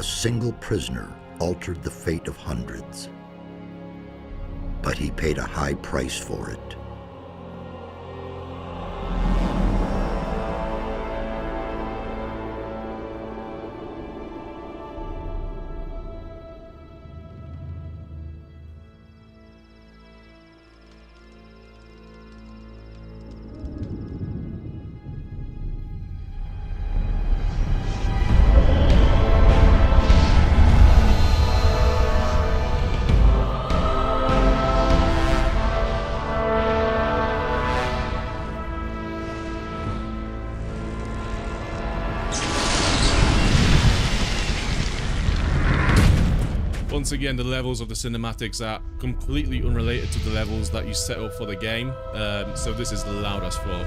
single prisoner altered the fate of hundreds. But he paid a high price for it. Once again, the levels of the cinematics are completely unrelated to the levels that you set up for the game, so this is loud as fuck.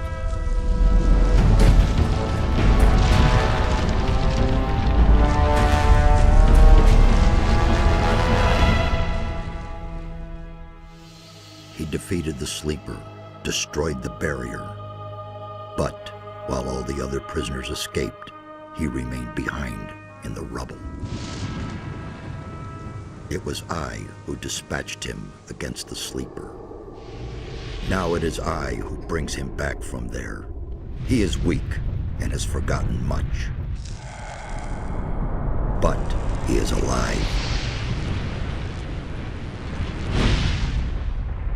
He defeated the Sleeper, destroyed the barrier. But while all the other prisoners escaped, he remained behind in the rubble. It was I who dispatched him against the Sleeper. Now it is I who brings him back from there. He is weak and has forgotten much. But he is alive.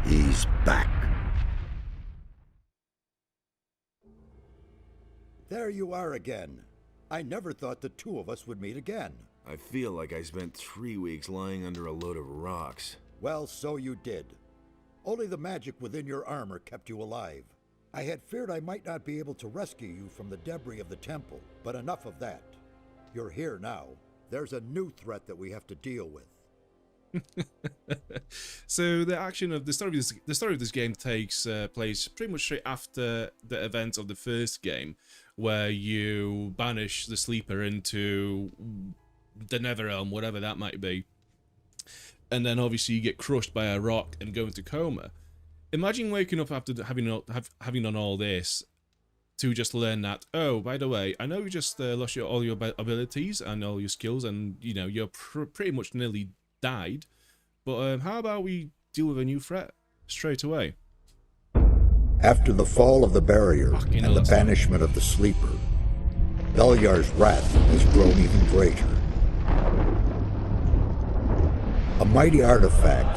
He's back. There you are again. I never thought the two of us would meet again. I feel like I spent 3 weeks lying under a load of rocks. Well, so you did. Only the magic within your armor kept you alive. I had feared I might not be able to rescue you from the debris of the temple, but enough of that. You're here now. There's a new threat that we have to deal with. So the action of the story of this game takes place pretty much straight after the events of the first game, where you banish the Sleeper into the Netherrealm, whatever that might be, and then obviously you get crushed by a rock and go into coma. Imagine waking up after having done all this to just learn that, oh, by the way, I know you just lost all your abilities and all your skills, and you know you're pretty much nearly died, but how about we deal with a new threat straight away? After the fall of the barrier Fucking and the awesome. banishment of the Sleeper, Beliar's wrath has grown even greater. A mighty artifact,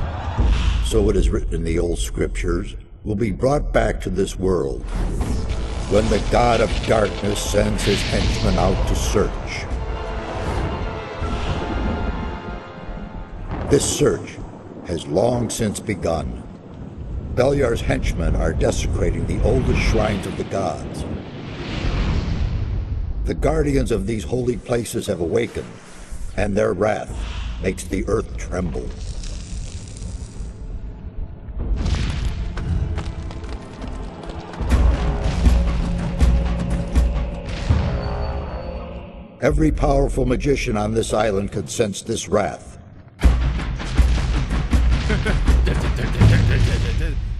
so it is written in the old scriptures, will be brought back to this world when the God of Darkness sends his henchmen out to search. This search has long since begun. Beliar's henchmen are desecrating the oldest shrines of the gods. The guardians of these holy places have awakened, and their wrath makes the earth tremble. Every powerful magician on this island could sense this wrath.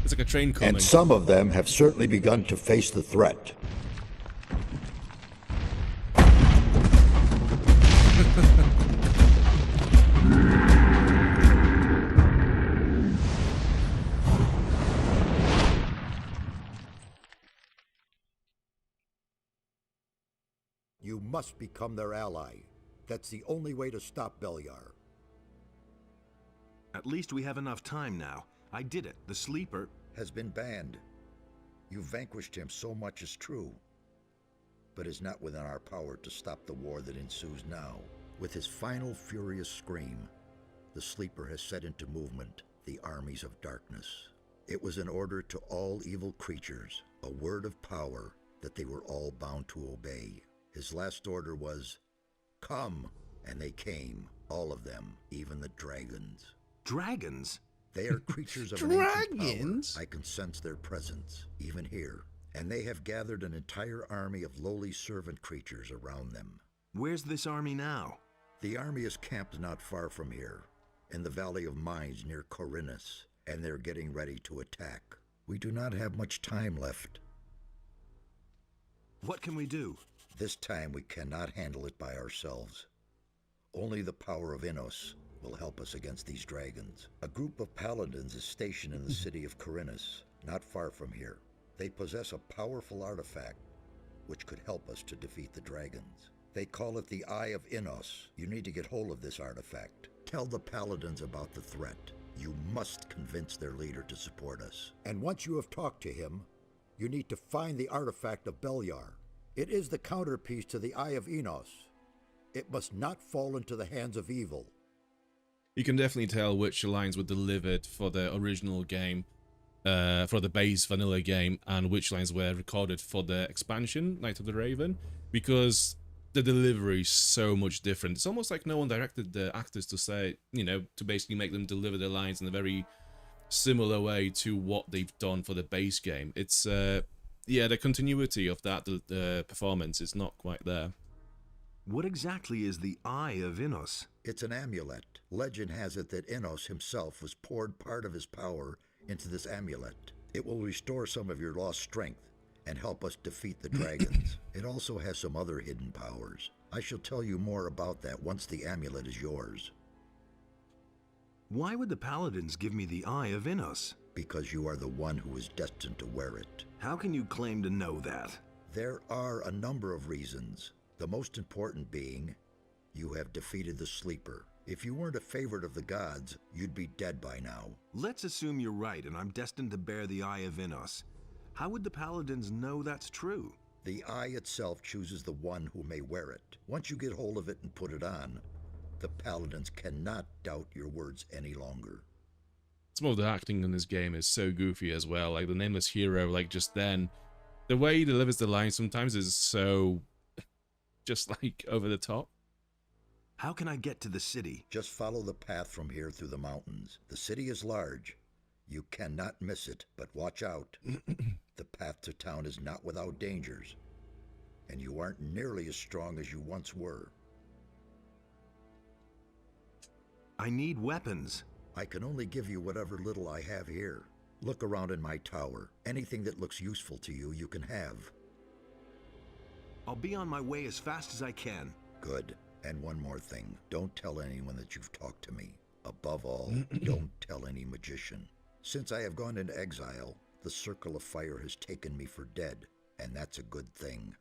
It's like a train coming. And some of them have certainly begun to face the threat. You must become their ally. That's the only way to stop Beliar. At least we have enough time now. I did it. The Sleeper Has been banned. You vanquished him, so much is true. But it's not within our power to stop the war that ensues now. With his final furious scream, the Sleeper has set into movement the armies of darkness. It was an order to all evil creatures, a word of power that they were all bound to obey. His last order was, "Come," and they came, all of them, even the dragons. Dragons? They are creatures of an ancient Dragons? power. I can sense their presence, even here. And they have gathered an entire army of lowly servant creatures around them. Where's this army now? The army is camped not far from here, in the Valley of Mines near Khorinis, and they're getting ready to attack. We do not have much time left. What can we do? This time we cannot handle it by ourselves. Only the power of Innos will help us against these dragons. A group of paladins is stationed in the city of Khorinis, not far from here. They possess a powerful artifact which could help us to defeat the dragons. They call it the Eye of Innos. You need to get hold of this artifact. Tell the paladins about the threat. You must convince their leader to support us. And once you have talked to him, you need to find the artifact of Beliar. It is the counterpiece to the Eye of Innos. It must not fall into the hands of evil. You can definitely tell which lines were delivered for the original game, for the base vanilla game, and which lines were recorded for the expansion, Night of the Raven, because the delivery is so much different. It's almost like no one directed the actors to say, you know, to basically make them deliver their lines in a very similar way to what they've done for the base game. It's, yeah, the continuity of that performance is not quite there. What exactly is the Eye of Innos? It's an amulet. Legend has it that Innos himself was poured part of his power into this amulet. It will restore some of your lost strength and help us defeat the dragons. It also has some other hidden powers. I shall tell you more about that once the amulet is yours. Why would the paladins give me the Eye of Innos? Because you are the one who is destined to wear it. How can you claim to know that? There are a number of reasons. The most important being, you have defeated the Sleeper. If you weren't a favorite of the gods, you'd be dead by now. Let's assume you're right and I'm destined to bear the Eye of Innos. How would the paladins know that's true? The eye itself chooses the one who may wear it. Once you get hold of it and put it on, the paladins cannot doubt your words any longer. Some of the acting in this game is so goofy as well. Like the Nameless Hero, like just then, the way he delivers the line sometimes is so just like over the top. How can I get to the city? Just follow the path from here through the mountains. The city is large. You cannot miss it, but watch out. The path to town is not without dangers, and you aren't nearly as strong as you once were. I need weapons. I can only give you whatever little I have here. Look around in my tower. Anything that looks useful to you, you can have. I'll be on my way as fast as I can. Good. And one more thing. Don't tell anyone that you've talked to me. Above all, don't tell any magician. Since I have gone into exile, the Circle of Fire has taken me for dead, and that's a good thing.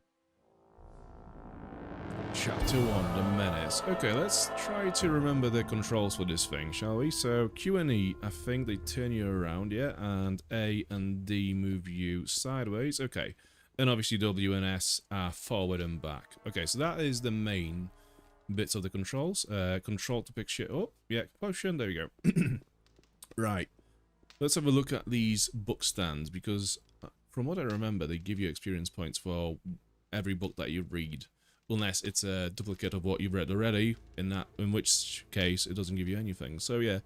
Chapter 1, The Menace. Okay, let's try to remember the controls for this thing, shall we? So, Q and E, I think they turn you around, yeah? And A and D move you sideways. Okay. And obviously W and S are forward and back. Okay, so that is the main bits of the controls. Control to pick shit up. Yeah, potion, there we go. Right. Let's have a look at these book stands, because from what I remember, they give you experience points for every book that you read. Unless it's a duplicate of what you've read already, in which case it doesn't give you anything. So yeah,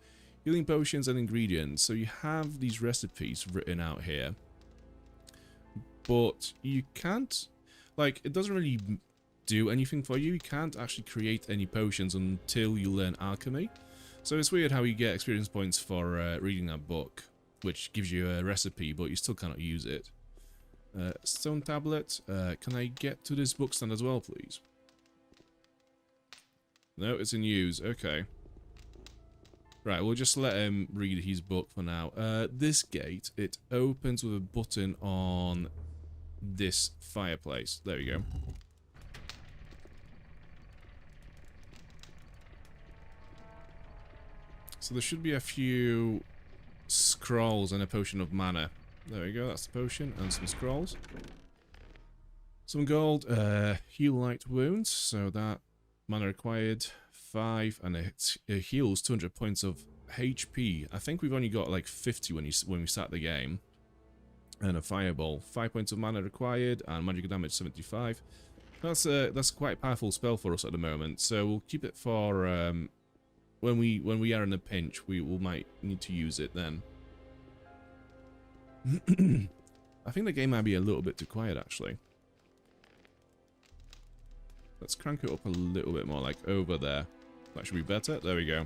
healing potions and ingredients. So you have these recipes written out here. But you can't, like, it doesn't really do anything for you. You can't actually create any potions until you learn alchemy. So it's weird how you get experience points for reading that book, which gives you a recipe, but you still cannot use it. Stone tablet. Can I get to this book stand as well, please? No, it's in use. Okay. Right, we'll just let him read his book for now. This gate, it opens with a button on this fireplace. There we go. So there should be a few scrolls and a potion of mana. There we go, that's the potion, and some scrolls. Some gold, heal light wounds, so that mana required 5, and it heals 200 points of HP. I think we've only got like 50 when we start the game. And a fireball, 5 points of mana required, and magic damage 75. That's quite a powerful spell for us at the moment, so we'll keep it for when we are in a pinch. We might need to use it then. I think the game might be a little bit too quiet, actually. Let's crank it up a little bit more, like over there. That should be better. There we go.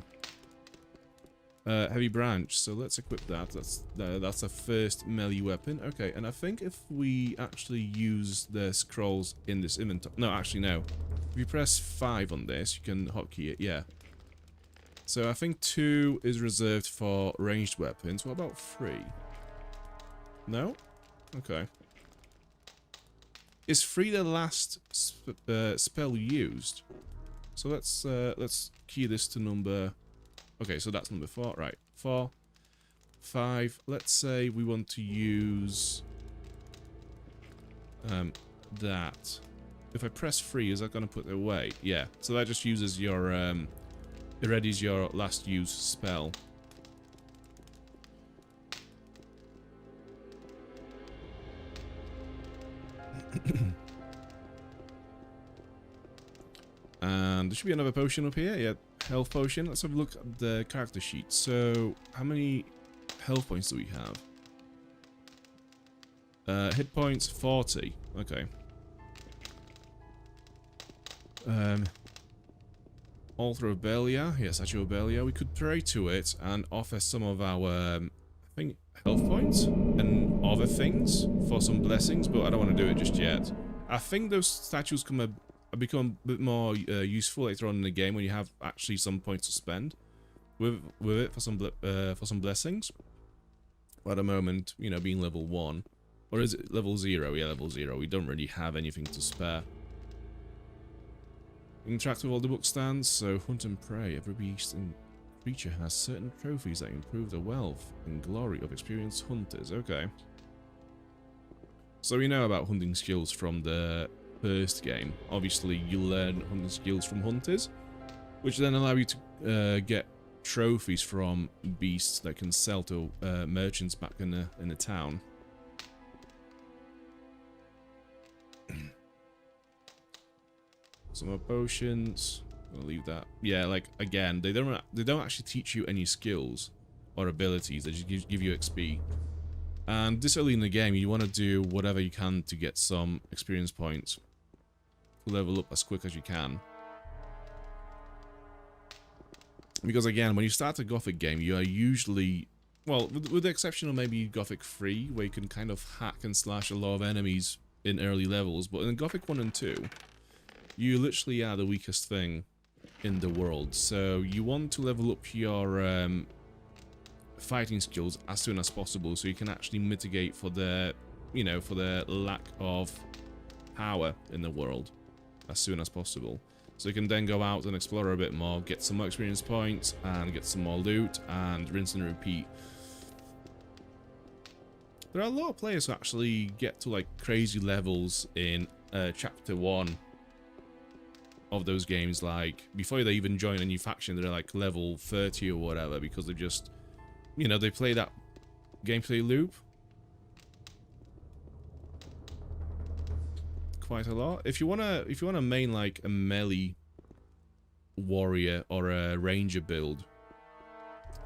Heavy branch, so let's equip that. That's a first melee weapon. Okay, and I think if we actually use the scrolls in this inventory... No, actually, no. If you press 5 on this, you can hotkey it, yeah. So I think 2 is reserved for ranged weapons. What about 3? No? Okay. Is 3 the last spell used? So let's key this to number... Okay, so that's number 4. Right. 4. 5. Let's say we want to use... that. If I press 3, is that going to put it away? Yeah. So that just uses your... it readies your last use spell. And there should be another potion up here. Yeah, health potion. Let's have a look at the character sheet. So, how many health points do we have? Hit points 40. Okay. Altar of Belia. Yes, Statue of Belia. We could pray to it and offer some of our, I think, health points and other things for some blessings, but I don't want to do it just yet. I think those statues become a bit more useful later on in the game when you have actually some points to spend with it for some blessings. At the moment, you know, being level 1, or is it level 0? Yeah, level 0. We don't really have anything to spare. Interact with all the book stands, so hunt and pray. Every beast and creature has certain trophies that improve the wealth and glory of experienced hunters. Okay. So we know about hunting skills from the first game. Obviously, you learn hunting skills from hunters, which then allow you to get trophies from beasts that can sell to merchants back in the town. Some more potions. I'll leave that. Yeah, like again, they don't actually teach you any skills or abilities. They just give you XP. And this early in the game, you want to do whatever you can to get some experience points to level up as quick as you can. Because again, when you start a Gothic game, you are usually, well, with the exception of maybe Gothic 3, where you can kind of hack and slash a lot of enemies in early levels, but in Gothic 1 and 2, you literally are the weakest thing in the world. So you want to level up your fighting skills as soon as possible, so you can actually mitigate for the, you know, for the lack of power in the world as soon as possible. So you can then go out and explore a bit more, get some more experience points, and get some more loot, and rinse and repeat. There are a lot of players who actually get to like crazy levels in chapter 1 of those games, like before they even join a new faction. They're like level 30 or whatever, because they just, you know, they play that gameplay loop quite a lot. If you wanna main like a melee warrior or a ranger build,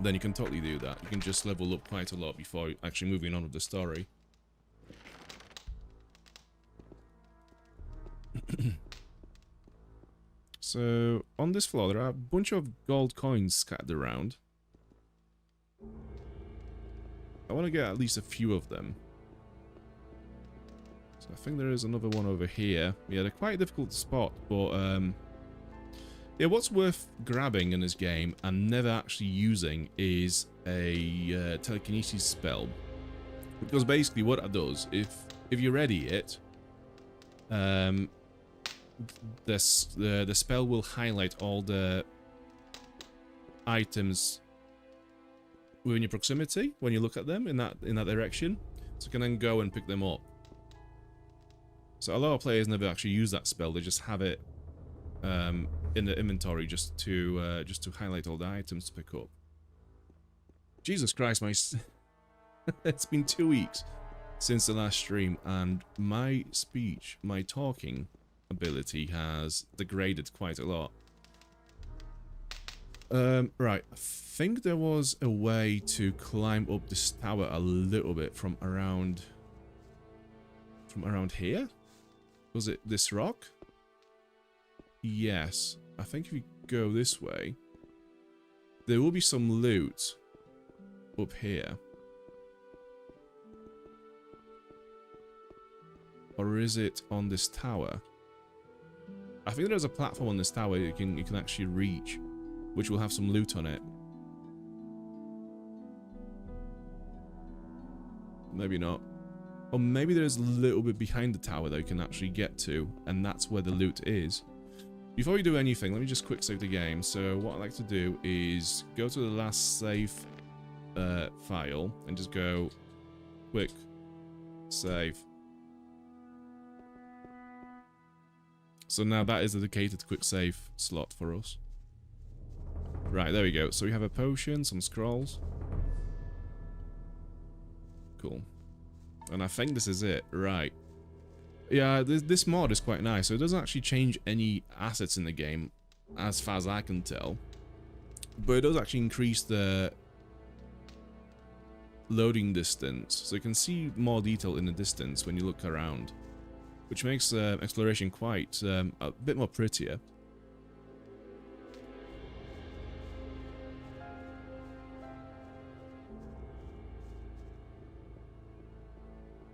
then you can totally do that. You can just level up quite a lot before actually moving on with the story. So on this floor there are a bunch of gold coins scattered around. I want to get at least a few of them. So I think there is another one over here. Yeah, they're quite difficult to spot, but yeah, what's worth grabbing in this game and never actually using is a telekinesis spell. Because basically what that does, if you ready it, the spell will highlight all the items within your proximity when you look at them in that direction, so you can then go and pick them up. So a lot of players never actually use that spell. They just have it in the inventory just to highlight all the items to pick up. Jesus Christ, it's been 2 weeks since the last stream, and my speech, my talking ability has degraded quite a lot. Right, I think there was a way to climb up this tower a little bit from around here. Was it this rock? Yes, I think if you go this way, there will be some loot up here. Or is it on this tower? I think there's a platform on this tower you can actually reach, which will have some loot on it. Maybe not. Or maybe there's a little bit behind the tower that you can actually get to, and that's where the loot is. Before we do anything, let me just quick save the game. So what I like to do is go to the last save file and just go quick save. So now that is a dedicated quick save slot for us. Right, there we go. So we have a potion, some scrolls. Cool. And I think this is it. Right. Yeah, this mod is quite nice. So it doesn't actually change any assets in the game, as far as I can tell. But it does actually increase the loading distance. So you can see more detail in the distance when you look around, which makes exploration quite a bit more prettier.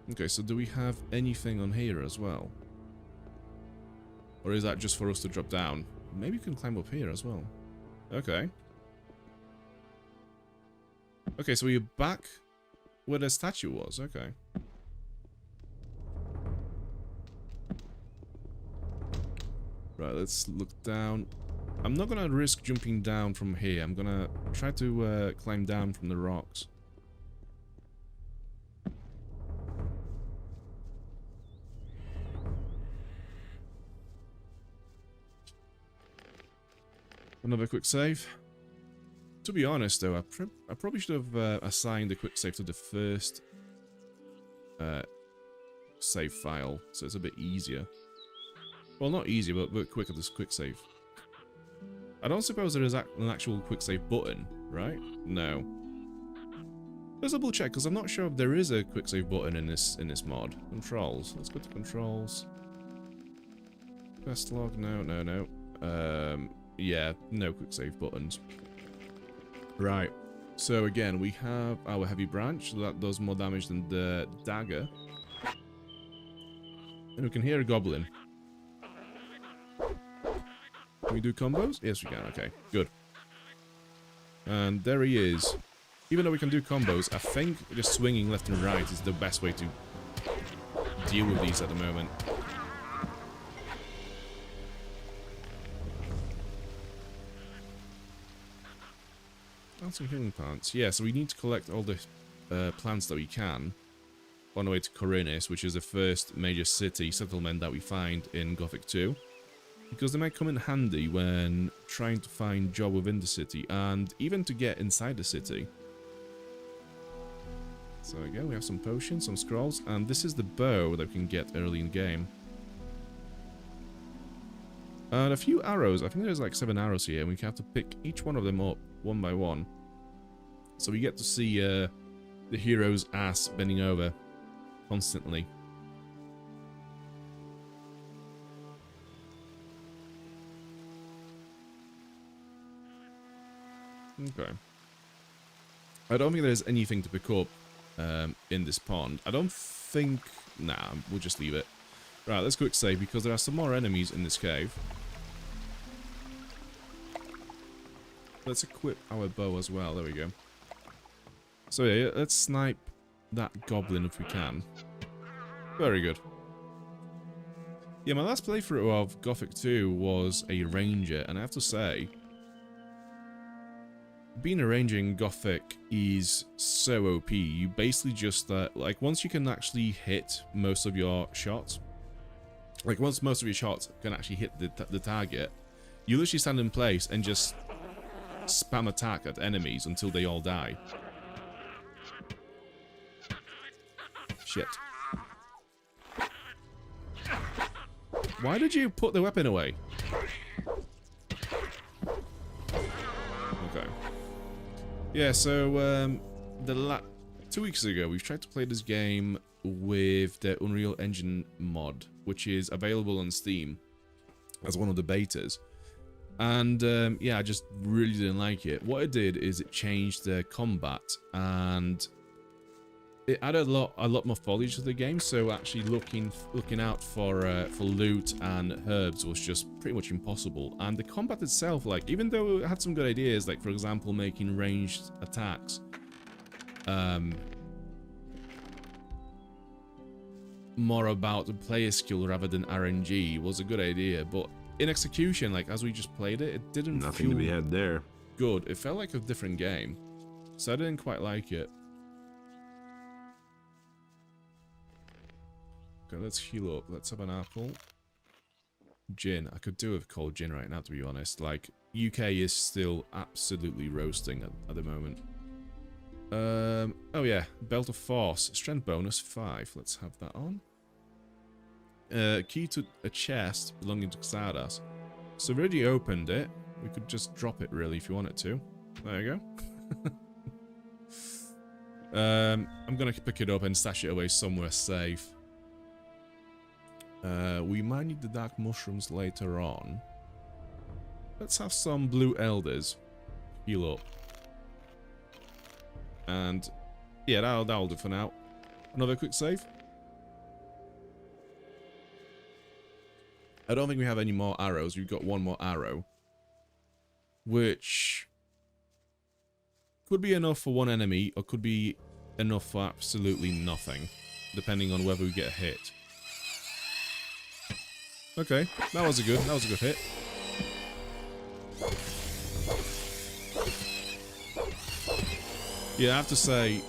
Okay, so do we have anything on here as well? Or is that just for us to drop down? Maybe you can climb up here as well. Okay. Okay, so we're back where the statue was. Okay. Right, let's look down. I'm not gonna risk jumping down from here. I'm gonna try to climb down from the rocks. Another quick save. To be honest, though, I probably should have assigned the quick save to the first save file, so it's a bit easier. Well, not easier, but quicker. This quick save. I don't suppose there is an actual quick save button, right? No. Let's double check, because I'm not sure if there is a quick save button in this mod. Controls. Let's go to controls. Quest log. No. Yeah, no quick save buttons. Right. So again, we have our heavy branch that does more damage than the dagger, and we can hear a goblin. Can we do combos? Yes, we can. Okay, good. And there he is. Even though we can do combos, I think just swinging left and right is the best way to deal with these at the moment. And some healing plants. Yeah, so we need to collect all the plants that we can on the way to Khorinis, which is the first major city settlement that we find in Gothic 2. Because they might come in handy when trying to find job within the city, and even to get inside the city. So again, we have some potions, some scrolls, and this is the bow that we can get early in the game. And a few arrows. I think there's like 7 arrows here, and we have to pick each one of them up one by one. So we get to see the hero's ass bending over constantly. Okay. I don't think there's anything to pick up in this pond. I don't think... Nah, we'll just leave it. Right, let's quick save because there are some more enemies in this cave. Let's equip our bow as well. There we go. So yeah, let's snipe that goblin if we can. Very good. Yeah, my last playthrough of Gothic 2 was a ranger, and I have to say, being a ranger in Gothic is so OP. You basically just, like, once you can actually hit most of your shots, like, once most of your shots can actually hit the target, you literally stand in place and just spam attack at enemies until they all die. Shit. Why did you put the weapon away? Okay. Yeah, so 2 weeks ago, we've tried to play this game with the Unreal Engine mod, which is available on Steam as one of the betas. And yeah, I just really didn't like it. What it did is it changed the combat, and it added a lot more foliage to the game, so actually looking out for loot and herbs was just pretty much impossible. And the combat itself, like, even though it had some good ideas, like for example making ranged attacks more about the player skill rather than RNG was a good idea, but in execution, like as we just played it, it didn't Nothing feel to be had there. good. It felt like a different game, so I didn't quite like it. Okay, let's heal up. Let's have an apple. Gin. I could do with cold gin right now, to be honest. Like, UK is still absolutely roasting at the moment. Oh yeah, Belt of Force. Strength bonus 5. Let's have that on. Key to a chest belonging to Xardas. So we already opened it. We could just drop it, really, if you wanted to. There you go. I'm gonna pick it up and stash it away somewhere safe. We might need the dark mushrooms later on. Let's have some blue elders. Heal up. And yeah, that'll do for now. Another quick save. I don't think we have any more arrows. We've got one more arrow, which could be enough for one enemy, or could be enough for absolutely nothing, depending on whether we get a hit. Okay, that was a good hit. Yeah, I have to say,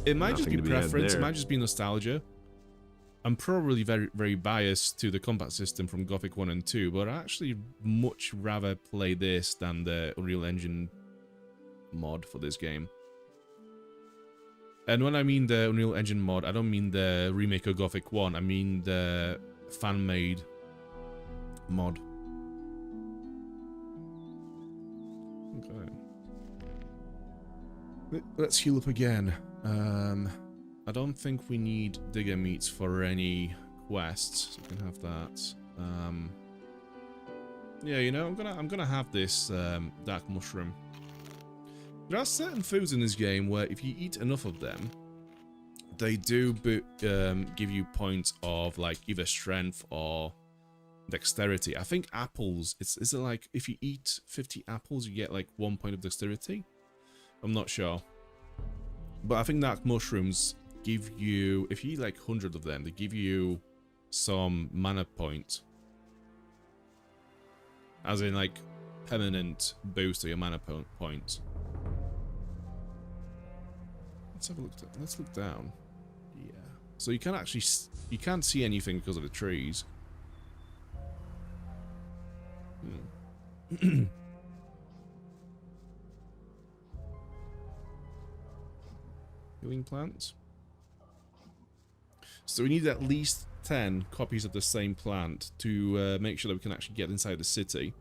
it might just be preference, it might just be nostalgia. I'm probably very biased to the combat system from Gothic 1 and 2, but I actually much rather play this than the Unreal Engine mod for this game. And when I mean the Unreal Engine mod, I don't mean the remake of Gothic 1, I mean the fan-made mod. Okay. Let's heal up again. I don't think we need digger meats for any quests, so we can have that. Yeah, you know, I'm gonna have this dark mushroom. There are certain foods in this game where if you eat enough of them, they do give you points of like either strength or dexterity. I think apples, is it like if you eat 50 apples you get like 1 point of dexterity? I'm not sure. But I think dark mushrooms give you, if you eat like 100 of them, they give you some mana point. As in like permanent boost to your mana point. Let's have a look. Let's look down. Yeah. So you can't actually, you can't see anything because of the trees. Healing plants. So we need at least 10 copies of the same plant to make sure that we can actually get inside the city.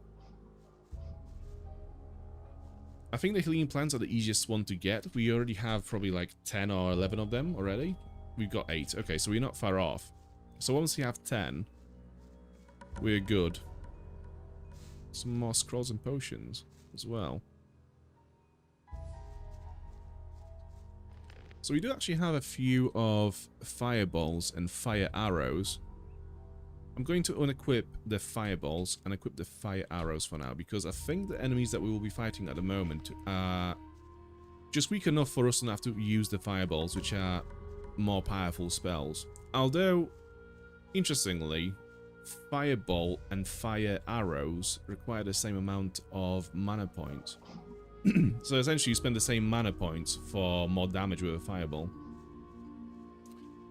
I think the healing plants are the easiest one to get. We already have probably like 10 or 11 of them already. We've got 8. Okay, so we're not far off. So once we have 10, we're good. Some more scrolls and potions as well. So we do actually have a few of fireballs and fire arrows. I'm going to unequip the fireballs and equip the fire arrows for now, because I think the enemies that we will be fighting at the moment are just weak enough for us to have to use the fireballs, which are more powerful spells. Although, interestingly, fireball and fire arrows require the same amount of mana points. So essentially you spend the same mana points for more damage with a fireball.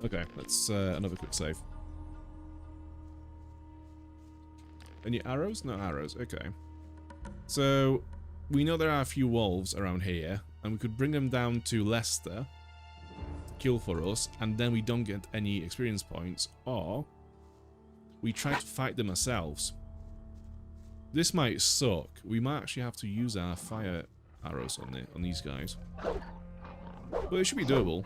Okay, let's another quick save. Any arrows? No arrows, okay. So we know there are a few wolves around here, and we could bring them down to Leicester, kill for us, and then we don't get any experience points, or we try to fight them ourselves. This might suck. We might actually have to use our fire arrows on these guys, but it should be doable.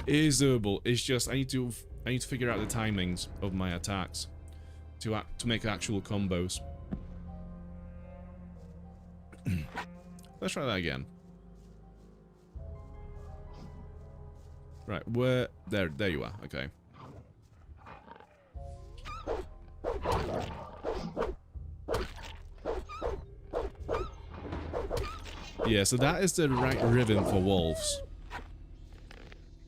It is doable. It's just I need to figure out the timings of my attacks to make actual combos. Let's try that again. Right, where... There you are. Okay. Yeah, so that is the right rhythm for wolves.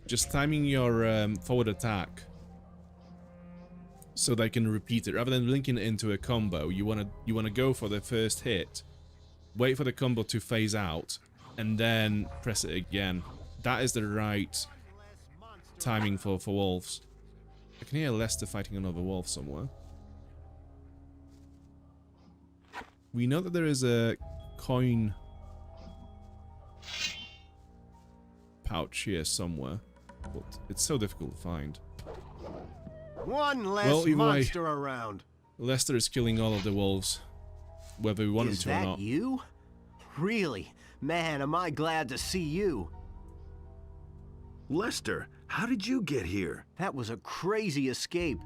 Just timing your forward attack so they can repeat it rather than linking it into a combo. You wanna go for the first hit, wait for the combo to phase out, and then press it again. That is the right timing for wolves. I can hear Lester fighting another wolf somewhere. We know that there is a coin pouch here somewhere, but it's so difficult to find. One less either way, monster around. Lester is killing all of the wolves, whether we want him Is to or that not. you? Really? Man, am I glad to see you. Lester, how did you get here? That was a crazy escape.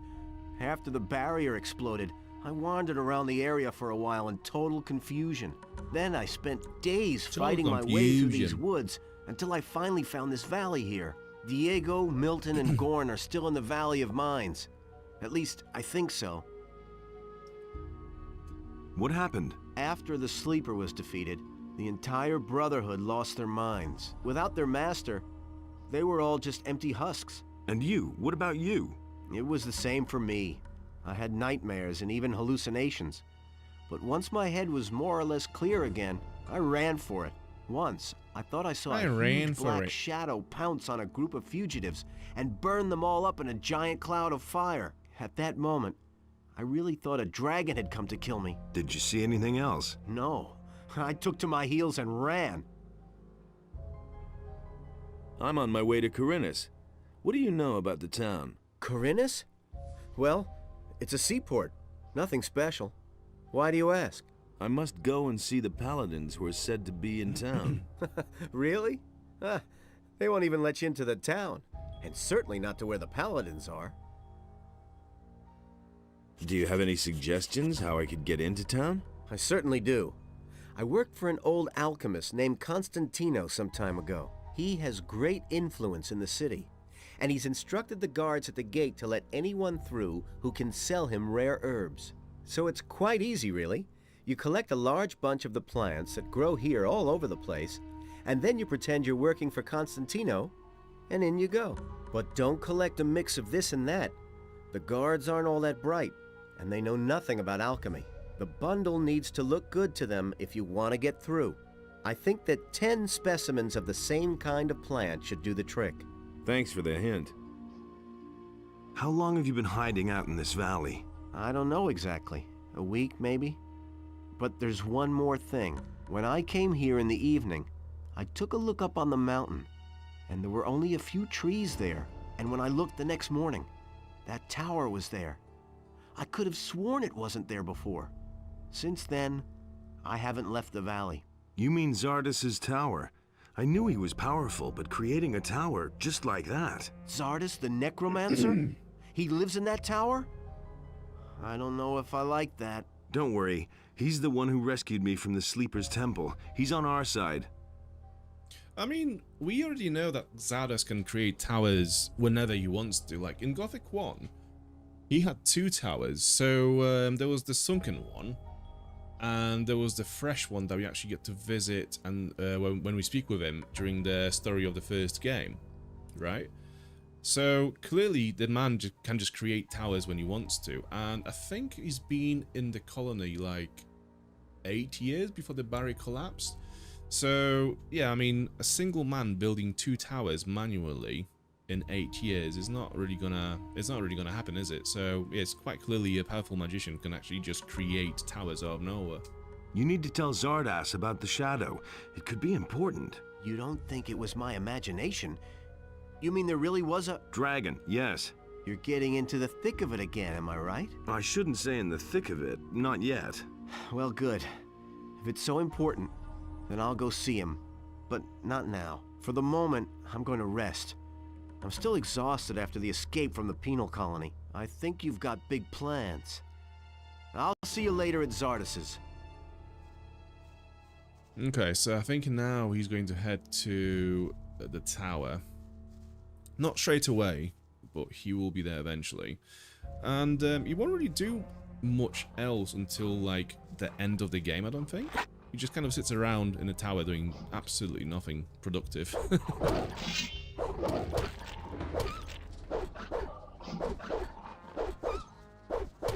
After the barrier exploded, I wandered around the area for a while in total confusion. Then I spent days fighting my way through these woods until I finally found this valley here. Diego, Milton, and Gorn are still in the Valley of Mines. At least, I think so. What happened? After the Sleeper was defeated, the entire Brotherhood lost their minds. Without their master, they were all just empty husks. And you? What about you? It was the same for me. I had nightmares and even hallucinations. But once my head was more or less clear again, I ran for it. Once, I thought I saw a huge black shadow pounce on a group of fugitives and burn them all up in a giant cloud of fire. At that moment, I really thought a dragon had come to kill me. Did you see anything else? No. I took to my heels and ran. I'm on my way to Khorinis. What do you know about the town? Khorinis? Well, it's a seaport. Nothing special. Why do you ask? I must go and see the paladins who are said to be in town. Really? They won't even let you into the town. And certainly not to where the paladins are. Do you have any suggestions how I could get into town? I certainly do. I worked for an old alchemist named Constantino some time ago. He has great influence in the city, and he's instructed the guards at the gate to let anyone through who can sell him rare herbs. So it's quite easy, really. You collect a large bunch of the plants that grow here all over the place, and then you pretend you're working for Constantino, and in you go. But don't collect a mix of this and that. The guards aren't all that bright, and they know nothing about alchemy. The bundle needs to look good to them if you want to get through. I think that 10 specimens of the same kind of plant should do the trick. Thanks for the hint. How long have you been hiding out in this valley? I don't know exactly. A week, maybe? But there's one more thing. When I came here in the evening, I took a look up on the mountain, and there were only a few trees there. And when I looked the next morning, that tower was there. I could have sworn it wasn't there before. Since then, I haven't left the valley. You mean Xardas' tower? I knew he was powerful, but creating a tower just like that... Xardas the Necromancer? He lives in that tower? I don't know if I like that. Don't worry. He's the one who rescued me from the Sleeper's temple. He's on our side. I mean, we already know that Xardas can create towers whenever he wants to. Like, in Gothic 1, he had 2 towers. So, there was the sunken one, and there was the fresh one that we actually get to visit and when we speak with him during the story of the first game, right? So clearly the man can just create towers when he wants to, and I think he's been in the colony like 8 years before the barrier collapsed. So yeah, I mean, a single man building 2 towers manually in 8 years is not really gonna happen, is it? So yeah, it's quite clearly a powerful magician can actually just create towers out of nowhere. You need to tell Xardas about the shadow. It could be important. You don't think it was my imagination? You mean there really was a... Dragon, yes. You're getting into the thick of it again, am I right? I shouldn't say in the thick of it. Not yet. Well, good. If it's so important, then I'll go see him. But not now. For the moment, I'm going to rest. I'm still exhausted after the escape from the penal colony. I think you've got big plans. I'll see you later at Xardas's. Okay, so I think now he's going to head to the tower. Not straight away, but he will be there eventually. And he won't really do much else until, like, the end of the game, I don't think. He just kind of sits around in the tower doing absolutely nothing productive.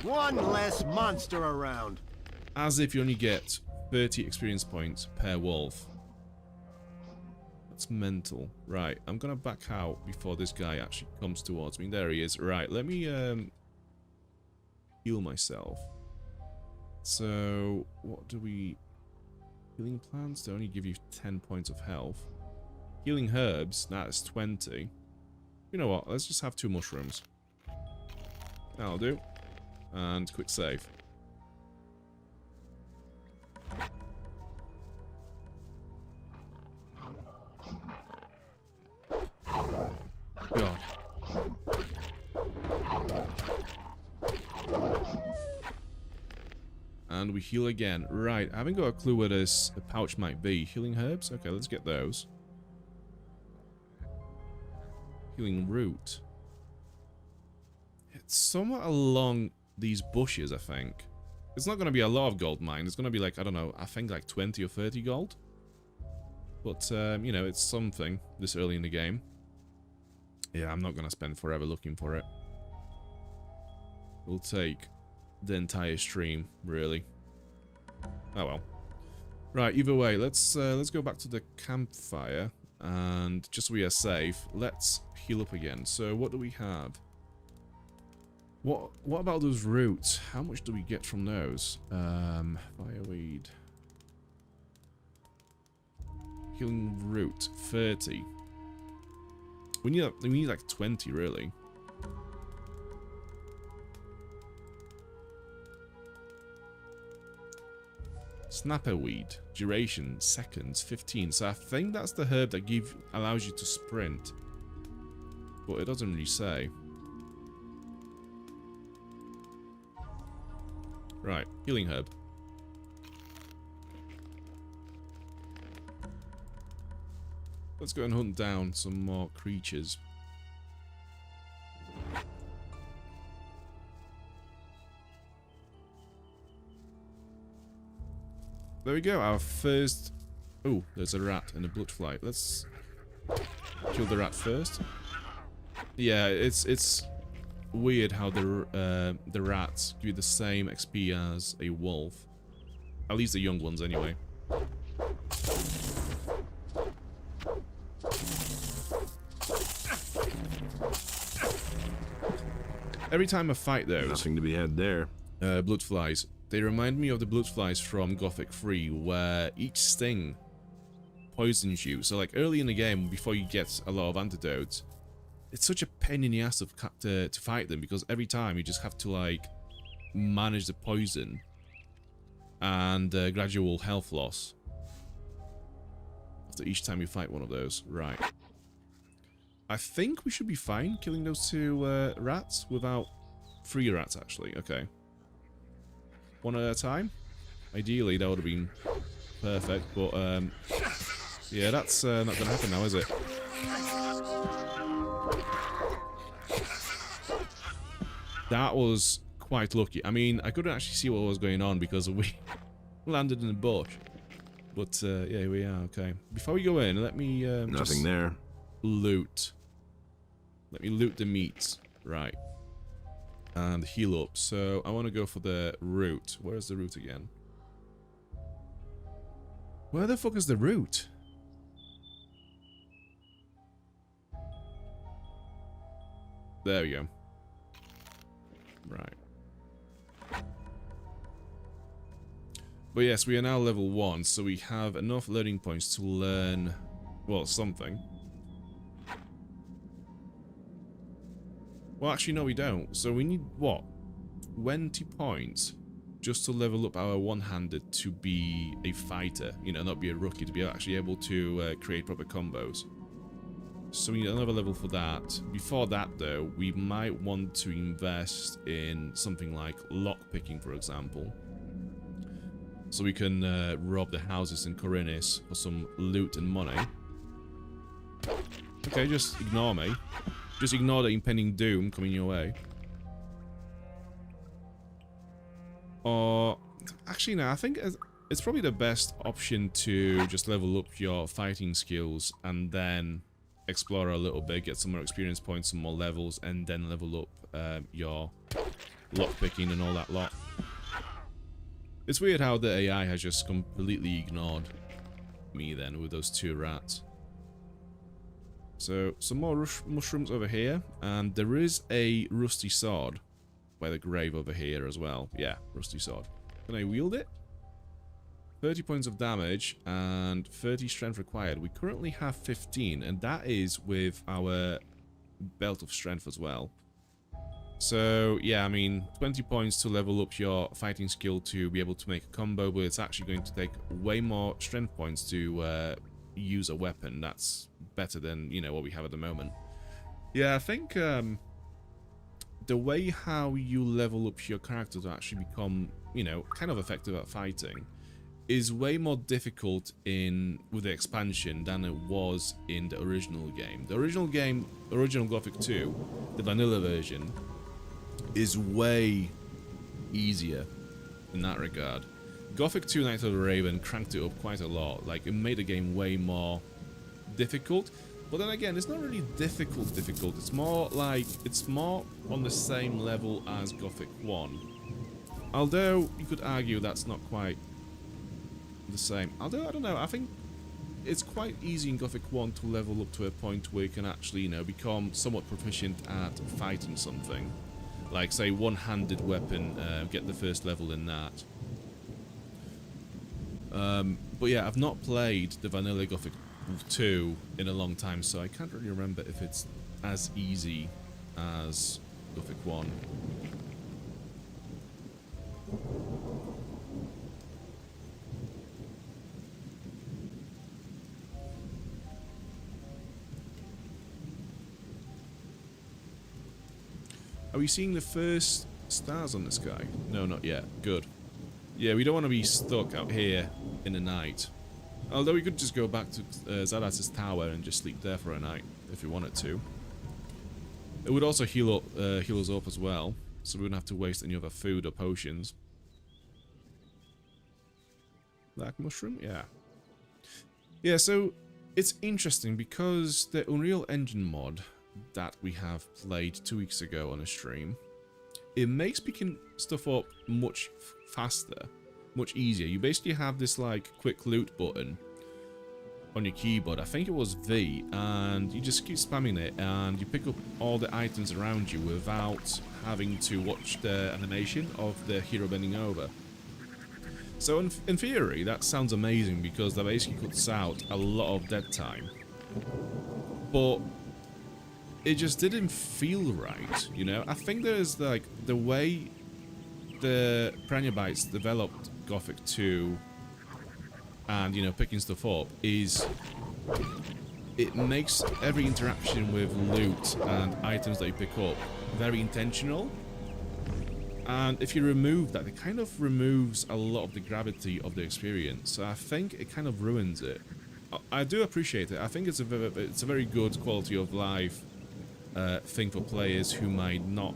One less monster around. As if you only get 30 experience points per wolf. That's mental. Right, I'm gonna back out before this guy actually comes towards me. There he is. Right, let me heal myself. So, what do we... Healing plants, they only give you 10 points of health. Healing herbs, that is 20. You know what, let's just have 2 mushrooms. That'll do. And quick save. God. And we heal again. Right, I haven't got a clue where this pouch might be. Healing herbs? Okay, let's get those. Healing root. It's somewhat along these bushes, I think. It's not going to be a lot of gold mine. It's going to be like, I don't know, I think like 20 or 30 gold. But, you know, it's something this early in the game. Yeah, I'm not going to spend forever looking for it. We'll take the entire stream, really. Oh well. Right, either way, let's go back to the campfire. And just so we are safe, let's heal up again. So, what do we have? What about those roots? How much do we get from those? Fireweed. Healing root, 30. We need like 20, really. Snapperweed, duration, seconds, 15. So I think that's the herb that allows you to sprint. But it doesn't really say. Right, healing herb. Let's go and hunt down some more creatures. There we go, our first... Oh, there's a rat and a bloodfly. Let's kill the rat first. Yeah, it's weird how the rats give you the same XP as a wolf. At least the young ones, anyway. Every time I fight those... Nothing to be had there. Bloodflies. They remind me of the bloodflies from Gothic 3, where each sting poisons you. So, like, early in the game, before you get a lot of antidotes, it's such a pain in the ass to fight them, because every time you just have to, like, manage the poison and gradual health loss after each time you fight one of those. Right. I think we should be fine killing those 2 rats without... 3 rats, actually. Okay. One at a time? Ideally, that would have been perfect, but, yeah, that's not going to happen now, is it? That was quite lucky. I mean, I couldn't actually see what was going on because we landed in a bush. But, yeah, here we are, okay. Before we go in, let me, Nothing there. Loot. Let me loot the meat. Right. And heal up. So I want to go for the root. Where's the root again? Where the fuck is the root? There we go. Right. But yes, we are now level 1, so we have enough learning points to learn, well, something. Well, actually, no, we don't. So we need, what? 20 points just to level up our one-handed to be a fighter. You know, not be a rookie, to be actually able to create proper combos. So we need another level for that. Before that, though, we might want to invest in something like lockpicking, for example. so we can rob the houses in Khorinis for some loot and money. Okay, just ignore me. Just ignore the impending doom coming your way. Or actually, no, I think it's probably the best option to just level up your fighting skills and then explore a little bit, get some more experience points, some more levels, and then level up your lockpicking and all that lot. It's weird how the AI has just completely ignored me then with those 2 rats. So, some more mushrooms over here, and there is a rusty sword by the grave over here as well. Yeah, rusty sword. Can I wield it? 30 points of damage and 30 strength required. We currently have 15, and that is with our belt of strength as well. So, yeah, I mean, 20 points to level up your fighting skill to be able to make a combo, but it's actually going to take way more strength points to use a weapon. That's better than, you know, what we have at the moment. Yeah, I think the way how you level up your character to actually become, you know, kind of effective at fighting is way more difficult with the expansion than it was in the original game. The original game, original Gothic 2, the vanilla version, is way easier in that regard. Gothic 2 Night of the Raven cranked it up quite a lot. Like, it made the game way more difficult. But then again, it's not really difficult. It's more like, it's more on the same level as Gothic 1. Although, you could argue that's not quite the same. Although, I don't know, I think it's quite easy in Gothic 1 to level up to a point where you can actually, you know, become somewhat proficient at fighting something. Like, say, one-handed weapon, get the first level in that. But yeah, I've not played the vanilla Gothic 2 in a long time, so I can't really remember if it's as easy as Gothic 1. Are we seeing the first stars on the sky? No, not yet. Good. Yeah, we don't want to be stuck out here in the night. Although we could just go back to Xardas' tower and just sleep there for a night, if we wanted to. It would also heal us up as well, so we wouldn't have to waste any other food or potions. Black mushroom? Yeah. Yeah, so it's interesting because the Unreal Engine mod that we have played 2 weeks ago on a stream, it makes picking stuff up much faster, much easier. You basically have this like quick loot button on your keyboard, I think it was V, and you just keep spamming it and you pick up all the items around you without having to watch the animation of the hero bending over. So in theory that sounds amazing because that basically cuts out a lot of dead time, but it just didn't feel right, you know? I think there's like the way the Piranha Bytes developed Gothic 2 and, you know, picking stuff up is it makes every interaction with loot and items that you pick up very intentional. And if you remove that, it kind of removes a lot of the gravity of the experience. So I think it kind of ruins it. I do appreciate it. I think it's a very good quality of life thing for players who might not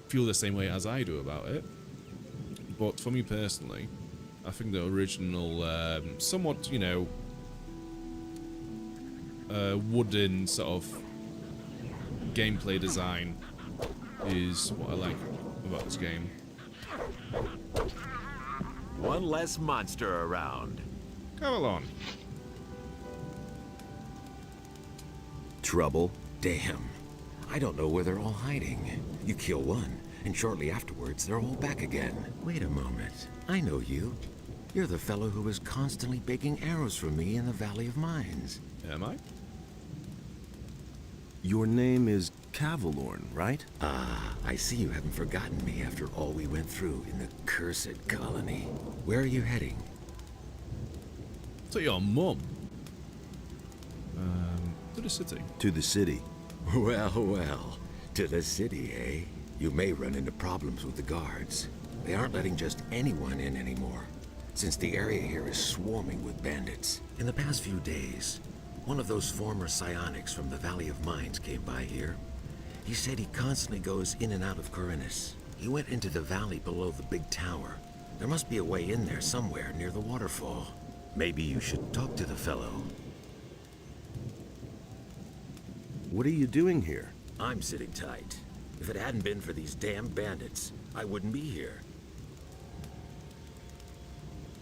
feel the same way as I do about it. But for me personally, I think the original, somewhat, you know, wooden sort of gameplay design is what I like about this game. One less monster around. Cavalorn. Trouble? Damn. I don't know where they're all hiding. You kill one, and shortly afterwards, they're all back again. Wait a moment. I know you. You're the fellow who was constantly baking arrows for me in the Valley of Mines. Am I? Your name is Cavalorn, right? Ah, I see you haven't forgotten me after all we went through in the cursed colony. Where are you heading? To your mum. To the city. To the city. Well, well. To the city, eh? You may run into problems with the guards. They aren't letting just anyone in anymore. since the area here is swarming with bandits. In the past few days, one of those former psionics from the Valley of Mines came by here. He said he constantly goes in and out of Khorinis. He went into the valley below the big tower. There must be a way in there somewhere near the waterfall. Maybe you should talk to the fellow. What are you doing here? I'm sitting tight. If it hadn't been for these damn bandits, I wouldn't be here.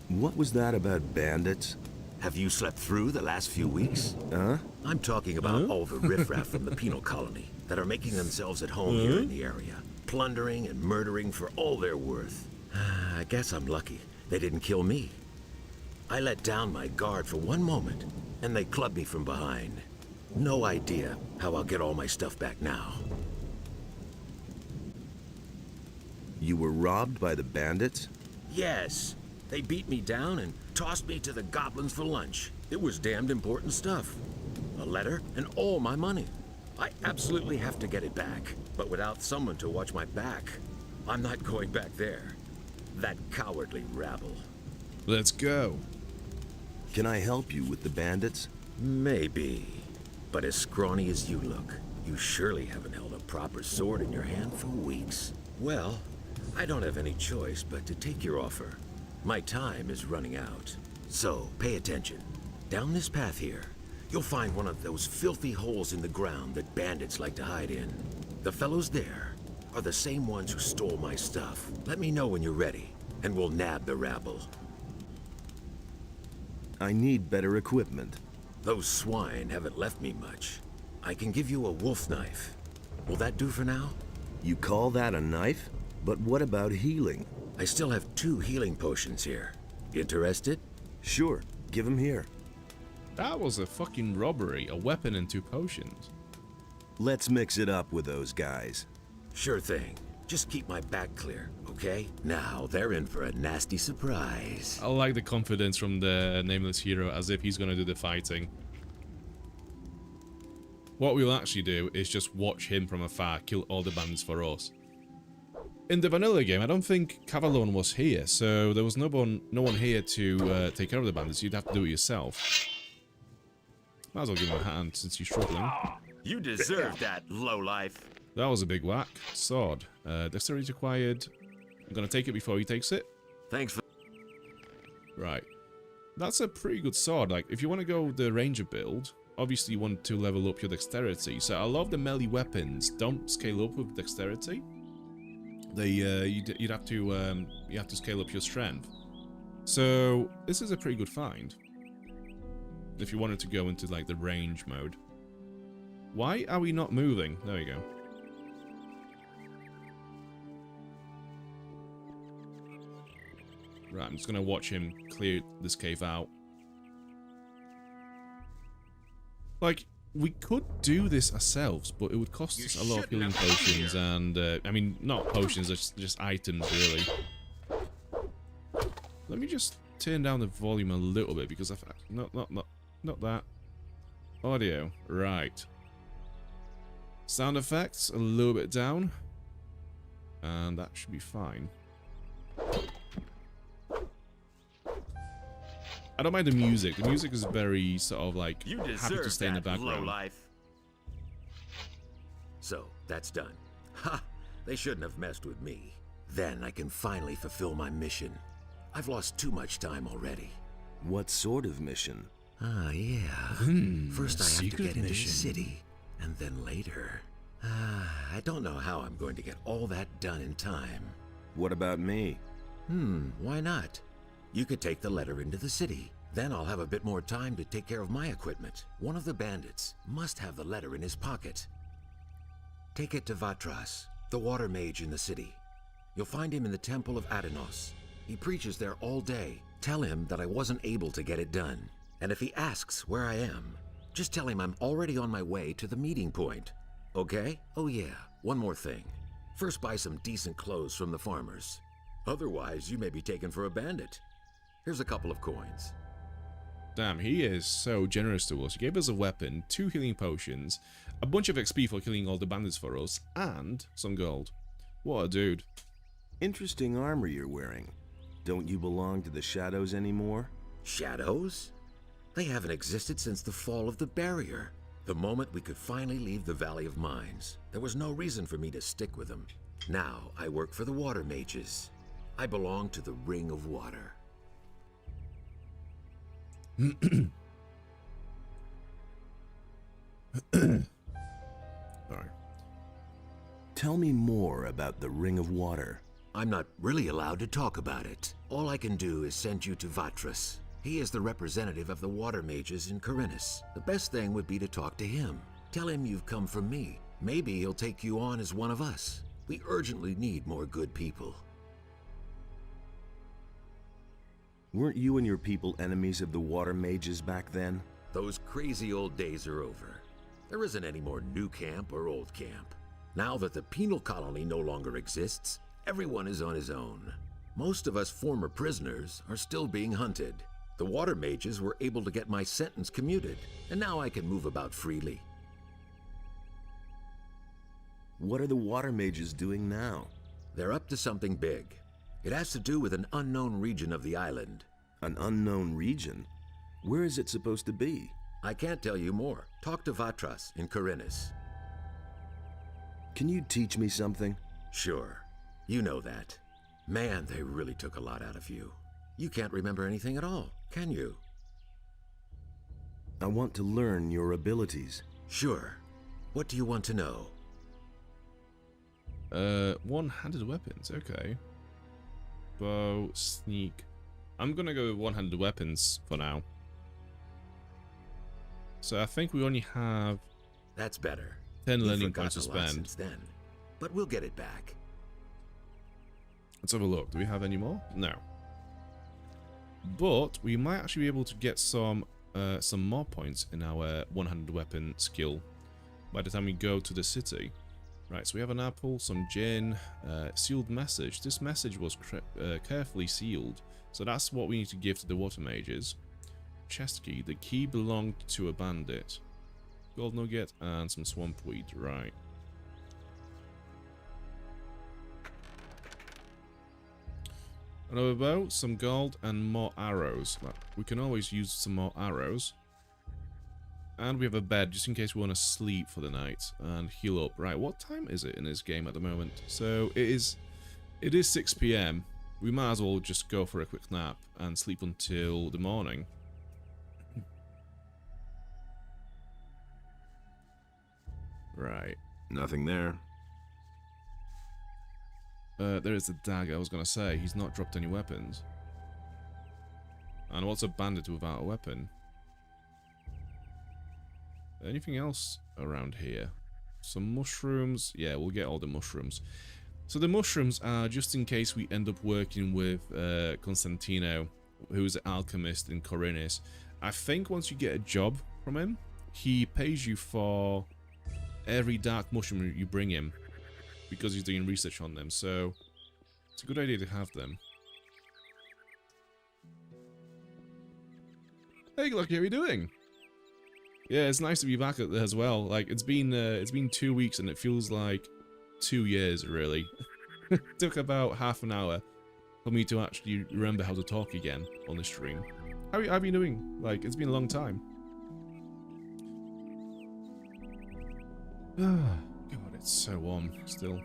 What was that about bandits? Have you slept through the last few weeks? Huh? I'm talking about all the riffraff from the penal colony that are making themselves at home here in the area, plundering and murdering for all they're worth. I guess I'm lucky they didn't kill me. I let down my guard for one moment, and they clubbed me from behind. No idea how I'll get all my stuff back now. You were robbed by the bandits? Yes, they beat me down and tossed me to the goblins for lunch. It was damned important stuff. A letter and all my money. I absolutely have to get it back, but without someone to watch my back, I'm not going back there. That cowardly rabble. Let's go. Can I help you with the bandits? Maybe. But as scrawny as you look, you surely haven't held a proper sword in your hand for weeks. Well, I don't have any choice but to take your offer. My time is running out. So, pay attention. Down this path here, you'll find one of those filthy holes in the ground that bandits like to hide in. The fellows there are the same ones who stole my stuff. Let me know when you're ready, and we'll nab the rabble. I need better equipment. Those swine haven't left me much. I can give you a wolf knife. Will that do for now? You call that a knife? But what about healing? I still have 2 healing potions here. Interested? Sure, give them here. That was a fucking robbery. A weapon and 2 potions. Let's mix it up with those guys. Sure thing. Just keep my back clear, okay? Now, they're in for a nasty surprise. I like the confidence from the nameless hero, as if he's gonna do the fighting. What we'll actually do is just watch him from afar kill all the bandits for us. In the vanilla game, I don't think Cavalorn was here, so there was no one here to take care of the bandits. You'd have to do it yourself. Might as well give him a hand since he's struggling. You deserve that, lowlife. That was a big whack. Sword. Dexterity acquired. I'm gonna take it before he takes it. Thanks for... Right. That's a pretty good sword. Like, if you want to go the ranger build, obviously you want to level up your dexterity. So a lot of the melee weapons don't scale up with dexterity. They you'd have to scale up your strength. So this is a pretty good find. If you wanted to go into like the range mode. Why are we not moving? There we go. Right, I'm just gonna watch him clear this cave out. Like, we could do this ourselves, but it would cost us a lot of healing potions and, I mean, not potions, just items, really. Let me just turn down the volume a little bit, because I've... Not that. Audio. Right. Sound effects, a little bit down. And that should be fine. I don't mind the music. The music is very sort of like happy to stay in the background. So, that's done. Ha! They shouldn't have messed with me. Then I can finally fulfill my mission. I've lost too much time already. What sort of mission? Ah, yeah. First I have to get into the city, and then later. I don't know how I'm going to get all that done in time. What about me? Why not? You could take the letter into the city. Then I'll have a bit more time to take care of my equipment. One of the bandits must have the letter in his pocket. Take it to Vatras, the water mage in the city. You'll find him in the Temple of Adenos. He preaches there all day. Tell him that I wasn't able to get it done. And if he asks where I am, just tell him I'm already on my way to the meeting point. Okay? Oh yeah, one more thing. First buy some decent clothes from the farmers. Otherwise, you may be taken for a bandit. Here's a couple of coins. Damn, he is so generous to us. He gave us a weapon, 2 healing potions, a bunch of XP for killing all the bandits for us, and some gold. What a dude. Interesting armor you're wearing. Don't you belong to the Shadows anymore? Shadows? They haven't existed since the fall of the barrier. The moment we could finally leave the Valley of Mines, there was no reason for me to stick with them. Now I work for the Water Mages. I belong to the Ring of Water. Sorry. Tell me more about the Ring of Water. I'm not really allowed to talk about it. All I can do is send you to Vatras. He is the representative of the Water Mages in Khorinis. The best thing would be to talk to him. Tell him you've come from me. Maybe he'll take you on as one of us. We urgently need more good people. Weren't you and your people enemies of the Water Mages back then? Those crazy old days are over. There isn't any more new camp or old camp. Now that the penal colony no longer exists, everyone is on his own. Most of us former prisoners are still being hunted. The Water Mages were able to get my sentence commuted, and now I can move about freely. What are the Water Mages doing now? They're up to something big. It has to do with an unknown region of the island. An unknown region? Where is it supposed to be? I can't tell you more. Talk to Vatras in Khorinis. Can you teach me something? Sure. You know that. Man, they really took a lot out of you. You can't remember anything at all, can you? I want to learn your abilities. Sure. What do you want to know? One-handed weapons, okay. Bow, sneak. I'm gonna go with one-handed weapons for now. So I think we only have... That's better. 10 You've learning points to forgotten a lot spend. since then, but we'll get it back. Let's have a look. Do we have any more? No. But we might actually be able to get some more points in our one-handed weapon skill by the time we go to the city. Right, so we have an apple, some gin, sealed message. This message was carefully sealed, so that's what we need to give to the Water Mages. Chest key. The key belonged to a bandit. Gold nugget and some swamp weed. Right. Another bow, some gold, and more arrows. We can always use some more arrows. And we have a bed, just in case we want to sleep for the night and heal up. Right, what time is it in this game at the moment? So it is 6 PM. We might as well just go for a quick nap and sleep until the morning. Right. Nothing there. There is the dagger, I was going to say. He's not dropped any weapons. And what's a bandit without a weapon? Anything else around here? Some mushrooms. Yeah, we'll get all the mushrooms. So the mushrooms are just in case we end up working with Constantino, who's an alchemist in Khorinis. I think once you get a job from him, he pays you for every dark mushroom you bring him, because he's doing research on them, so it's a good idea to have them. Hey, Lucky, how are you doing? Yeah, it's nice to be back as well. Like, it's been 2 weeks and it feels like 2 years, really. It took about half an hour for me to actually remember how to talk again on the stream. How have you been doing? Like, it's been a long time. God, it's so warm still.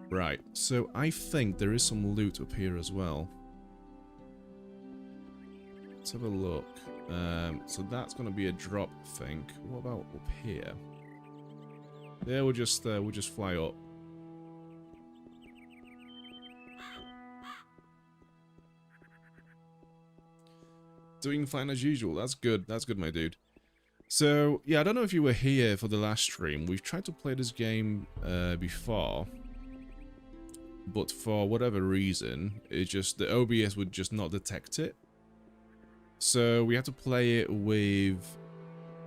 Right, so I think there is some loot up here as well. Let's have a look. So that's going to be a drop, I think. What about up here? Yeah, we'll just fly up. Doing fine as usual. That's good. That's good, my dude. So, yeah, I don't know if you were here for the last stream. We've tried to play this game before, but for whatever reason, it just, the OBS would just not detect it. So we had to play it with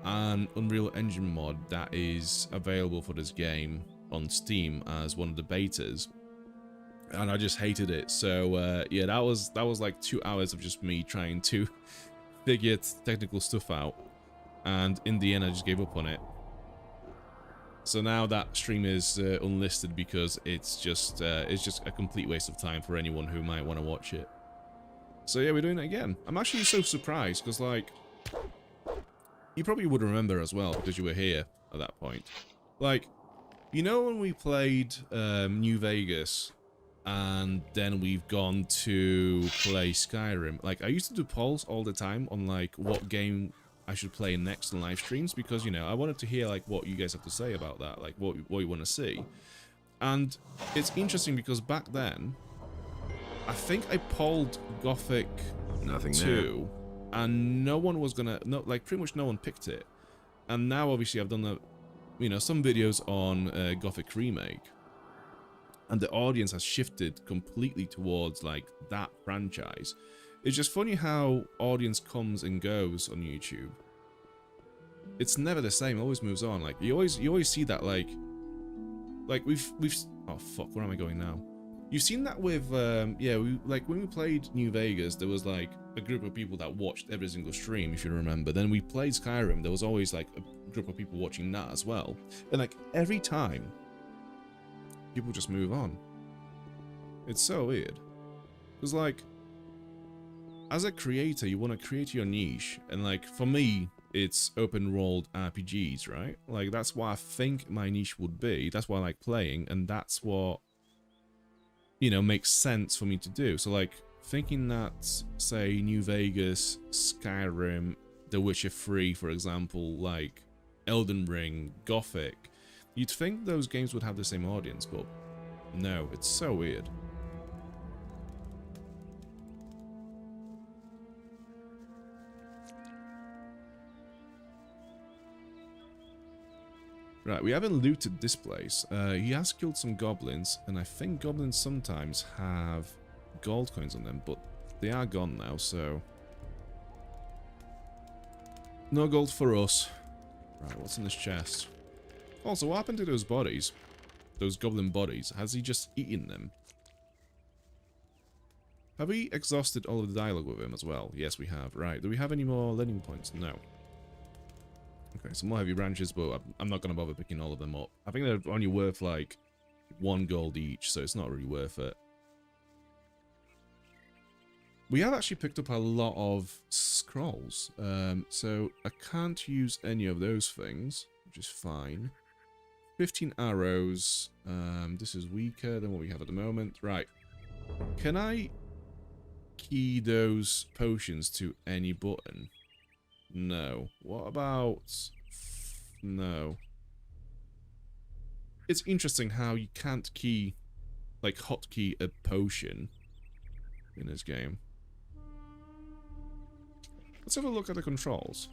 an Unreal Engine mod that is available for this game on Steam as one of the betas, and I just hated it. So yeah, that was like 2 hours of just me trying to figure technical stuff out, and in the end I just gave up on it. So now that stream is unlisted because it's just a complete waste of time for anyone who might want to watch it. So yeah, we're doing it again. I'm actually so surprised, because, like, you probably would remember as well, because you were here at that point. Like, you know when we played New Vegas, and then we've gone to play Skyrim? Like, I used to do polls all the time on, like, what game I should play next on live streams, because, you know, I wanted to hear, like, what you guys have to say about that, like, what you want to see. And it's interesting because back then, I think I polled Gothic Nothing 2, and no one was gonna, no, like, pretty much no one picked it. And now, obviously, I've done, you know, some videos on Gothic Remake, and the audience has shifted completely towards, like, that franchise. It's just funny how audience comes and goes on YouTube. It's never the same, it always moves on. Like, you always see that, like we've oh fuck, where am I going now? You've seen that with yeah, like when we played New Vegas, there was like a group of people that watched every single stream, if you remember. Then we played Skyrim, there was always like a group of people watching that as well. And like every time, people just move on. It's so weird. Because like, as a creator, you want to create your niche, and like for me, it's open world RPGs, right? Like that's what I think my niche would be. That's what I like playing, and that's what, you know, makes sense for me to do. So like thinking that, say, New Vegas, Skyrim, The Witcher 3, for example, like Elden Ring, Gothic, you'd think those games would have the same audience, but no, it's so weird. Right, we haven't looted this place. He has killed some goblins, and I think goblins sometimes have gold coins on them, but they are gone now, so no gold for us. Right, what's in this chest? Also, what happened to those bodies? Those goblin bodies? Has he just eaten them? Have we exhausted all of the dialogue with him as well? Yes, we have. Right, do we have any more learning points? No. Okay, some more heavy branches, but I'm not going to bother picking all of them up. I think they're only worth like 1 gold each, so it's not really worth it. We have actually picked up a lot of scrolls, so I can't use any of those things, which is fine. 15 arrows, this is weaker than what we have at the moment. Right, can I key those potions to any button? No. What about... no. It's interesting how you can't key, like, hotkey a potion in this game. Let's have a look at the controls.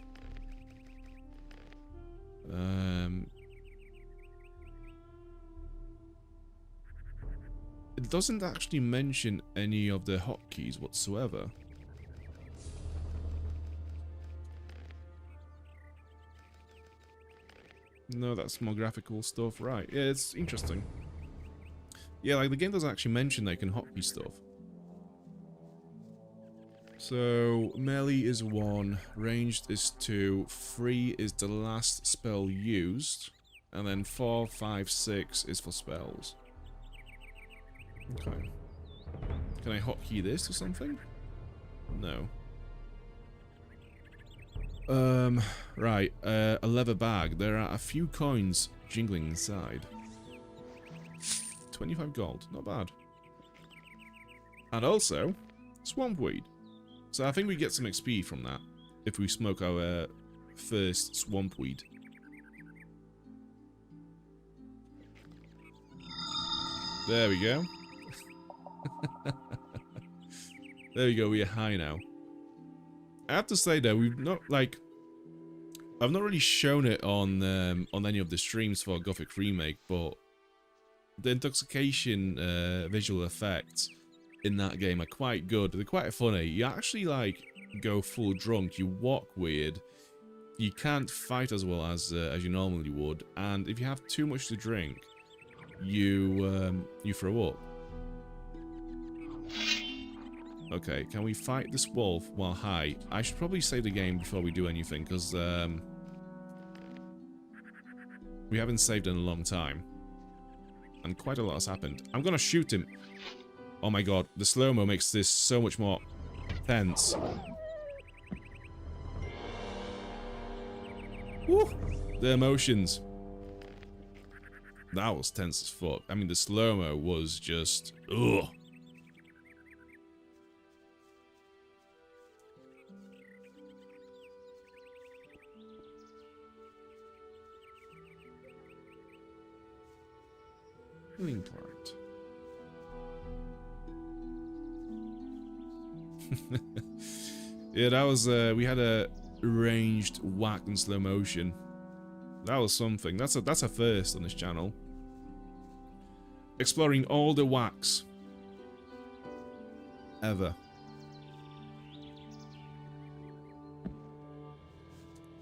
It doesn't actually mention any of the hotkeys whatsoever. No, that's more graphical stuff. Right, yeah, it's interesting. Yeah, like the game doesn't actually mention they can hotkey stuff. So, melee is 1, ranged is 2, 3 is the last spell used, and then 4, 5, 6 is for spells. Okay. Can I hotkey this or something? No. Right, a leather bag. There are a few coins jingling inside. 25 gold, not bad. And also, swamp weed. So I think we get some XP from that if we smoke our first swamp weed. There we go. There we go, we are high now. I have to say though, we've not, like, I've not really shown it on any of the streams for Gothic Remake, but the intoxication visual effects in that game are quite good. They're quite funny. You actually, like, go full drunk, you walk weird, you can't fight as well as you normally would, and if you have too much to drink, you throw up. Okay, can we fight this wolf while high? I should probably save the game before we do anything, because we haven't saved in a long time. And quite a lot has happened. I'm gonna shoot him. Oh my god, the slow-mo makes this so much more tense. Woo! The emotions. That was tense as fuck. I mean, the slow-mo was just... ugh. Healing part. Yeah, that was, we had a ranged whack in slow motion. That was something. That's a first on this channel. Exploring all the whacks ever.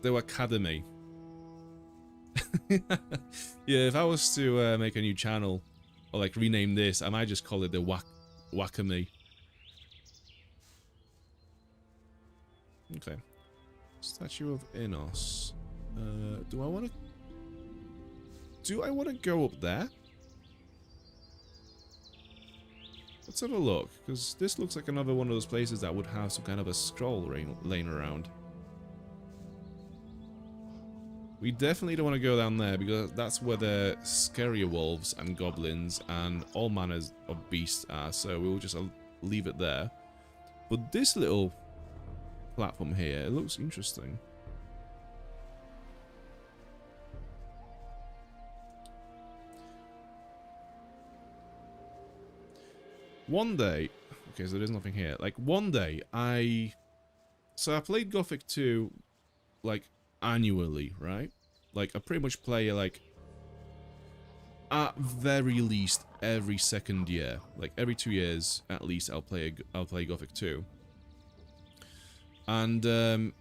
The Academy. Yeah, if I was to make a new channel or like rename this, I might just call it the Wackamy. Okay. Statue of Innos. Do I want to go up there? Let's have a look, because this looks like another one of those places that would have some kind of a scroll laying around. We definitely don't want to go down there, because that's where the scarier wolves and goblins and all manners of beasts are, so we'll just leave it there. But this little platform here, it looks interesting. One day, okay, so there's nothing here. Like, one day, I played Gothic 2, like, annually, right? Like, I pretty much play, like, at very least every second year. Like, every 2 years, at least, I'll play Gothic 2. And,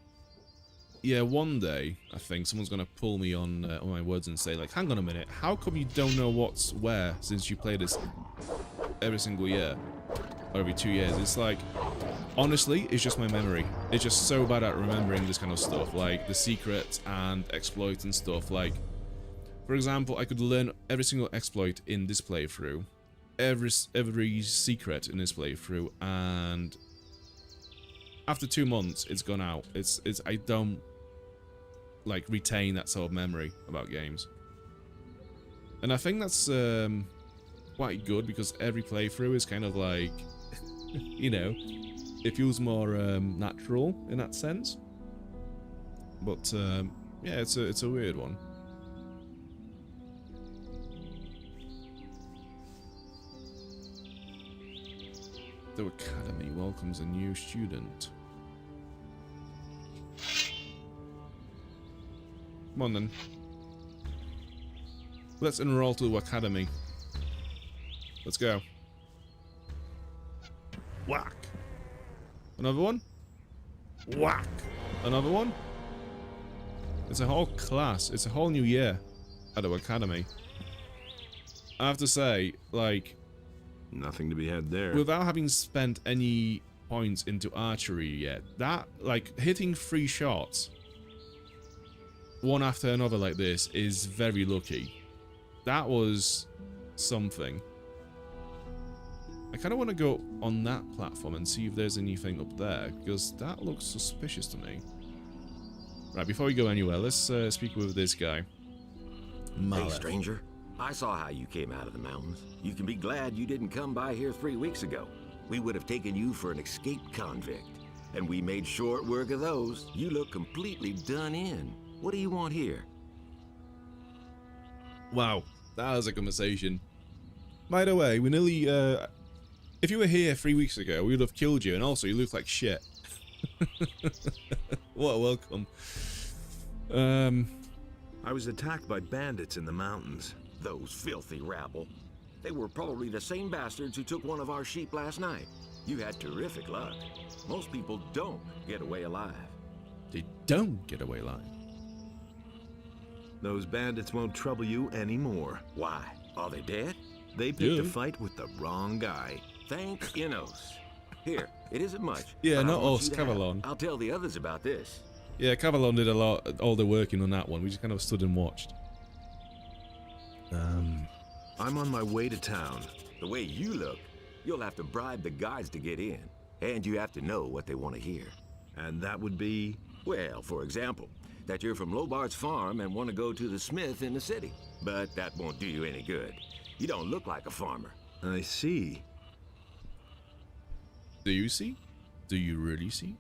yeah, one day, I think, someone's gonna pull me on my words and say, like, hang on a minute, how come you don't know what's where since you play this every single year? Or every 2 years? It's like, honestly, it's just my memory. It's just so bad at remembering this kind of stuff, like the secrets and exploits and stuff. Like, for example, I could learn every single exploit in this playthrough, every secret in this playthrough, and after 2 months, it's gone out. I don't like retain that sort of memory about games, and I think that's quite good because every playthrough is kind of like, you know, it feels more natural in that sense. But yeah, it's a weird one. The Academy welcomes a new student. Come on then. Let's enroll to the Academy. Let's go. Whack. Another one. Whack. Another one. It's a whole class. It's a whole new year at the Academy. I have to say, like, Nothing to be had there. without having spent any points into archery yet, that, like, hitting 3 shots one after another like this is very lucky. That was something. I kind of want to go on that platform and see if there's anything up there, because that looks suspicious to me. Right, before we go anywhere, let's speak with this guy. Hey, stranger. I saw how you came out of the mountains. You can be glad you didn't come by here 3 weeks ago. We would have taken you for an escaped convict. And we made short work of those. You look completely done in. What do you want here? Wow, that was a conversation. By the way, we nearly, if you were here 3 weeks ago, we would have killed you, and also you look like shit. What a welcome. I was attacked by bandits in the mountains. Those filthy rabble. They were probably the same bastards who took one of our sheep last night. You had terrific luck. Most people don't get away alive. They don't get away alive. Those bandits won't trouble you anymore. Why? Are they dead? They picked a fight with the wrong guy. Thank Innos. Here, it isn't much. Yeah, but I not want us, you to have it. Cavalorn. I'll tell the others about this. Yeah, Cavalorn did all the working on that one. We just kind of stood and watched. I'm on my way to town. The way you look, you'll have to bribe the guards to get in. And you have to know what they want to hear. And that would be? Well, for example, that you're from Lobart's farm and want to go to the smith in the city. But that won't do you any good. You don't look like a farmer. I see. Do you see? Do you really see?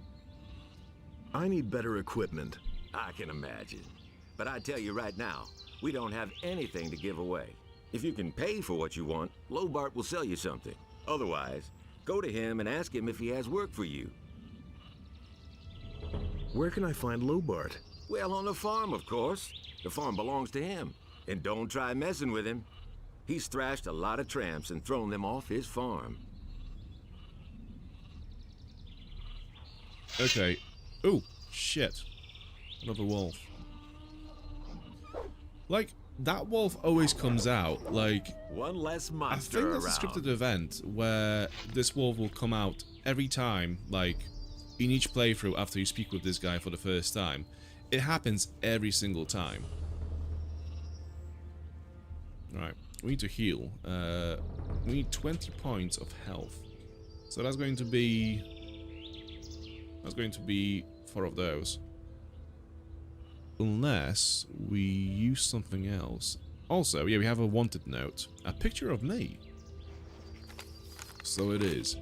I need better equipment. I can imagine. But I tell you right now, we don't have anything to give away. If you can pay for what you want, Lobart will sell you something. Otherwise, go to him and ask him if he has work for you. Where can I find Lobart? Well, on the farm, of course. The farm belongs to him. And don't try messing with him. He's thrashed a lot of tramps and thrown them off his farm. Okay. Oh, shit. Another wolf. Like, that wolf always comes out, like... One less I monster think that's a scripted event where this wolf will come out every time, like, in each playthrough after you speak with this guy for the first time. It happens every single time. Alright, we need to heal. We need 20 points of health. So that's going to be... That's going to be 4 of those. Unless we use something else. Also, yeah, we have a wanted note. A picture of me. So it is.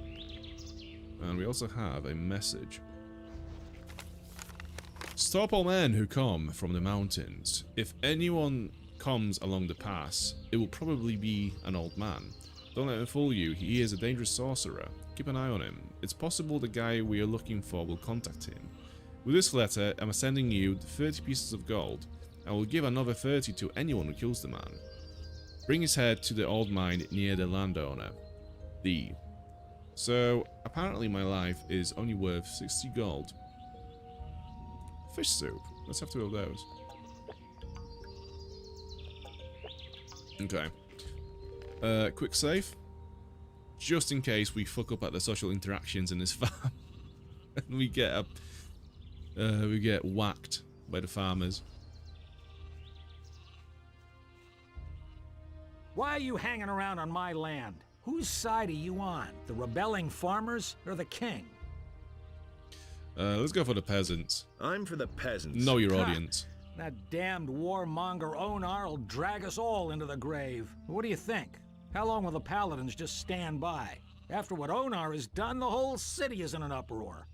And we also have a message. Stop all men who come from the mountains. If anyone comes along the pass, it will probably be an old man. Don't let him fool you, he is a dangerous sorcerer. Keep an eye on him. It's possible the guy we are looking for will contact him. With this letter, I'm sending you 30 pieces of gold. I will give another 30 to anyone who kills the man. Bring his head to the old mine near the landowner. D. So, apparently my life is only worth 60 gold. Fish soup. Let's have 2 of those. Okay. Quick save. Just in case we fuck up at the social interactions in this farm. And we get whacked by the farmers. Why are you hanging around on my land? Whose side are you on? The rebelling farmers or the king? Let's go for the peasants. I'm for the peasants. Know your audience. That damned warmonger Onar will drag us all into the grave. What do you think? How long will the paladins just stand by? After what Onar has done, the whole city is in an uproar.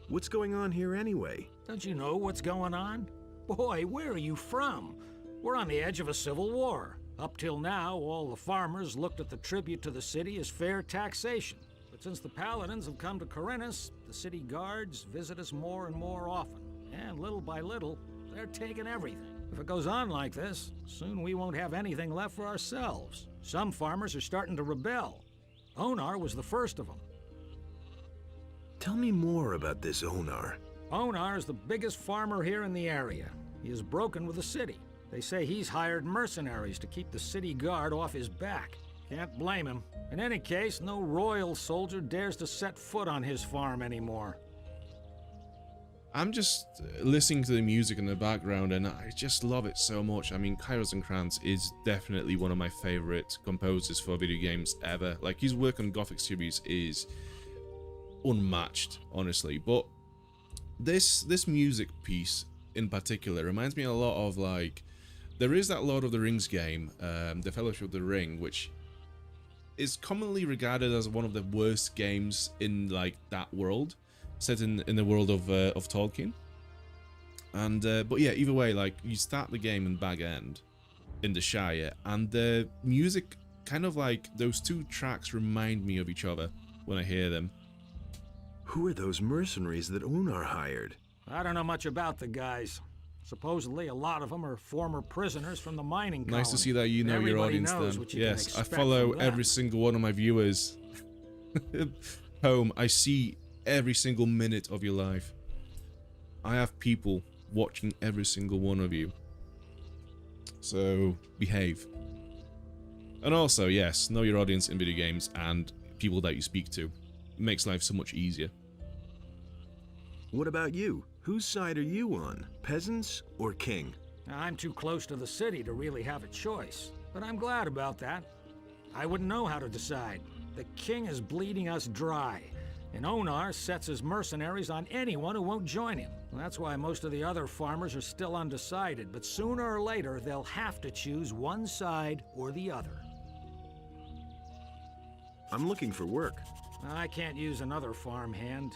What's going on here anyway? Don't you know what's going on? Boy, where are you from? We're on the edge of a civil war. Up till now, all the farmers looked at the tribute to the city as fair taxation. But since the paladins have come to Khorinis, the city guards visit us more and more often. And little by little, they're taking everything. If it goes on like this, soon we won't have anything left for ourselves. Some farmers are starting to rebel. Onar was the first of them. Tell me more about this Onar. Onar is the biggest farmer here in the area. He is broken with the city. They say he's hired mercenaries to keep the city guard off his back. Can't blame him. In any case, no royal soldier dares to set foot on his farm anymore. I'm just listening to the music in the background and I just love it so much. I mean, Kairos and Krantz is definitely one of my favorite composers for video games ever. Like, his work on Gothic series is unmatched, honestly. But this music piece in particular reminds me a lot of, like, there is that Lord of the Rings game, The Fellowship of the Ring, which is commonly regarded as one of the worst games in, like, that world, set in the world of Tolkien. And but yeah, either way, like, you start the game in Bag End in the Shire, and the music, kind of like those 2 tracks, remind me of each other when I hear them. Who are those mercenaries that Onar hired? I don't know much about the guys. Supposedly, a lot of them are former prisoners from the mining colony. Nice to see that you know your audience then. Yes, I follow every single one of my viewers. Home, I see every single minute of your life. I have people watching every single one of you. So, behave. And also, yes, know your audience in video games and people that you speak to. It makes life so much easier. What about you? Whose side are you on? Peasants or king? I'm too close to the city to really have a choice, but I'm glad about that. I wouldn't know how to decide. The king is bleeding us dry, and Onar sets his mercenaries on anyone who won't join him. That's why most of the other farmers are still undecided, but sooner or later they'll have to choose one side or the other. I'm looking for work. I can't use another farmhand,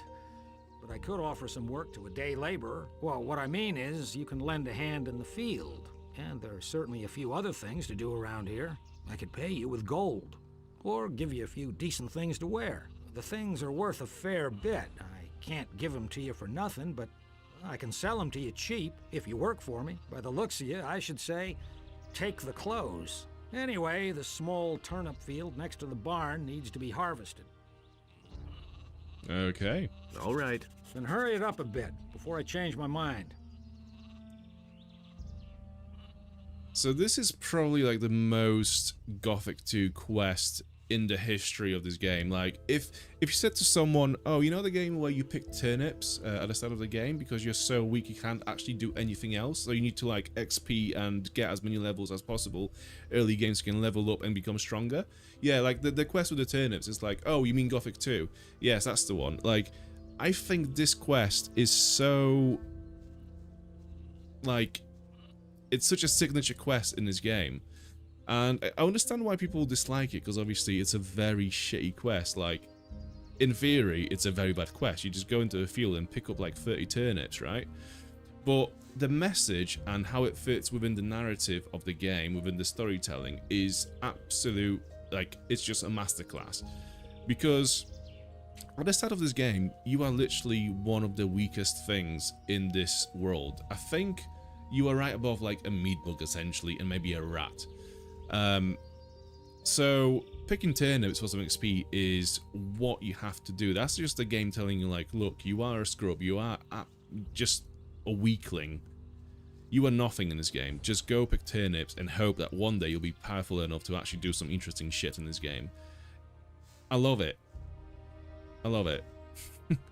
but I could offer some work to a day laborer. Well, what I mean is, you can lend a hand in the field, and there are certainly a few other things to do around here. I could pay you with gold, or give you a few decent things to wear. The things are worth a fair bit. I can't give them to you for nothing, but I can sell them to you cheap if you work for me. By the looks of you, I should say, take the clothes. Anyway, the small turnip field next to the barn needs to be harvested. Okay. All right. Then hurry it up a bit before I change my mind. So this is probably like the most Gothic 2 quest in the history of this game. Like, if you said to someone, oh, you know the game where you pick turnips at the start of the game because you're so weak you can't actually do anything else, so you need to like XP and get as many levels as possible, early games can level up and become stronger. Yeah, like the quest with the turnips is like, oh, you mean Gothic 2? Yes, that's the one. Like, I think this quest is so, like, it's such a signature quest in this game. And I understand why people dislike it, because obviously it's a very shitty quest. Like, in theory, it's a very bad quest. You just go into a field and pick up like 30 turnips, right? But the message and how it fits within the narrative of the game, within the storytelling, is absolute, like, it's just a masterclass. Because at the start of this game, you are literally one of the weakest things in this world. I think you are right above like a meat bug essentially, and maybe a rat. So picking turnips for some XP is what you have to do. That's just the game telling you, like, look, you are a scrub, you are just a weakling, you are nothing in this game. Just go pick turnips and hope that one day you'll be powerful enough to actually do some interesting shit in this game. I love it. I love it.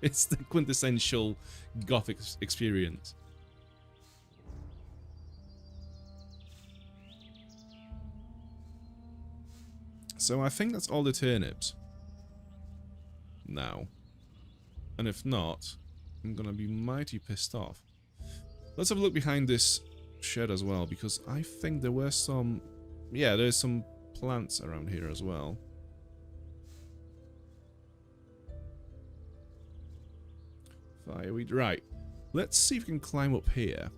It's the quintessential Gothic experience. So I think that's all the turnips now. And if not, I'm gonna be mighty pissed off. Let's have a look behind this shed as well, because I think there were some... yeah, there's some plants around here as well. Fireweed. Right. Let's see if we can climb up here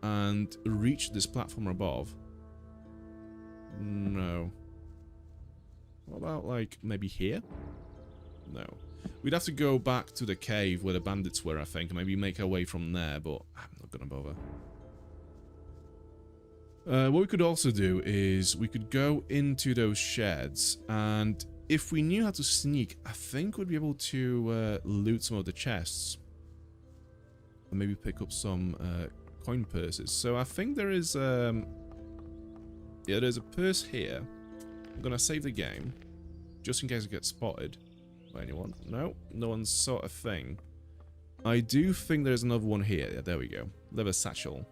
and reach this platform above. No. What about, like, maybe here? No. We'd have to go back to the cave where the bandits were, I think, and maybe make our way from there, but I'm not gonna bother. What we could also do is we could go into those sheds, and if we knew how to sneak, I think we'd be able to loot some of the chests. And maybe pick up some coin purses. So I think there is... yeah, there's a purse here. I'm gonna save the game, just in case I get spotted by anyone. No, no one saw a thing. I do think there's another one here. Yeah, there we go. Leather satchel.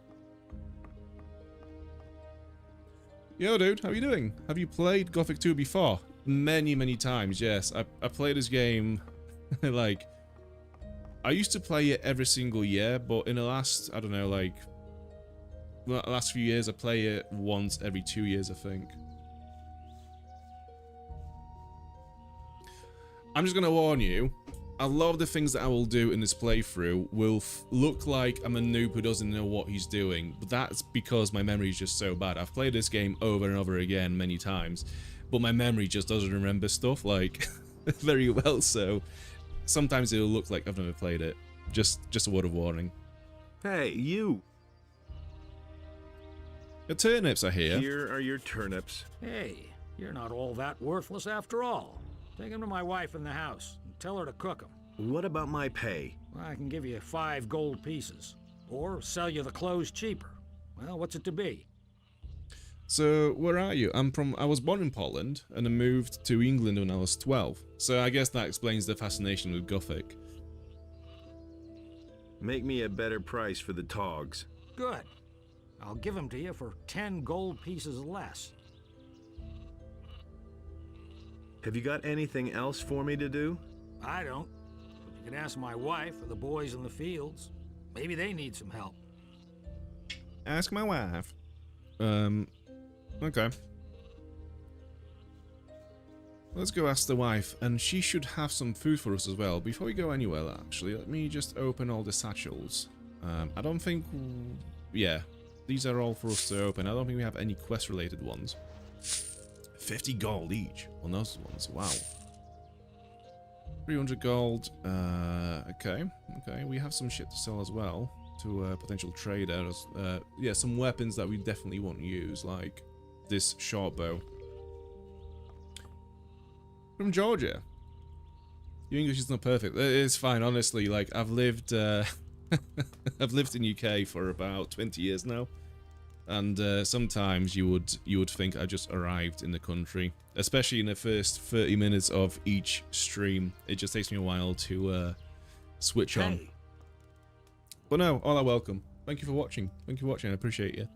Yo, dude, how you doing? Have you played Gothic 2 before? Many, many times, yes. I played this game, like... I used to play it every single year, but in the last, I don't know, like... the last few years, I play it once every 2 years, I think. I'm just gonna warn you, a lot of the things that I will do in this playthrough will look like I'm a noob who doesn't know what he's doing, but that's because my memory is just so bad. I've played this game over and over again many times, but my memory just doesn't remember stuff, like, very well, so sometimes it'll look like I've never played it. Just a word of warning. Hey, you! The turnips are here. Here are your turnips. Hey, you're not all that worthless after all. Take them to my wife in the house and tell her to cook them. What about my pay? I can give you 5 gold pieces, or sell you the clothes cheaper. Well, what's it to be? So, where are you? I was born in Poland, and I moved to England when I was 12. So I guess that explains the fascination with Gothic. Make me a better price for the togs. Good. I'll give them to you for 10 gold pieces less. Have you got anything else for me to do? I don't. But you can ask my wife or the boys in the fields. Maybe they need some help. Ask my wife. Okay. Let's go ask the wife, and she should have some food for us as well. Before we go anywhere, actually, let me just open all the satchels. I don't think... Yeah, these are all for us to open. I don't think we have any quest-related ones. 50 gold each on those ones. Wow. 300 gold. Okay. We have some shit to sell as well to potential traders. Yeah, some weapons that we definitely won't use, like this short bow. From Georgia. Your English is not perfect. It's fine, honestly. Like, I've lived I've lived in UK for about 20 years now, and sometimes you would think I just arrived in the country, especially in the first 30 minutes of each stream. It just takes me a while to switch on. But no, all are welcome. Thank you for watching. Thank you for watching. I appreciate you.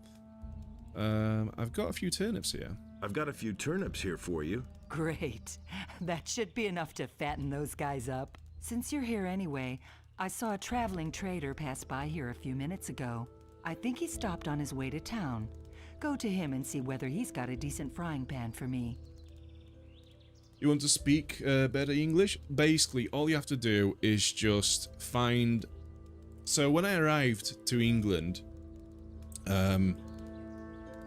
I've got a few turnips here. I've got a few turnips here for you. Great. That should be enough to fatten those guys up. Since you're here anyway, I saw a traveling trader pass by here a few minutes ago. I think he stopped on his way to town. Go to him and see whether he's got a decent frying pan for me. You want to speak better English? Basically, all you have to do is just find... So when I arrived to England,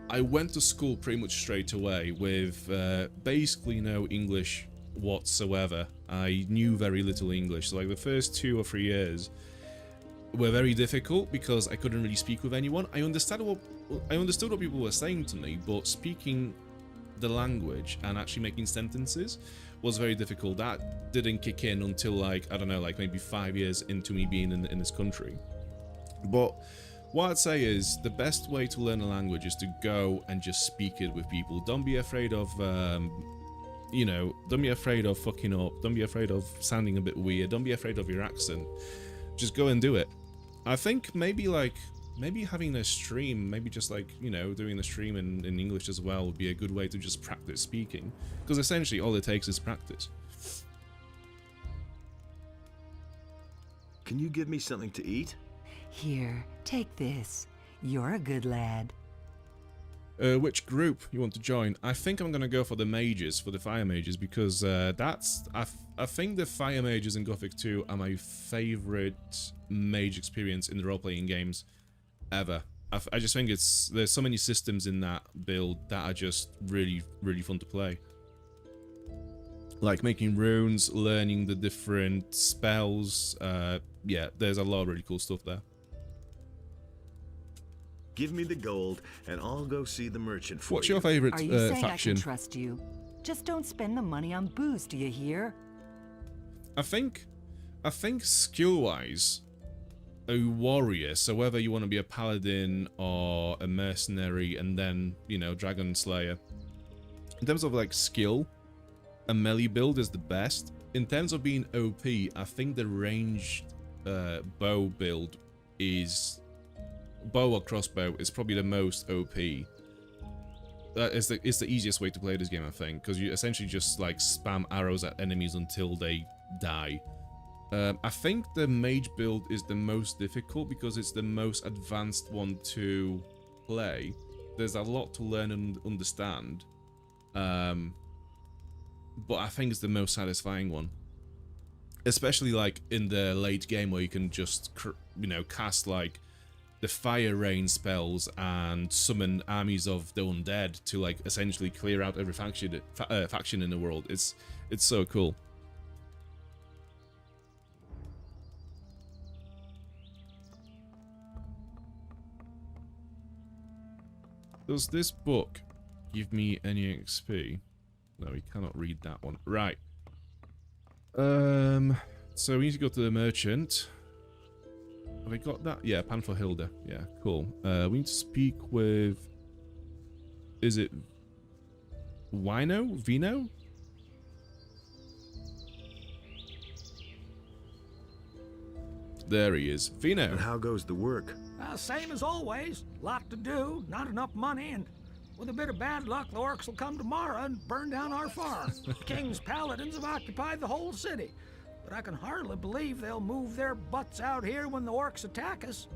I went to school pretty much straight away with basically no English whatsoever. I knew very little English. So like the first 2 or 3 years were very difficult because I couldn't really speak with anyone. I understood what people were saying to me, but speaking the language and actually making sentences was very difficult. That didn't kick in until, like, I don't know, like maybe 5 years into me being in this country. But what I'd say is the best way to learn a language is to go and just speak it with people. Don't be afraid of, you know, don't be afraid of fucking up. Don't be afraid of sounding a bit weird. Don't be afraid of your accent. Just go and do it. I think maybe having a stream, maybe just like, you know, doing a stream in English as well would be a good way to just practice speaking. Because essentially all it takes is practice. Can you give me something to eat? Here, take this. You're a good lad. Which group you want to join? I think I'm gonna go for the mages, for the fire mages, because I think the fire mages in Gothic 2 are my favorite mage experience in the role-playing games ever. I just think there's so many systems in that build that are just really, really fun to play. Like making runes, learning the different spells. Yeah, there's a lot of really cool stuff there. Give me the gold, and I'll go see the merchant for you. What's your favorite Are you saying faction? I can trust you? Just don't spend the money on booze, do you hear? I think skill-wise, a warrior, so whether you want to be a paladin or a mercenary and then, you know, dragon slayer. In terms of like skill, a melee build is the best. In terms of being OP, I think the ranged bow build is... Bow or crossbow is probably the most OP. It's the easiest way to play this game, I think, because you essentially just like spam arrows at enemies until they die. I think the mage build is the most difficult because it's the most advanced one to play. There's a lot to learn and understand, but I think it's the most satisfying one. Especially like in the late game where you can just, you know, cast like the fire rain spells and summon armies of the undead to like essentially clear out every faction in the world. It's so cool. Does this book give me any XP? No, we cannot read that one. Right. So we need to go to the merchant. Have I got that? Yeah, Pan for Hilda. Yeah, cool. We need to speak with... Is it... Vino? There he is. Vino. And how goes the work? Same as always. Lot to do, not enough money, and With a bit of bad luck, the orcs will come tomorrow and burn down our farm. King's paladins have occupied the whole city. But I can hardly believe they'll move their butts out here when the orcs attack us.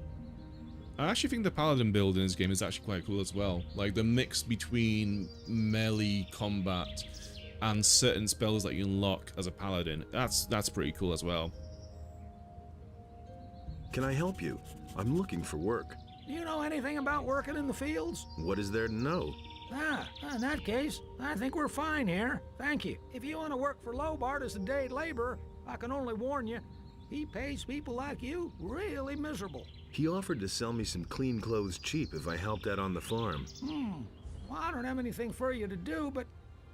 I actually think the paladin build in this game is actually quite cool as well. Like the mix between melee combat and certain spells that you unlock as a paladin. That's pretty cool as well. Can I help you? I'm looking for work. Do you know anything about working in the fields? What is there to know? In that case, I think we're fine here. Thank you. If you want to work for Lobart as a day laborer, I can only warn you, he pays people like you really miserable. He offered to sell me some clean clothes cheap if I helped out on the farm. Well, I don't have anything for you to do, but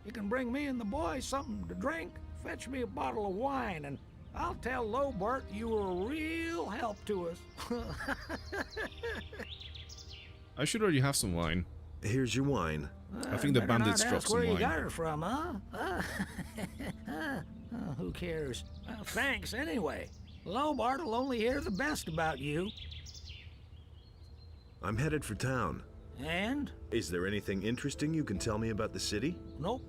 you can bring me and the boys something to drink, fetch me a bottle of wine, and I'll tell Lobart you were a real help to us. I should already have some wine. Here's your wine. I think the bandits dropped some where wine. You got it from, huh? Who cares? Well, thanks anyway. Lobart will only hear the best about you. I'm headed for town. And? Is there anything interesting you can tell me about the city? Nope.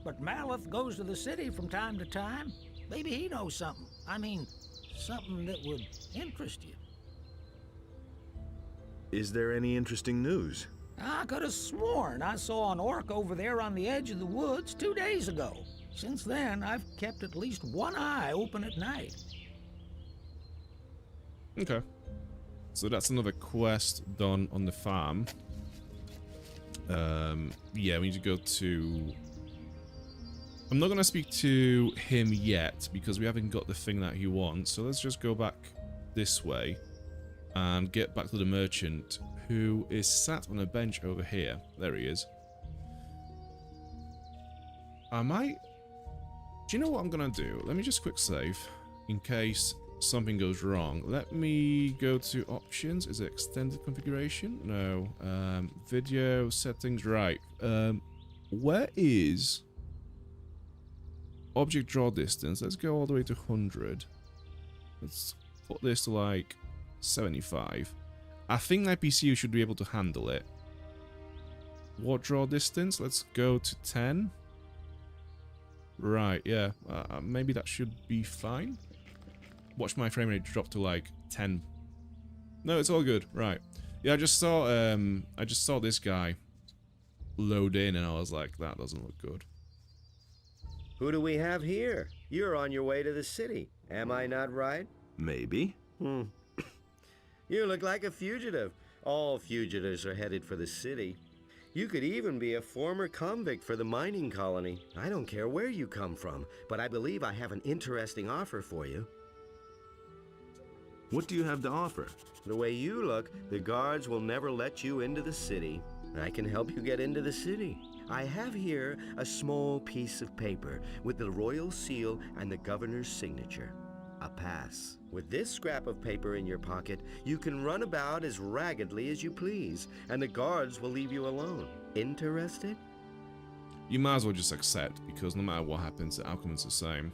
But Maleth goes to the city from time to time. Maybe he knows something. I mean, something that would interest you. Is there any interesting news? I could have sworn I saw an orc over there on the edge of the woods 2 days ago. Since then, I've kept at least one eye open at night. Okay. So that's another quest done on the farm. Yeah, we need to go to... I'm not going to speak to him yet, because we haven't got the thing that he wants. So let's just go back this way and get back to the merchant, who is sat on a bench over here. There he is. I might... Do you know what I'm going to do? Let me just quick save, in case something goes wrong. Let me go to options. Is it extended configuration? No. Video settings. Right. Where is object draw distance? Let's go all the way to 100. Let's put this to like 75. I think IPCU should be able to handle it. What draw distance? Let's go to 10. Right, yeah. Maybe that should be fine. Watch my frame rate drop to like 10. No, it's all good. Right. Yeah, I just saw this guy load in and I was like, that doesn't look good. Who do we have here? You're on your way to the city. Am I not right? Maybe. You look like a fugitive. All fugitives are headed for the city. You could even be a former convict for the mining colony. I don't care where you come from, but I believe I have an interesting offer for you. What do you have to offer? The way you look, the guards will never let you into the city. I can help you get into the city. I have here a small piece of paper with the royal seal and the governor's signature. A pass. With this scrap of paper in your pocket, you can run about as raggedly as you please, and the guards will leave you alone. Interested? You might as well just accept, because no matter what happens, the outcome is the same.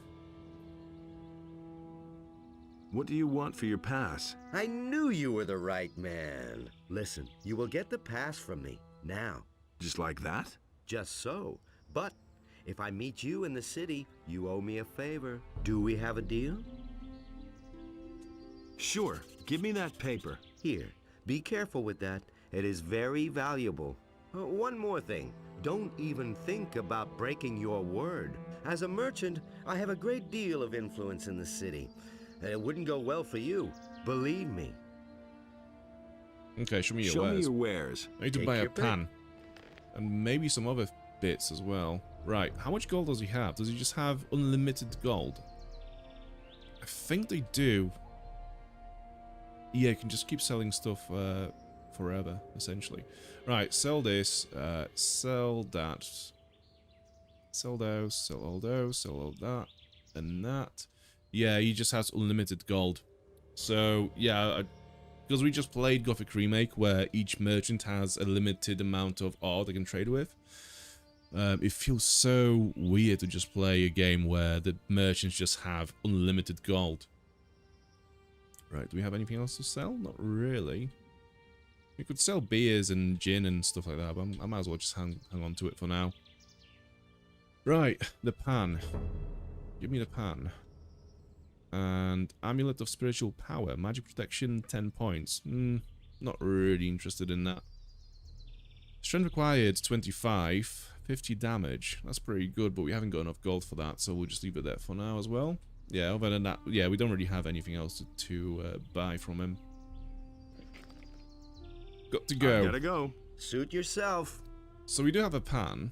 What do you want for your pass? I knew you were the right man. Listen, you will get the pass from me, now. Just like that? Just so. But if I meet you in the city, you owe me a favor. Do we have a deal? Sure. Give me that paper. Here, be careful with that. It is very valuable. One more thing. Don't even think about breaking your word. As a merchant, I have a great deal of influence in the city. It wouldn't go well for you. Believe me. Okay, show me your Show wares. me your wares. I need to buy a pan. And maybe some other bits as well. Right, how much gold does he have? Does he just have unlimited gold? I think they do. Yeah, you can just keep selling stuff forever, essentially. Right, sell this, sell that. Sell those, sell all those, sell all that, and that. Yeah, he just has unlimited gold. So, yeah, because we just played Gothic Remake, where each merchant has a limited amount of ore they can trade with. It feels so weird to just play a game where the merchants just have unlimited gold. Right, do we have anything else to sell? Not really. We could sell beers and gin and stuff like that, but I might as well just hang on to it for now. Right, the pan. Give me the pan. And Amulet of Spiritual Power. Magic Protection, 10 points. Not really interested in that. Strength required, 25. 50 damage. That's pretty good, but we haven't got enough gold for that, so we'll just leave it there for now as well. Yeah, other than that, yeah, we don't really have anything else to buy from him. Got to go. Gotta go. Suit yourself. So we do have a pan,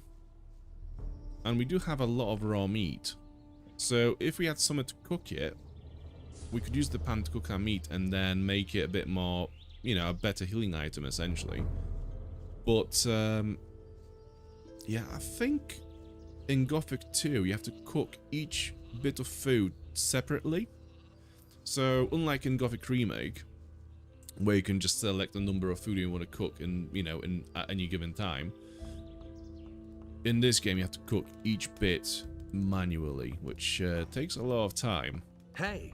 and we do have a lot of raw meat. So if we had somewhere to cook it, we could use the pan to cook our meat and then make it a bit more, you know, a better healing item essentially. But yeah, I think in Gothic 2 you have to cook each bit of food separately. So unlike in Gothic Remake, where you can just select the number of food you want to cook in, you know, at any given time, in this game you have to cook each bit manually, which takes a lot of time. Hey.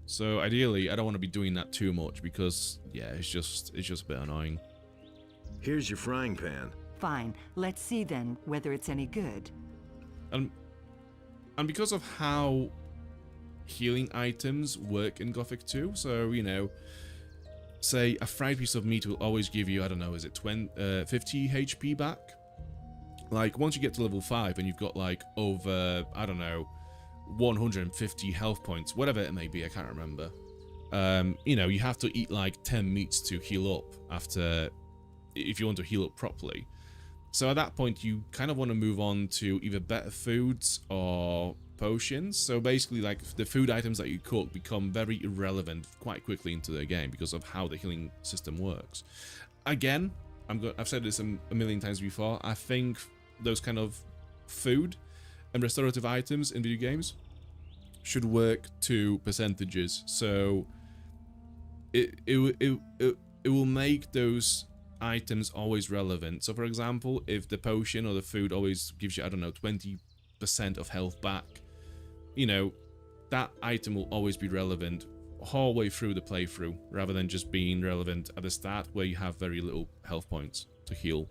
So ideally, I don't want to be doing that too much because, yeah, it's just a bit annoying. Here's your frying pan. Fine. Let's see then whether it's any good. And because of how healing items work in Gothic 2, so, you know, say a fried piece of meat will always give you, I don't know, is it 50 HP back? Like, once you get to level 5 and you've got, like, over, I don't know, 150 health points, whatever it may be, I can't remember. You know, you have to eat, like, 10 meats to heal up after, if you want to heal up properly. So at that point, you kind of want to move on to either better foods or potions. So basically, like, the food items that you cook become very irrelevant quite quickly into the game because of how the healing system works. Again, I've said this a million times before, I think those kind of food and restorative items in video games should work to percentages. So it will make those items always relevant. So for example, if the potion or the food always gives you, I don't know, 20% of health back, you know, that item will always be relevant whole way through the playthrough, rather than just being relevant at the start where you have very little health points to heal.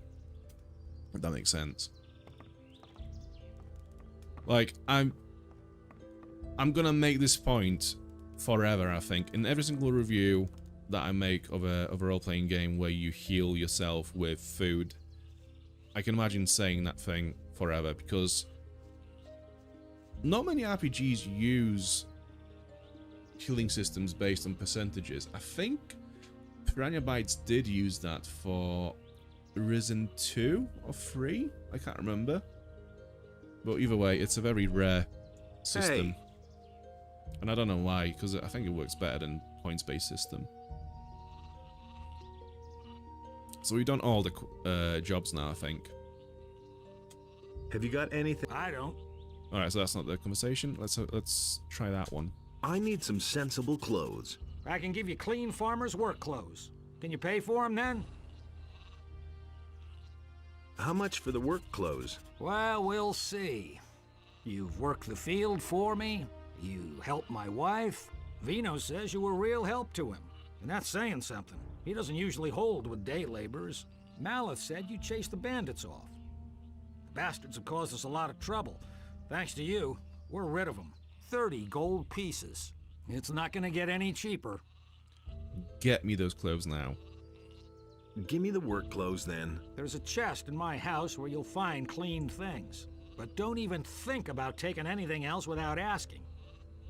If that makes sense. Like, I'm gonna make this point forever, I think, in every single review that I make of a role-playing game where you heal yourself with food. I can imagine saying that thing forever, because not many RPGs use healing systems based on percentages. I think Piranha Bytes did use that for Risen 2 or 3? I can't remember. But either way, it's a very rare system. Hey. And I don't know why, because I think it works better than points-based system. So we've done all the jobs now, I think. Have you got anything? I don't. Alright, so that's not the conversation. Let's try that one. I need some sensible clothes. I can give you clean farmer's work clothes. Can you pay for them then? How much for the work clothes? Well, we'll see. You've worked the field for me. You helped my wife. Vino says you were real help to him. And that's saying something. He doesn't usually hold with day laborers. Maleth said you chased the bandits off. The bastards have caused us a lot of trouble. Thanks to you, we're rid of them. 30 gold pieces. It's not gonna get any cheaper. Get me those clothes now. Give me the work clothes then. There's a chest in my house where you'll find clean things. But don't even think about taking anything else without asking.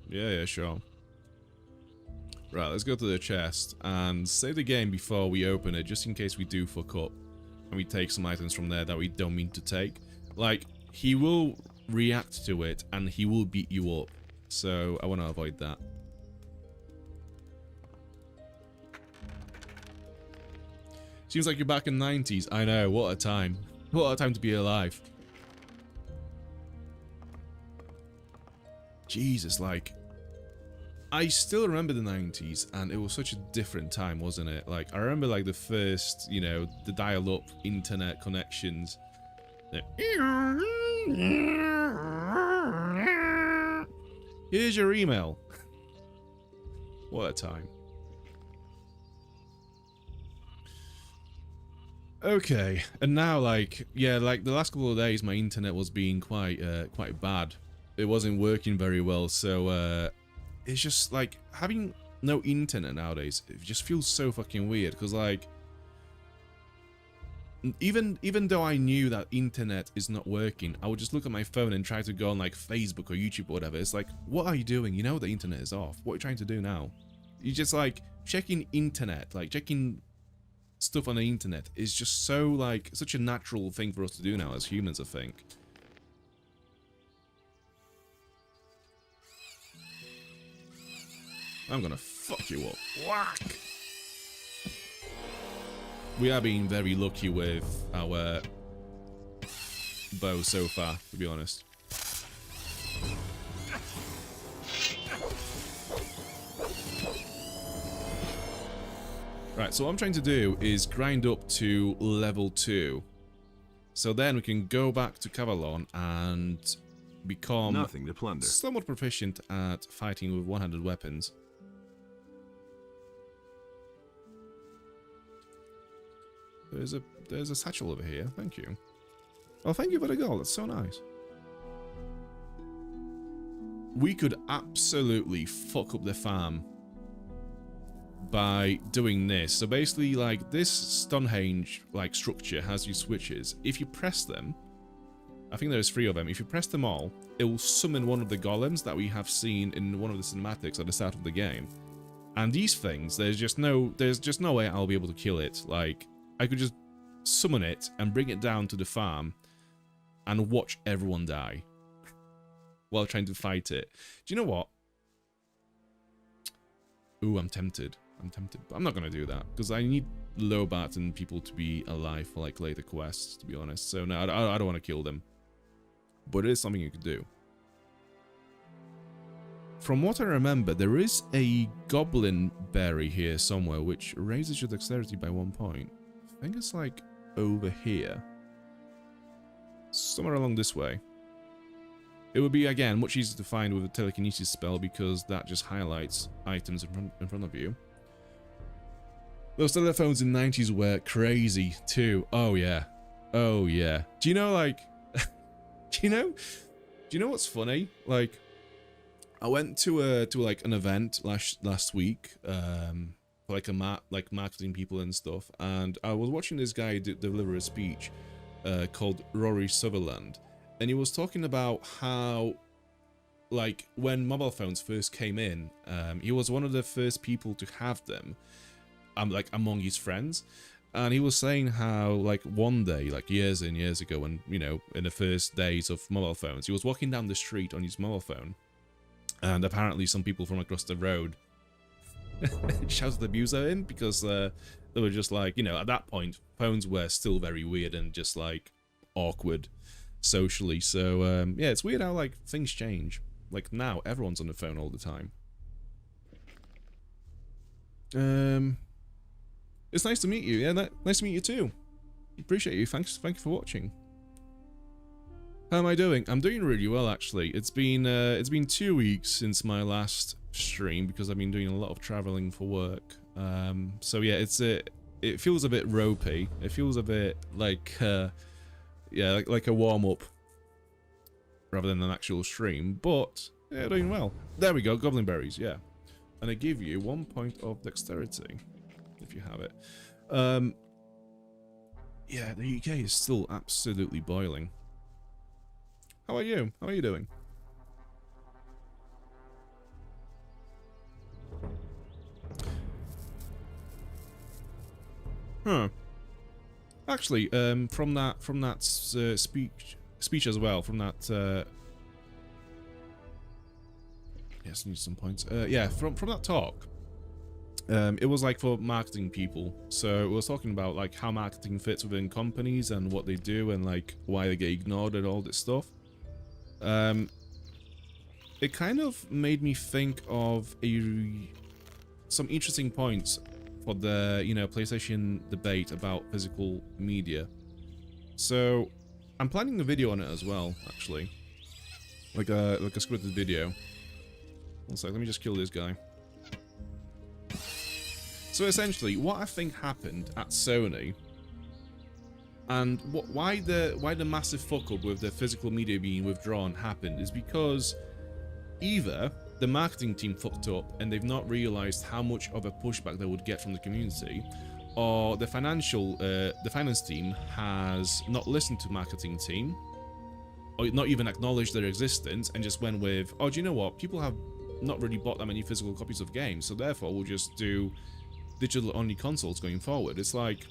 Yeah, sure. Right, let's go to the chest and save the game before we open it, just in case we do fuck up and we take some items from there that we don't mean to take. Like, he will react to it and he will beat you up, so I want to avoid that. Seems like you're back in the 90s. I know, what a time. What a time to be alive. Jesus, like, I still remember the 90s, and it was such a different time, wasn't it? Like, I remember, like, the first, you know, the dial-up internet connections. Here's your email. What a time. Okay, and now like yeah, like the last couple of days, my internet was being quite bad. It wasn't working very well, so it's just like having no internet nowadays. It just feels so fucking weird because like even though I knew that internet is not working, I would just look at my phone and try to go on like Facebook or YouTube or whatever. It's like, what are you doing? You know the internet is off. What are you trying to do now? You just like checking internet, like checking stuff on the internet is just so like such a natural thing for us to do now as humans, I think. I'm gonna fuck you up. Whack! We are being very lucky with our bow so far, to be honest. Right, so what I'm trying to do is grind up to level 2. So then we can go back to Cavalorn and become Nothing to plunder. Somewhat proficient at fighting with one-handed weapons. There's a satchel over here, thank you. Oh, thank you for the gold, that's so nice. We could absolutely fuck up the farm by doing this. So basically, like, this Stonehenge like structure has these switches. If you press them, I think there's 3 of them. If you press them all, it will summon one of the golems that we have seen in one of the cinematics at the start of the game. And these things, there's just no way I'll be able to kill it. Like, I could just summon it and bring it down to the farm and watch everyone die while trying to fight it. Do you know what? Ooh, I'm tempted. But I'm not going to do that, because I need Lobart and people to be alive for, like, later quests, to be honest. So, no, I don't want to kill them. But it is something you could do. From what I remember, there is a goblin berry here somewhere, which raises your dexterity by 1 point. I think it's, like, over here. Somewhere along this way. It would be, again, much easier to find with a telekinesis spell, because that just highlights items in front of you. Those telephones in the 90s were crazy too. Oh yeah. Oh yeah. Do you know, like, do you know what's funny? Like, I went to like an event last week, for like marketing people and stuff, and I was watching this guy deliver a speech, called Rory Sutherland, and he was talking about how, like, when mobile phones first came in, he was one of the first people to have them. Like, among his friends, and he was saying how, like, one day, like years and years ago, when, you know, in the first days of mobile phones, he was walking down the street on his mobile phone, and apparently some people from across the road shouted abuse at him, because they were just like, you know, at that point phones were still very weird and just like awkward socially. So yeah, it's weird how, like, things change. Like, now everyone's on the phone all the time. It's nice to meet you. Yeah, nice to meet you too. Appreciate you. Thank you for watching. How am I doing? I'm doing really well, actually. It's been 2 weeks since my last stream, because I've been doing a lot of traveling for work. So yeah, it feels a bit ropey. It feels a bit like yeah, like a warm up rather than an actual stream. But yeah, doing well. There we go. Goblin berries. Yeah, and I give you 1 point of dexterity if you have it. Yeah, the UK is still absolutely boiling. How are you? How are you doing? Huh. Actually, from that speech as well, from that yes, need some points. Yeah, from that talk. It was like for marketing people, so it was talking about like how marketing fits within companies and what they do and like why they get ignored and all this stuff. It kind of made me think of some interesting points for the, you know, PlayStation debate about physical media. So I'm planning a video on it as well, actually, like a scripted video. One sec, let me just kill this guy. So essentially, what I think happened at Sony And why the massive fuck up with the physical media being withdrawn happened is because either the marketing team fucked up and they've not realized how much of a pushback they would get from the community, or the finance team has not listened to marketing team, or not even acknowledged their existence, and just went with, oh, do you know what? People have not really bought that many physical copies of games, so therefore we'll just do digital-only consoles going forward. It's like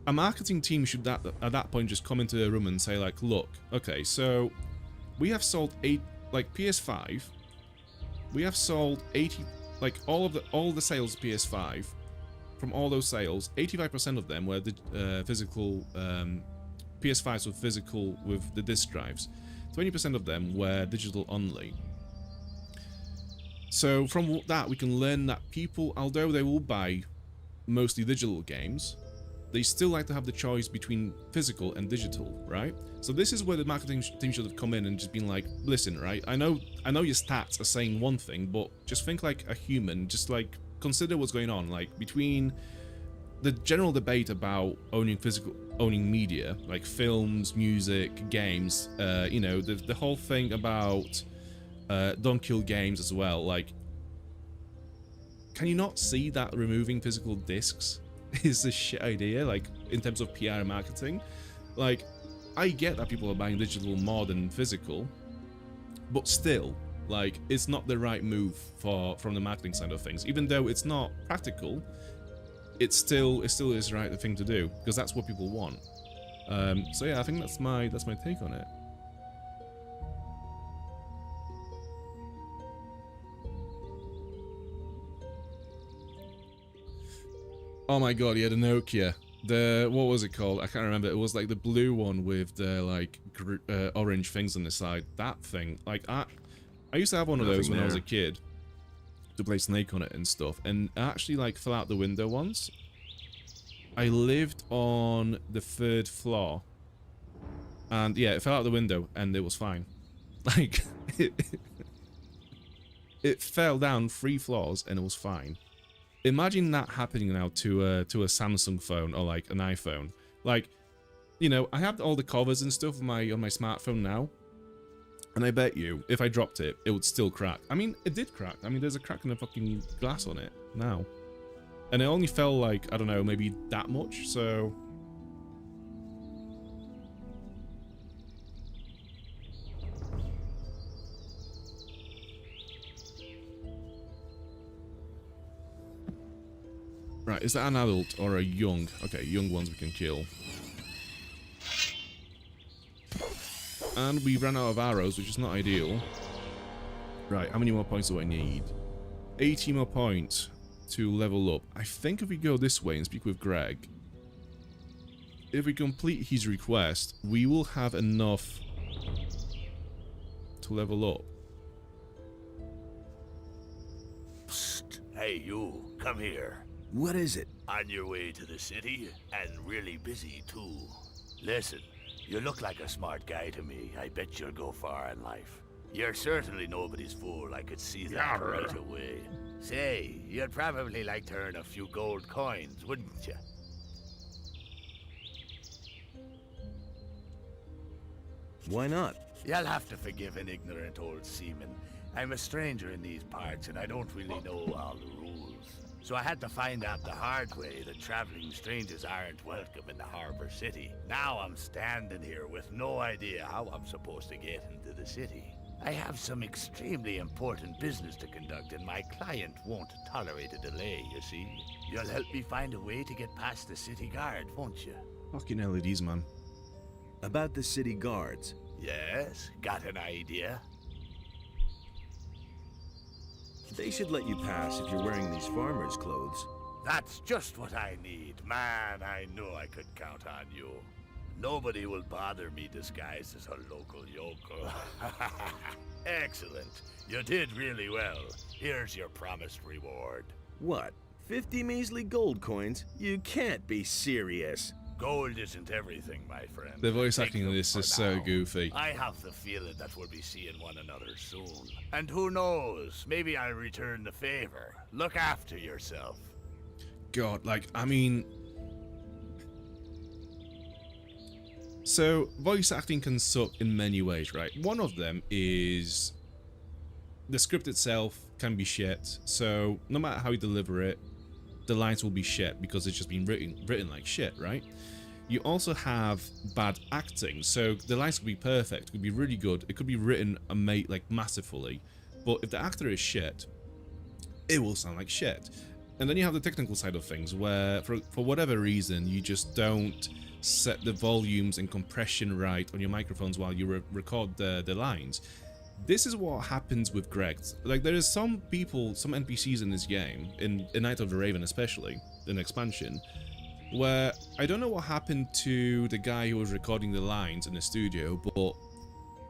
a marketing team should at that point just come into the room and say, like, look, okay, so we have sold PS5, we have sold 80, like all the sales of PS5. From all those sales, 85% of them were the physical PS5s were physical with the disc drives. 20% of them were digital only. So from that, we can learn that people, although they will buy mostly digital games, they still like to have the choice between physical and digital, right? So this is where the marketing team should have come in and just been like, listen, right? I know your stats are saying one thing, but just think like a human. Just like consider what's going on, like between the general debate about owning media, like films, music, games. You know, the whole thing about don't kill games as well. Like, can you not see that removing physical discs is a shit idea, like in terms of PR and marketing? Like, I get that people are buying digital more than physical, but still, like, it's not the right move from the marketing side of things. Even though it's not practical, it still is the right thing to do, because that's what people want. So yeah, I think that's my take on it. Oh my god, yeah, the Nokia. What was it called? I can't remember. It was like the blue one with the like orange things on the side. That thing. Like I used to have one of those when I was a kid to play Snake on it and stuff. And I actually like fell out the window once. I lived on the 3rd floor. And yeah, it fell out the window and it was fine. Like it fell down 3 floors and it was fine. Imagine that happening now to a Samsung phone or like an iPhone. Like, you know, I have all the covers and stuff on my smartphone now, and I bet you if I dropped it, it would still crack. I mean, it did crack. I mean, there's a crack in the fucking glass on it now, and it only fell like, I don't know, maybe that much. So right, is that an adult or a young? Okay, young ones we can kill. And we ran out of arrows, which is not ideal. Right, how many more points do I need? 80 more points to level up. I think if we go this way and speak with Greg, if we complete his request, we will have enough to level up. Psst. Hey, you, come here. What is it? On your way to the city, and really busy, too. Listen, you look like a smart guy to me. I bet you'll go far in life. You're certainly nobody's fool, I could see that right away. Say, you'd probably like to earn a few gold coins, wouldn't you? Why not? You'll have to forgive an ignorant old seaman. I'm a stranger in these parts, and I don't really know all the rules. So I had to find out the hard way that traveling strangers aren't welcome in the harbor city. Now I'm standing here with no idea how I'm supposed to get into the city. I have some extremely important business to conduct, and my client won't tolerate a delay, you see. You'll help me find a way to get past the city guard, won't you? Fucking LEDs, man. About the city guards? Yes, got an idea? They should let you pass if you're wearing these farmer's clothes. That's just what I need. Man, I knew I could count on you. Nobody will bother me disguised as a local yokel. Excellent. You did really well. Here's your promised reward. What? 50 measly gold coins? You can't be serious. Gold isn't everything, my friend. The voice acting in this is so goofy. I have the feeling that we'll be seeing one another soon. And who knows, maybe I'll return the favor. Look after yourself. God, like, I mean, So, voice acting can suck in many ways, right? One of them is the script itself can be shit, so no matter how you deliver it, the lines will be shit because it's just been written like shit, right? You also have bad acting, so the lines could be perfect, could be really good, it could be written like masterfully, but if the actor is shit, it will sound like shit. And then you have the technical side of things, where for whatever reason you just don't set the volumes and compression right on your microphones while you record the lines. This is what happens with Greg. Like, there is some people, some NPCs in this game, in Night of the Raven especially, in expansion, where I don't know what happened to the guy who was recording the lines in the studio, but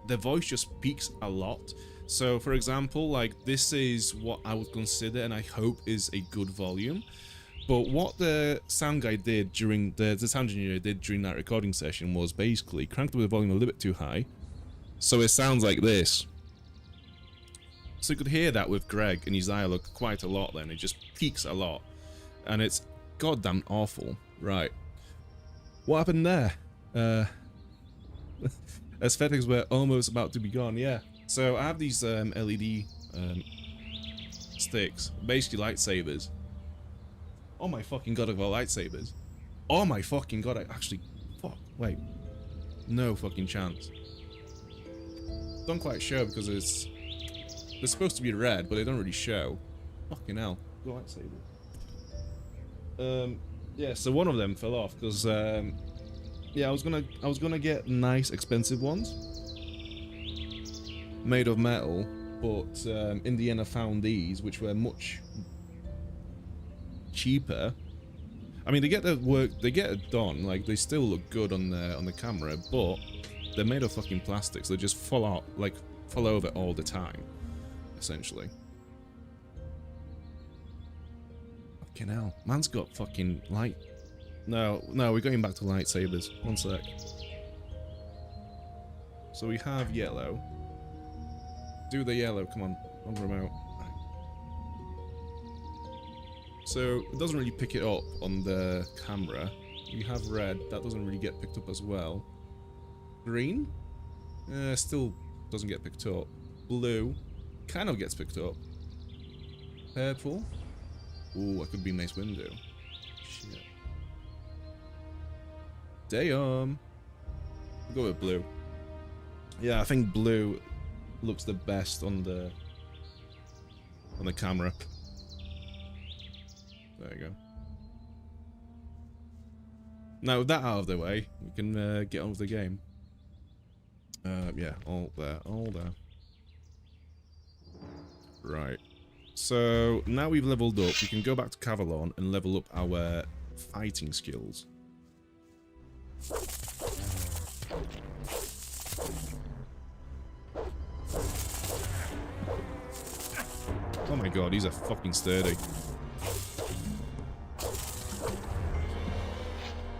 the voice just peaks a lot. So, for example, like, this is what I would consider, and I hope is a good volume. But what the sound guy did during the sound engineer did during that recording session was basically cranked up the volume a little bit too high, so it sounds like this. So you could hear that with Greg and his dialogue quite a lot then, it just peaks a lot. And it's goddamn awful. Right. What happened there? Aesthetics were almost about to be gone, yeah. So I have these LED sticks, basically lightsabers. Oh my fucking god, I've got lightsabers. Oh my fucking god, I actually... Fuck, wait. No fucking chance. Don't quite show because it's... They're supposed to be red, but they don't really show. Fucking hell. Go lightsaber. Yeah, so one of them fell off because yeah, I was gonna get nice expensive ones made of metal, but in the end I found these, which were much cheaper. I mean, they get the work, they get it done, like they still look good on the camera, but they're made of fucking plastics. They just fall out, like fall over all the time, essentially. Fucking hell, man's got fucking light. No, we're going back to lightsabers. One sec. So we have yellow. Do the yellow, come on, remote. So it doesn't really pick it up on the camera. We have red, that doesn't really get picked up as well. Green? Still doesn't get picked up. Blue kind of gets picked up. Purple? Ooh, I could be Mace Windu. Shit. Damn. Go with blue. Yeah, I think blue looks the best on the camera. There you go. Now with that out of the way, we can get on with the game. Yeah, all there, all there. Right. So now we've leveled up, we can go back to Cavalorn and level up our fighting skills. Oh my god, these are fucking sturdy.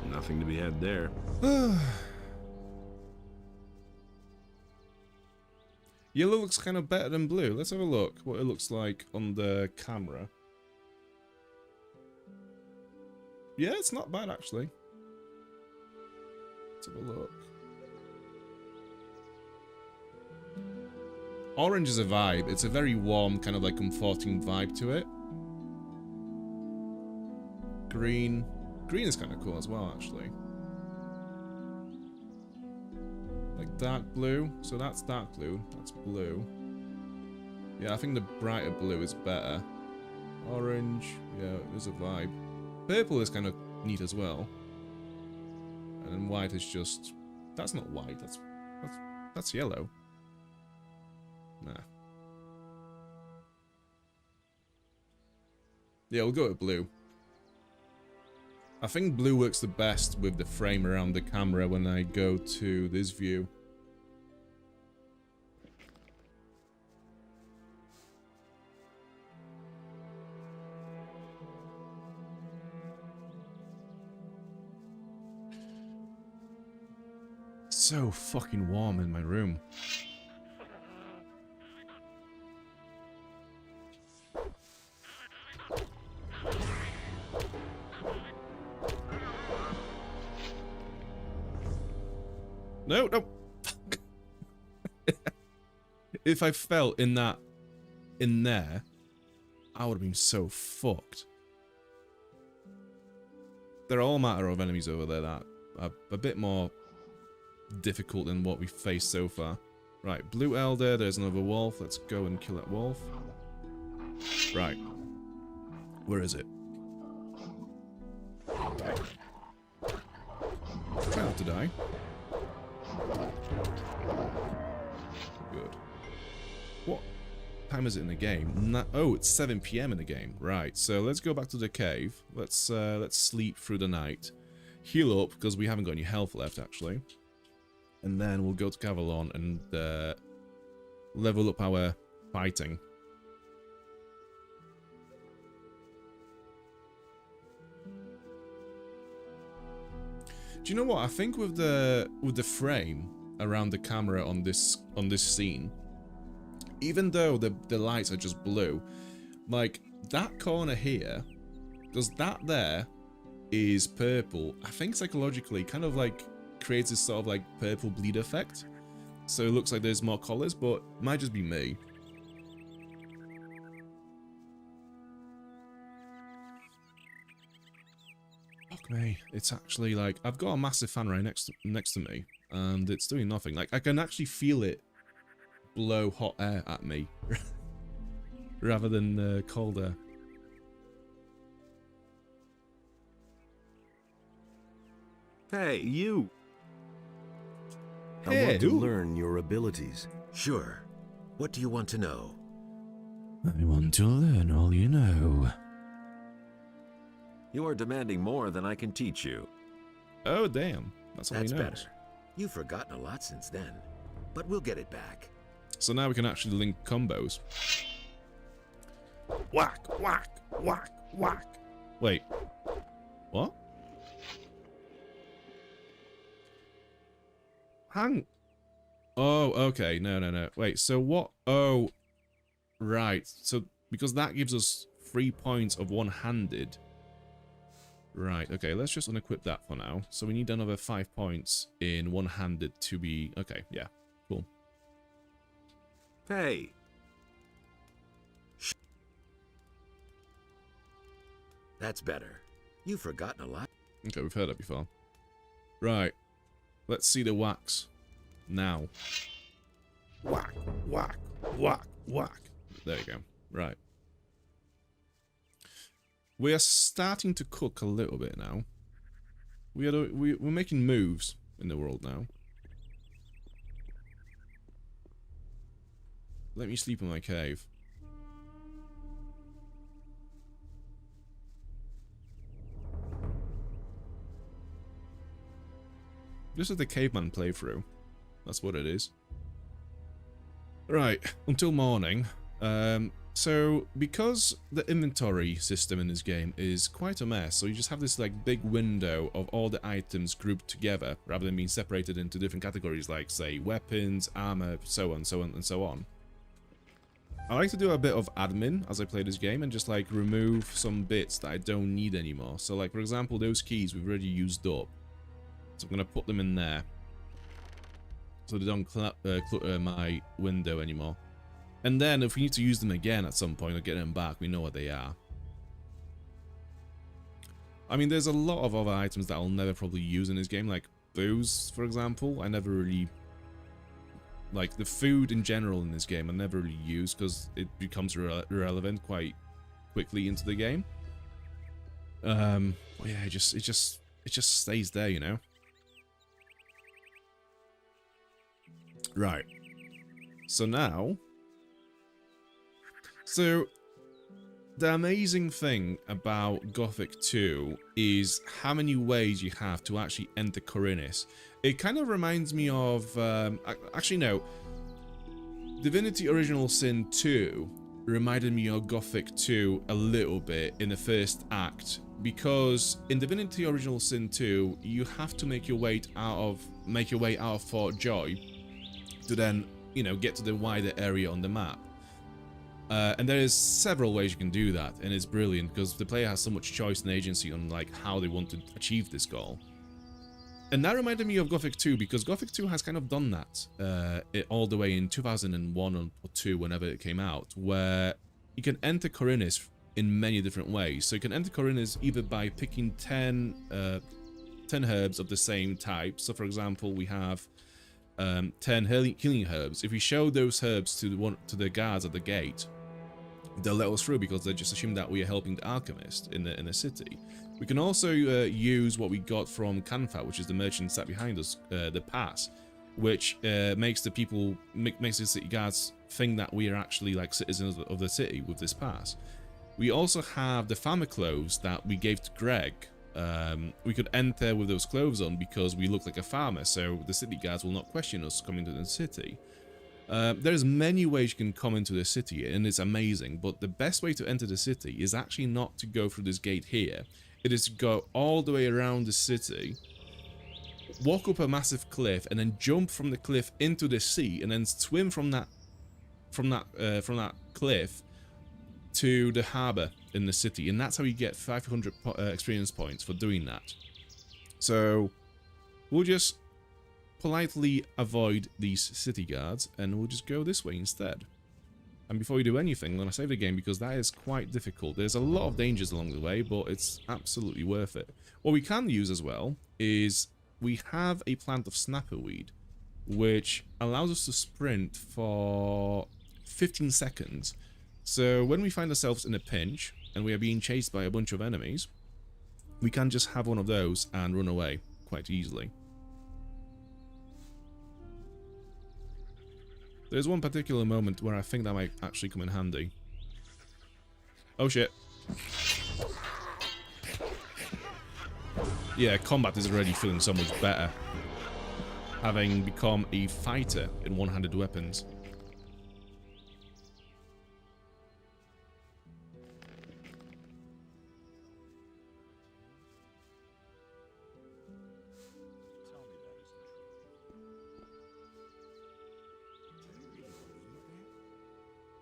Nothing to be had there. Yellow looks kind of better than blue. Let's have a look what it looks like on the camera. Yeah, it's not bad actually. Let's have a look. Orange is a vibe. It's a very warm, kind of like comforting vibe to it. Green. Green is kind of cool as well, actually. Like dark blue. So that's dark blue. That's blue. Yeah, I think the brighter blue is better. Orange. Yeah, there's a vibe. Purple is kind of neat as well. And then white is just... That's not white. That's yellow. Nah. Yeah, we'll go with blue. I think blue works the best with the frame around the camera when I go to this view. It's so fucking warm in my room. No, no. Fuck. If I fell in there, I would have been so fucked. There are all matter of enemies over there that are a bit more difficult than what we've faced so far. Right, Blue Elder, there's another wolf. Let's go and kill that wolf. Right. Where is it? Right. Try not to die. Good. What time is it in the game? Oh, it's 7 PM in the game. Right, so let's go back to the cave. Let's sleep through the night. Heal up, because we haven't got any health left, actually. And then we'll go to Cavalorn and level up our fighting. Do you know what? I think with the frame around the camera on this scene, even though the lights are just blue, like that corner here, because that there is purple, I think psychologically kind of like creates this sort of like purple bleed effect. So it looks like there's more colors, but it might just be me. Fuck me. It's actually like, I've got a massive fan right next to me, and it's doing nothing. Like, I can actually feel it blow hot air at me, rather than cold air. Hey, you! I want to learn your abilities. Sure. What do you want to know? I want to learn all you know. You are demanding more than I can teach you. Oh, damn. That's all he knows. Better. You've forgotten a lot since then, but we'll get it back. So now we can actually link combos. Whack, whack, whack, whack. Wait. What? Hang. Oh, okay. No. Wait, so what? Oh, right. So, because that gives us 3 points of one-handed. Right, okay, let's just unequip that for now. So we need another 5 points in one-handed to be... Okay, yeah, cool. Hey! That's better. You've forgotten a lot. Okay, we've heard that before. Right, let's see the whacks now. Whack, whack, whack, whack. There you go. Right. We are starting to cook a little bit now. We're making moves in the world now. Let me sleep in my cave. This is the caveman playthrough. That's what it is. Right, until morning. So, because the inventory system in this game is quite a mess, so you just have this like big window of all the items grouped together, rather than being separated into different categories like, say, weapons, armor, so on, so on, and so on. I like to do a bit of admin as I play this game and just like remove some bits that I don't need anymore. So like, for example, those keys we've already used up. So I'm going to put them in there. So they don't clutter my window anymore. And then if we need to use them again at some point or get them back, we know what they are. I mean, there's a lot of other items that I'll never probably use in this game, like booze, for example. I never really... Like, the food in general in this game I never really use because it becomes irrelevant quite quickly into the game. But yeah, it just stays there, you know? Right. So now... So, the amazing thing about Gothic 2 is how many ways you have to actually enter Khorinis. It kind of reminds me of... actually, no. Divinity Original Sin 2 reminded me of Gothic 2 a little bit in the first act. Because in Divinity Original Sin 2, you have to make your way out of Fort Joy to then, you know, get to the wider area on the map. And there is several ways you can do that, and it's brilliant because the player has so much choice and agency on like how they want to achieve this goal. And that reminded me of Gothic 2, because Gothic 2 has kind of done that all the way in 2001 or 2, whenever it came out, where you can enter Khorinis in many different ways. So you can enter Khorinis either by picking 10 herbs of the same type. So for example, we have 10 healing herbs. If we show those herbs to the guards at the gate, they'll let us through because they just assume that we are helping the alchemist in the city. We can also use what we got from Kanfa, which is the merchant sat behind us, the pass, which makes the city guards think that we are actually like citizens of the city with this pass. We also have the farmer clothes that we gave to Greg. We could enter with those clothes on because we look like a farmer, so the city guards will not question us coming to the city. There's many ways you can come into the city, and it's amazing, but the best way to enter the city is actually not to go through this gate here. It is to go all the way around the city, walk up a massive cliff, and then jump from the cliff into the sea, and then swim from that cliff to the harbor in the city, and that's how you get 500 experience points for doing that. So we'll just politely avoid these city guards, and we'll just go this way instead. And before we do anything, I'm going to save the game because that is quite difficult. There's a lot of dangers along the way, but it's absolutely worth it. What we can use as well is we have a plant of snapperweed, which allows us to sprint for 15 seconds. So when we find ourselves in a pinch and we are being chased by a bunch of enemies, we can just have one of those and run away quite easily. There's one particular moment where I think that might actually come in handy. Oh shit. Yeah, combat is already feeling so much better, having become a fighter in one-handed weapons.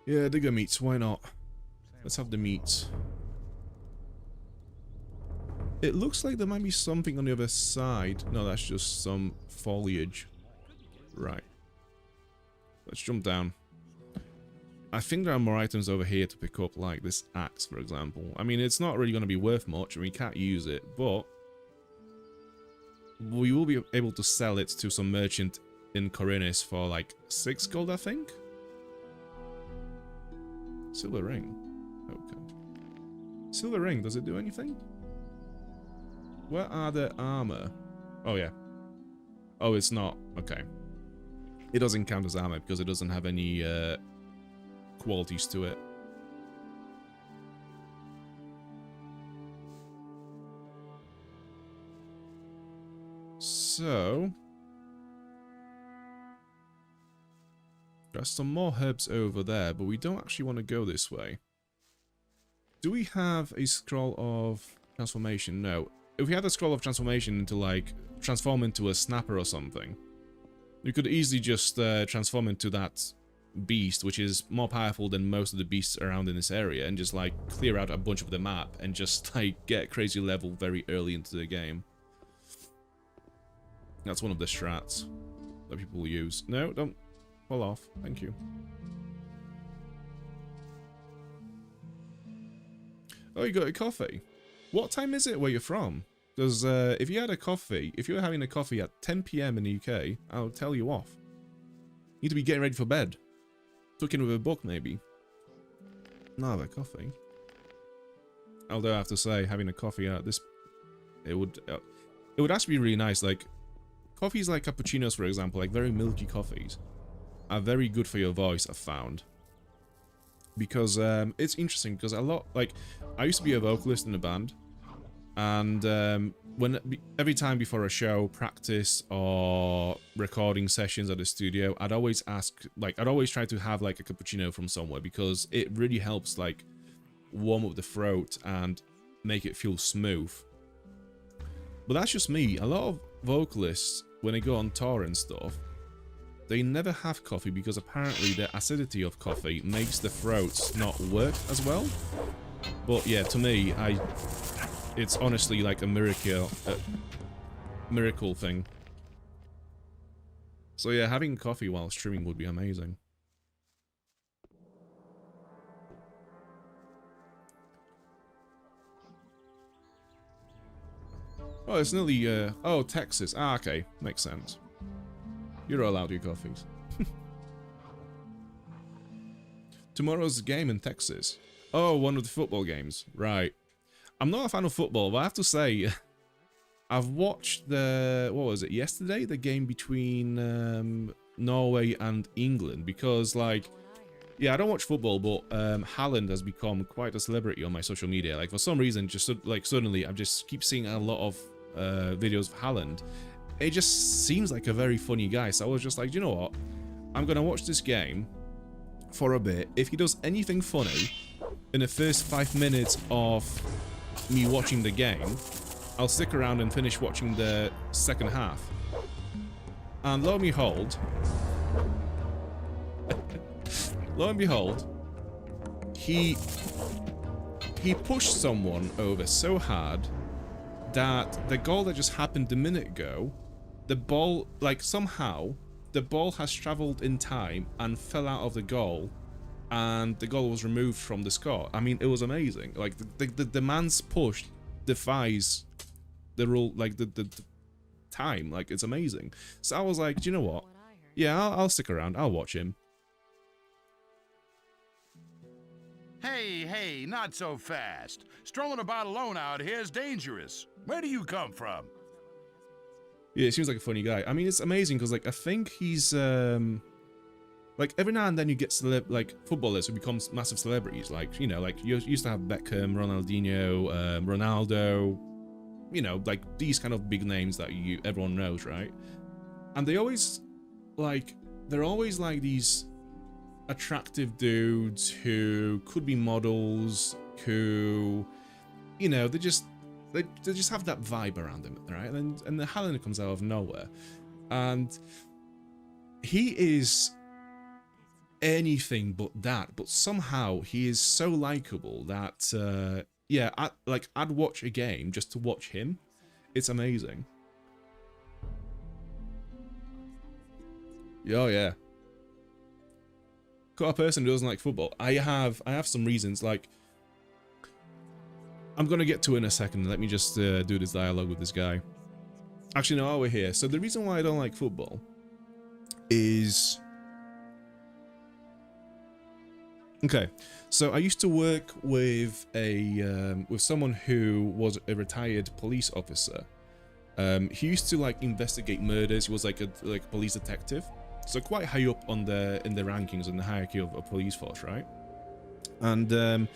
Yeah, digger meats, why not? Let's have the meats. It looks like there might be something on the other side. No, that's just some foliage. Right. Let's jump down. I think there are more items over here to pick up, like this axe, for example. I mean, it's not really going to be worth much, and we can't use it, but we will be able to sell it to some merchant in Khorinis for like 6 gold, I think? Silver ring. Okay. Silver ring, does it do anything? Where are the armor? Oh, yeah. Oh, it's not. Okay. It doesn't count as armor because it doesn't have any qualities to it. So there's some more herbs over there, but we don't actually want to go this way. Do we have a scroll of transformation? No. If we had a scroll of transformation into, like, transform into a snapper or something, we could easily just transform into that beast, which is more powerful than most of the beasts around in this area, and just, like, clear out a bunch of the map and just, like, get crazy level very early into the game. That's one of the strats that people use. No, don't fall off. Thank you. Oh, you got a coffee. What time is it where you're from? Because if you had a coffee, if you were having a coffee at 10 PM in the UK, I'll tell you off. You need to be getting ready for bed. Tuck in with a book, maybe. Not a coffee. Although I have to say, having a coffee at this, it would actually be really nice. Like, coffees like cappuccinos, for example, like very milky coffees, are very good for your voice, I've found. Because it's interesting, because a lot, like, I used to be a vocalist in a band, and every time before a show, practice, or recording sessions at the studio, I'd always ask, like, I'd always try to have, like, a cappuccino from somewhere, because it really helps, like, warm up the throat and make it feel smooth. But that's just me. A lot of vocalists, when they go on tour and stuff, they never have coffee because apparently the acidity of coffee makes the throats not work as well. But yeah, to me, it's honestly like a miracle. miracle thing. So yeah, having coffee while streaming would be amazing. Oh, it's nearly, oh, Texas. Ah, okay. Makes sense. You're allowed your coffees. Tomorrow's game in Texas. Oh, one of the football games. Right. I'm not a fan of football, but I have to say, I've watched the, what was it, yesterday? The game between Norway and England, because, like, yeah, I don't watch football, but Haaland has become quite a celebrity on my social media. Like, for some reason, just like suddenly, I just keep seeing a lot of videos of Haaland. It just seems like a very funny guy, so I was just like, you know what? I'm gonna watch this game for a bit. If he does anything funny in the first 5 minutes of me watching the game, I'll stick around and finish watching the second half. And lo and behold, he pushed someone over so hard that the goal that just happened a minute ago, the ball, like, somehow the ball has traveled in time and fell out of the goal, and the goal was removed from the score. I mean, it was amazing. Like, the man's push defies the rule, like the time. Like, it's amazing. So I was like, do you know what? Yeah, I'll stick around. I'll watch him. Hey, not so fast. Strolling about alone out here is dangerous. Where do you come from? Yeah, he seems like a funny guy. I mean, it's amazing because, like, I think he's, like, every now and then you get like footballers who become massive celebrities. Like, you know, like, you used to have Beckham, Ronaldinho, Ronaldo, you know, like, these kind of big names that everyone knows, right? And they always, like, they're always like these attractive dudes who could be models, who, you know, they just have that vibe around them, right? And the Haaland comes out of nowhere, and he is anything but that, but somehow he is so likable that yeah, I'd watch a game just to watch him. It's amazing. Oh yeah. Got a person who doesn't like football. I have some reasons. Like, I'm gonna get to it in a second. Let me just do this dialogue with this guy. Actually, no, while we're here. So the reason why I don't like football is, okay. So I used to work with with someone who was a retired police officer. He used to, like, investigate murders. He was like a police detective. So quite high up on in the rankings and the hierarchy of a police force, right? And I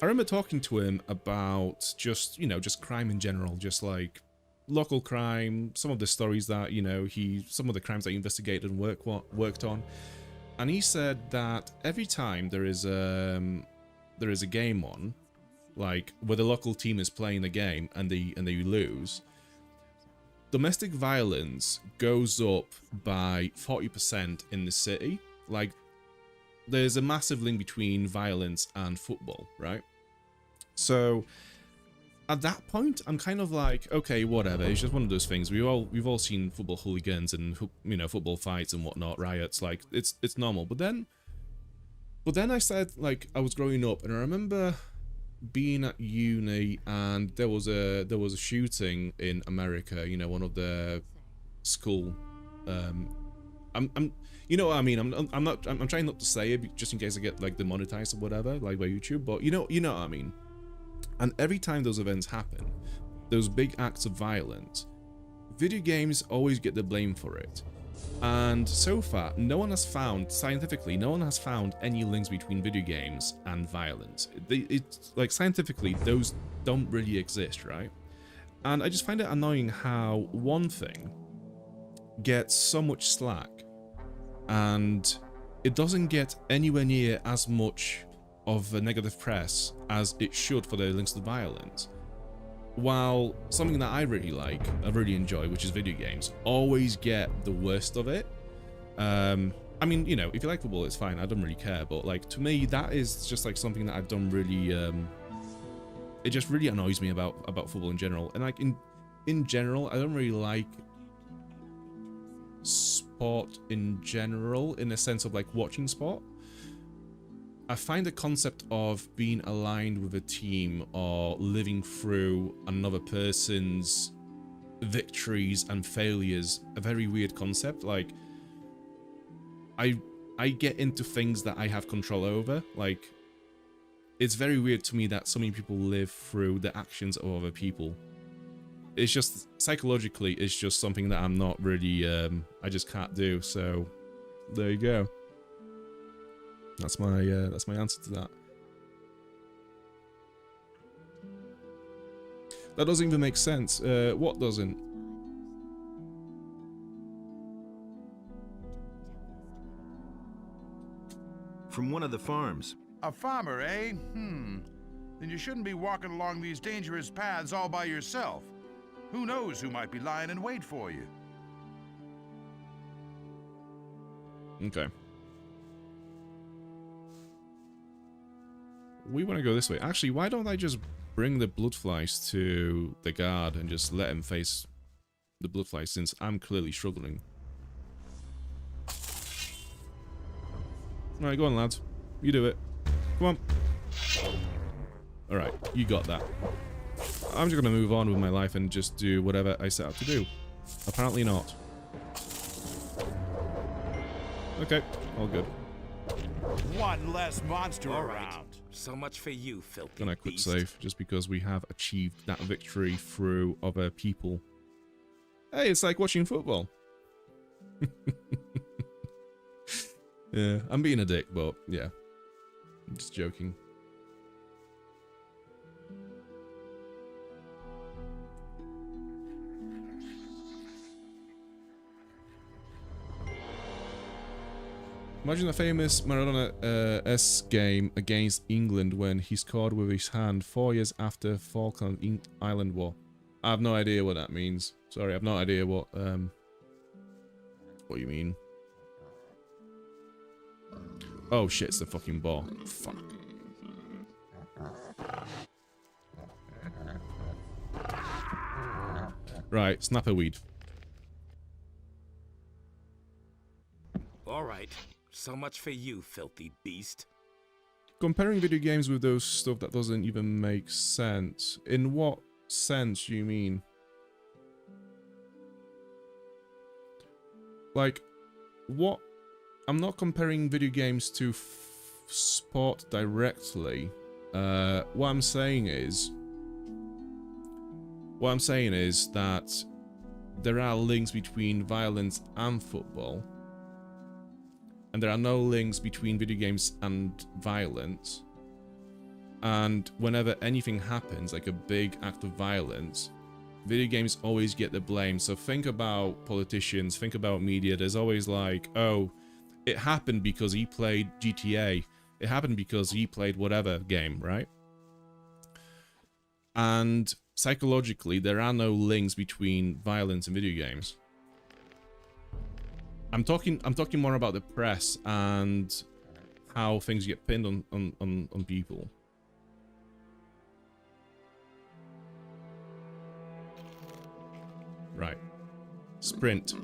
remember talking to him about just, you know, just crime in general, just like local crime, some of the stories that, you know, some of the crimes that he investigated and worked on. And he said that every time there is a game on, like where the local team is playing the game and they lose, domestic violence goes up by 40% in the city. Like, there's a massive link between violence and football, right? So at that point, I'm kind of like, okay, whatever. It's just one of those things. We've all seen football hooligans and, you know, football fights and whatnot, riots. Like, it's normal. But then I said, like, I was growing up, and I remember being at uni, and there was a shooting in America. You know, one of the school. I'm you know what I mean. I'm trying not to say it just in case I get, like, demonetized or whatever, like by YouTube. But you know what I mean. And every time those events happen, those big acts of violence, video games always get the blame for it. And so far, no one has found, scientifically, no one has found any links between video games and violence. It's like, scientifically, those don't really exist, right? And I just find it annoying how one thing gets so much slack and it doesn't get anywhere near as much of a negative press as it should for the links to violence, while something that I really enjoy, which is video games, always get the worst of it. I mean, you know, if you like football, it's fine, I don't really care, but, like, to me, that is just, like, something that I don't really, it just really annoys me about football in general. And, like, in general, I don't really like sport in general, in the sense of like watching sport. I find the concept of being aligned with a team or living through another person's victories and failures a very weird concept. Like, I get into things that I have control over. Like, it's very weird to me that so many people live through the actions of other people. It's just, psychologically, it's just something that I'm not really, I just can't do, so there you go. That's my answer to that. That doesn't even make sense. What doesn't? From one of the farms. A farmer, eh? Then you shouldn't be walking along these dangerous paths all by yourself. Who knows who might be lying in wait for you? Okay. We want to go this way. Actually, why don't I just bring the bloodflies to the guard and just let him face the bloodflies, since I'm clearly struggling. Alright, go on, lads. You do it. Come on. Alright, you got that. I'm just gonna move on with my life and just do whatever I set out to do. Apparently not. Okay, all good. One less monster around. So much for you, filthy Gonna quick beast. save, just because we have achieved that victory through other people. Hey, it's like watching football. Yeah, I'm being a dick, but yeah. I'm just joking. Imagine the famous Maradona game against England when he scored with his hand 4 years after Falkland Island War. I have no idea what that means. Sorry, I have no idea what you mean. Oh shit, it's the fucking ball. Fuck. Right, snap a weed. All right. So much for you, filthy beast. Comparing video games with those stuff that doesn't even make sense. In what sense do you mean? Like, what? I'm not comparing video games to sport directly. What I'm saying is that there are links between violence and football. And there are no links between video games and violence. And whenever anything happens, like a big act of violence, video games always get the blame. So think about politicians, think about media. There's always like, oh, it happened because he played GTA. It happened because he played whatever game, right? And psychologically, there are no links between violence and video games. I'm talking more about the press and how things get pinned on people. Right. Sprint.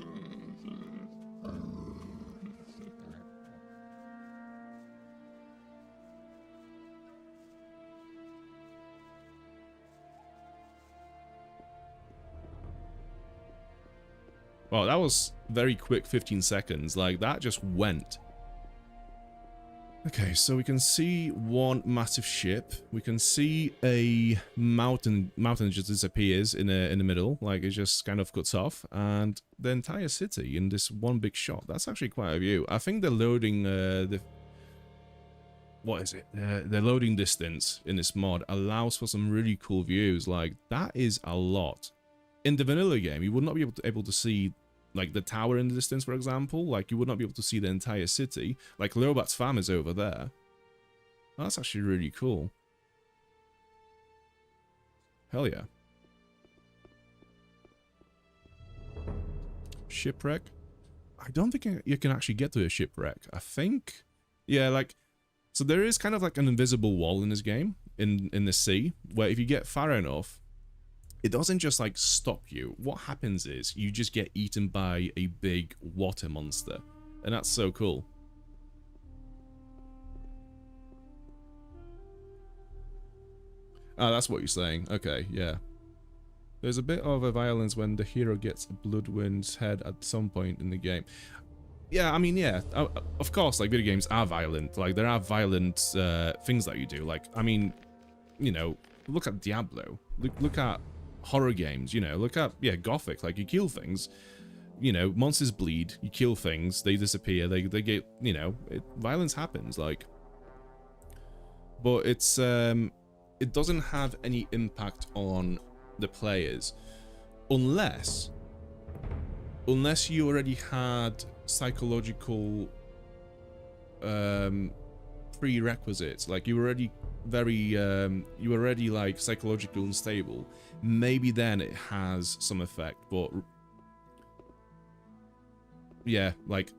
Wow, that was very quick, 15 seconds. Like, that just went. Okay, so we can see one massive ship. We can see a mountain just disappears in the middle. Like, it just kind of cuts off. And the entire city in this one big shot. That's actually quite a view. I think the loading, what is it? The loading distance in this mod allows for some really cool views. Like, that is a lot. In the vanilla game, you would not be able to see, like, the tower in the distance, for example. Like, you would not be able to see the entire city. Like, Lobart's farm is over there. That's actually really cool. Hell yeah. Shipwreck? I don't think you can actually get to a shipwreck. I think... Yeah, like... So there is kind of like an invisible wall in this game, in the sea, where if you get far enough, it doesn't just like stop you. What happens is you just get eaten by a big water monster, and that's so cool. Ah, that's what you're saying. Okay, yeah. There's a bit of a violence when the hero gets a Bloodwind's head at some point in the game. Yeah, I mean, yeah, of course, like, video games are violent. Like, there are violent things that you do. Like, I mean, you know, look at Diablo. Look at horror games, you know. Look at, yeah, Gothic. Like, you kill things. You know, monsters bleed. You kill things. They disappear. They get, you know, violence happens, like. But it's, it doesn't have any impact on the players. Unless you already had psychological prerequisites, like you were already you were already like psychologically unstable, maybe then it has some effect. But yeah, like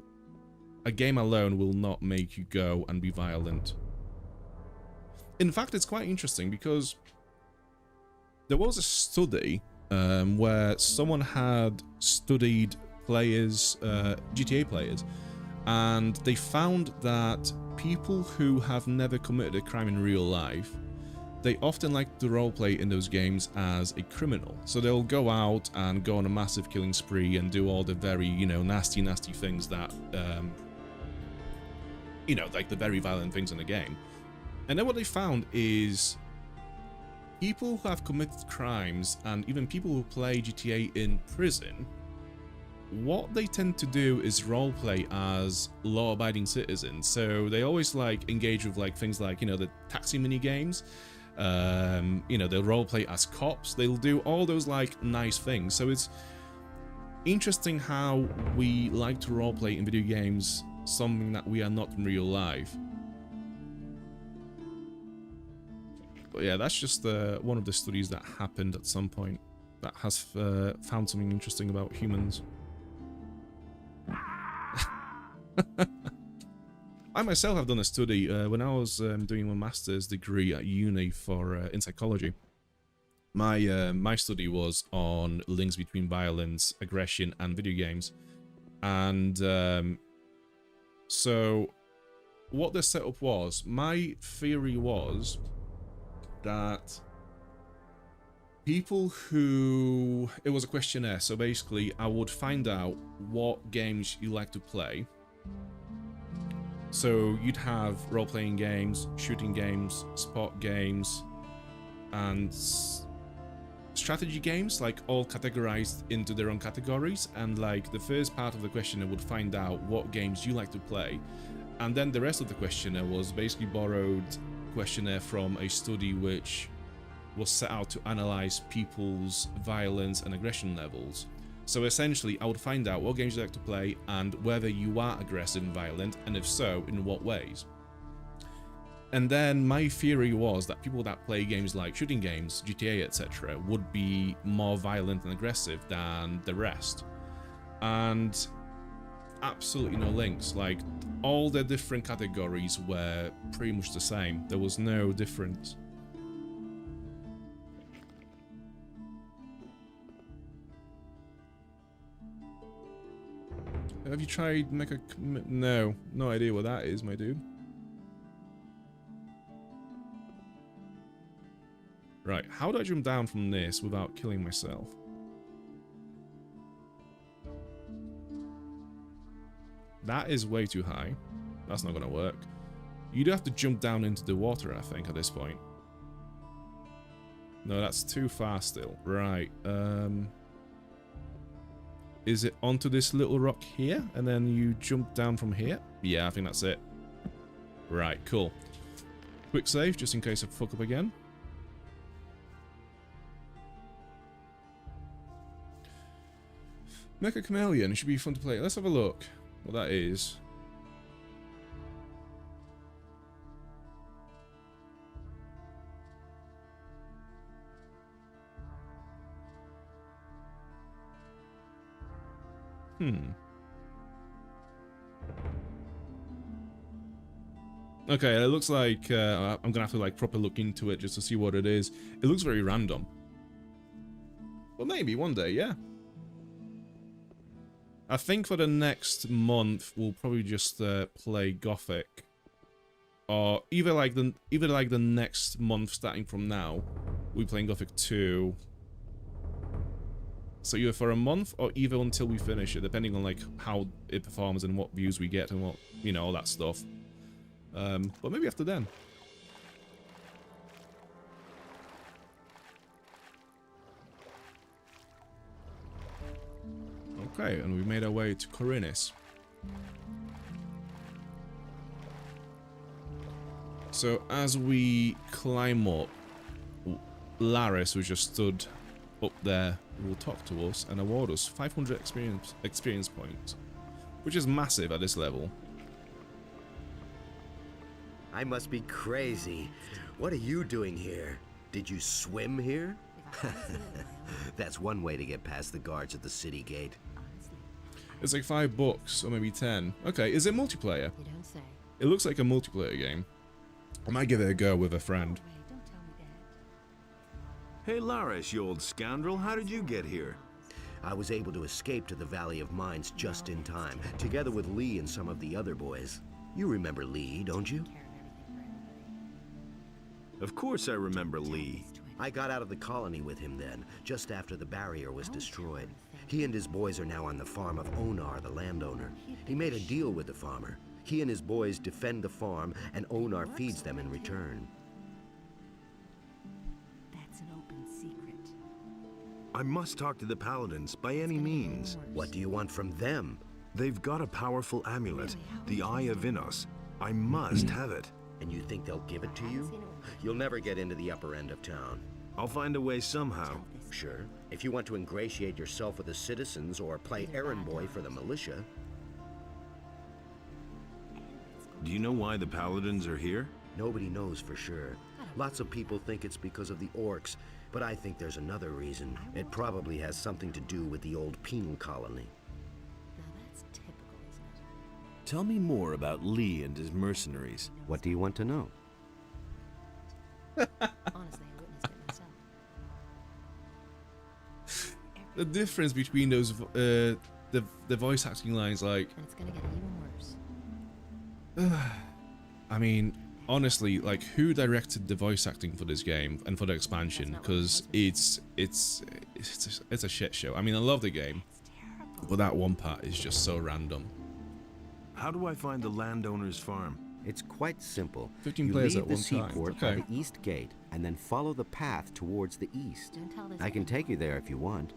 a game alone will not make you go and be violent. In fact, it's quite interesting because there was a study where someone had studied players, GTA players, and they found that people who have never committed a crime in real life, they often like to roleplay in those games as a criminal. So they'll go out and go on a massive killing spree and do all the very, you know, nasty things that, you know, like the very violent things in the game. And then what they found is people who have committed crimes and even people who play GTA in prison, what they tend to do is roleplay as law-abiding citizens. So they always like engage with like things like, you know, the taxi mini games. You know, they'll roleplay as cops. They'll do all those like nice things. So it's interesting how we like to roleplay in video games something that we are not in real life. But yeah, that's just one of the studies that happened at some point that has found something interesting about humans. I myself have done a study when I was doing my master's degree at uni for in psychology. My study was on links between violence, aggression, and video games, and so what the setup was, my theory was that people who... It was a questionnaire, so basically I would find out what games you like to play. So you'd have role-playing games, shooting games, sport games, and strategy games, like all categorized into their own categories. And like the first part of the questionnaire would find out what games you like to play. And then the rest of the questionnaire was basically borrowed questionnaire from a study which was set out to analyze people's violence and aggression levels. So essentially, I would find out what games you like to play and whether you are aggressive and violent, and if so, in what ways. And then my theory was that people that play games like shooting games, GTA, etc., would be more violent and aggressive than the rest. And absolutely no links. Like, all the different categories were pretty much the same. There was no difference. Have you tried Mecha... No. No idea what that is, my dude. Right, how do I jump down from this without killing myself? That is way too high. That's not gonna work. You do have to jump down into the water, I think, at this point. No, that's too far still. Right, is it onto this little rock here, and then you jump down from here? Yeah, I think that's it. Right, cool. Quick save, just in case I fuck up again. Mecha Chameleon, it should be fun to play. Let's have a look what that is. Okay, it looks like I'm gonna have to like proper look into it just to see what it is. It looks very random. Well, maybe one day, yeah. I think for the next month we'll probably just play Gothic, or either like the next month starting from now, we're playing Gothic 2. So either for a month or either until we finish it, depending on like how it performs and what views we get and what, you know, all that stuff. But maybe after then. Okay, and we made our way to Khorinis. So as we climb up, Laris, who just stood up there, will talk to us and award us 500 experience points, which is massive at this level. I must be crazy. What are you doing here? Did you swim here? That's one way to get past the guards at the city gate. It's like $5 or maybe 10. Okay, is it multiplayer? You don't say. It looks like a multiplayer game. I might give it a go with a friend. Hey Laris, you old scoundrel, how did you get here? I was able to escape to the Valley of Mines just in time, together with Lee and some of the other boys. You remember Lee, don't you? Of course I remember Lee. I got out of the colony with him then, just after the barrier was destroyed. He and his boys are now on the farm of Onar, the landowner. He made a deal with the farmer. He and his boys defend the farm, and Onar feeds them in return. That's an open secret. I must talk to the Paladins, by any means. What do you want from them? They've got a powerful amulet, the Eye of Innos. I must have it. And you think they'll give it to you? You'll never get into the upper end of town. I'll find a way somehow. Sure. If you want to ingratiate yourself with the citizens or play errand boy for the militia. Do you know why the Paladins are here? Nobody knows for sure. Lots of people think it's because of the orcs, but I think there's another reason. It probably has something to do with the old penal colony. Now that's typical, isn't it? Tell me more about Lee and his mercenaries. What do you want to know? Honestly, I witnessed it myself. The difference between those, the voice acting lines, like... And it's gonna get even worse. I mean, honestly, like, who directed the voice acting for this game and for the expansion? Because it's a shit show. I mean, I love the game, but that one part is just so random. How do I find the landowner's farm? It's quite simple. 15 players you at leave one the time. seaport by the east gate and then follow the path towards the east. Don't tell this I can take you there if you want.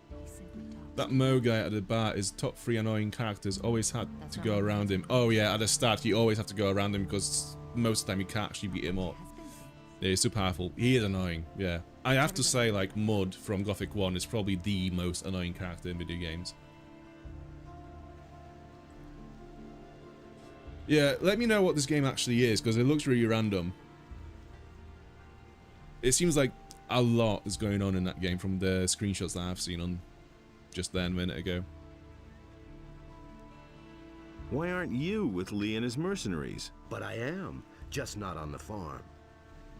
He simply talks. That Mo guy at the bar is top 3 annoying characters. Always had to go around him. Oh yeah, at the start you always have to go around him because most of the time you can't actually beat him up. Yeah, he's too powerful. He is annoying, yeah. I have to say, like, Mud from Gothic 1 is probably the most annoying character in video games. Yeah, let me know what this game actually is, because it looks really random. It seems like a lot is going on in that game from the screenshots that I've seen on just then, a minute ago. Why aren't you with Lee and his mercenaries? But I am, just not on the farm.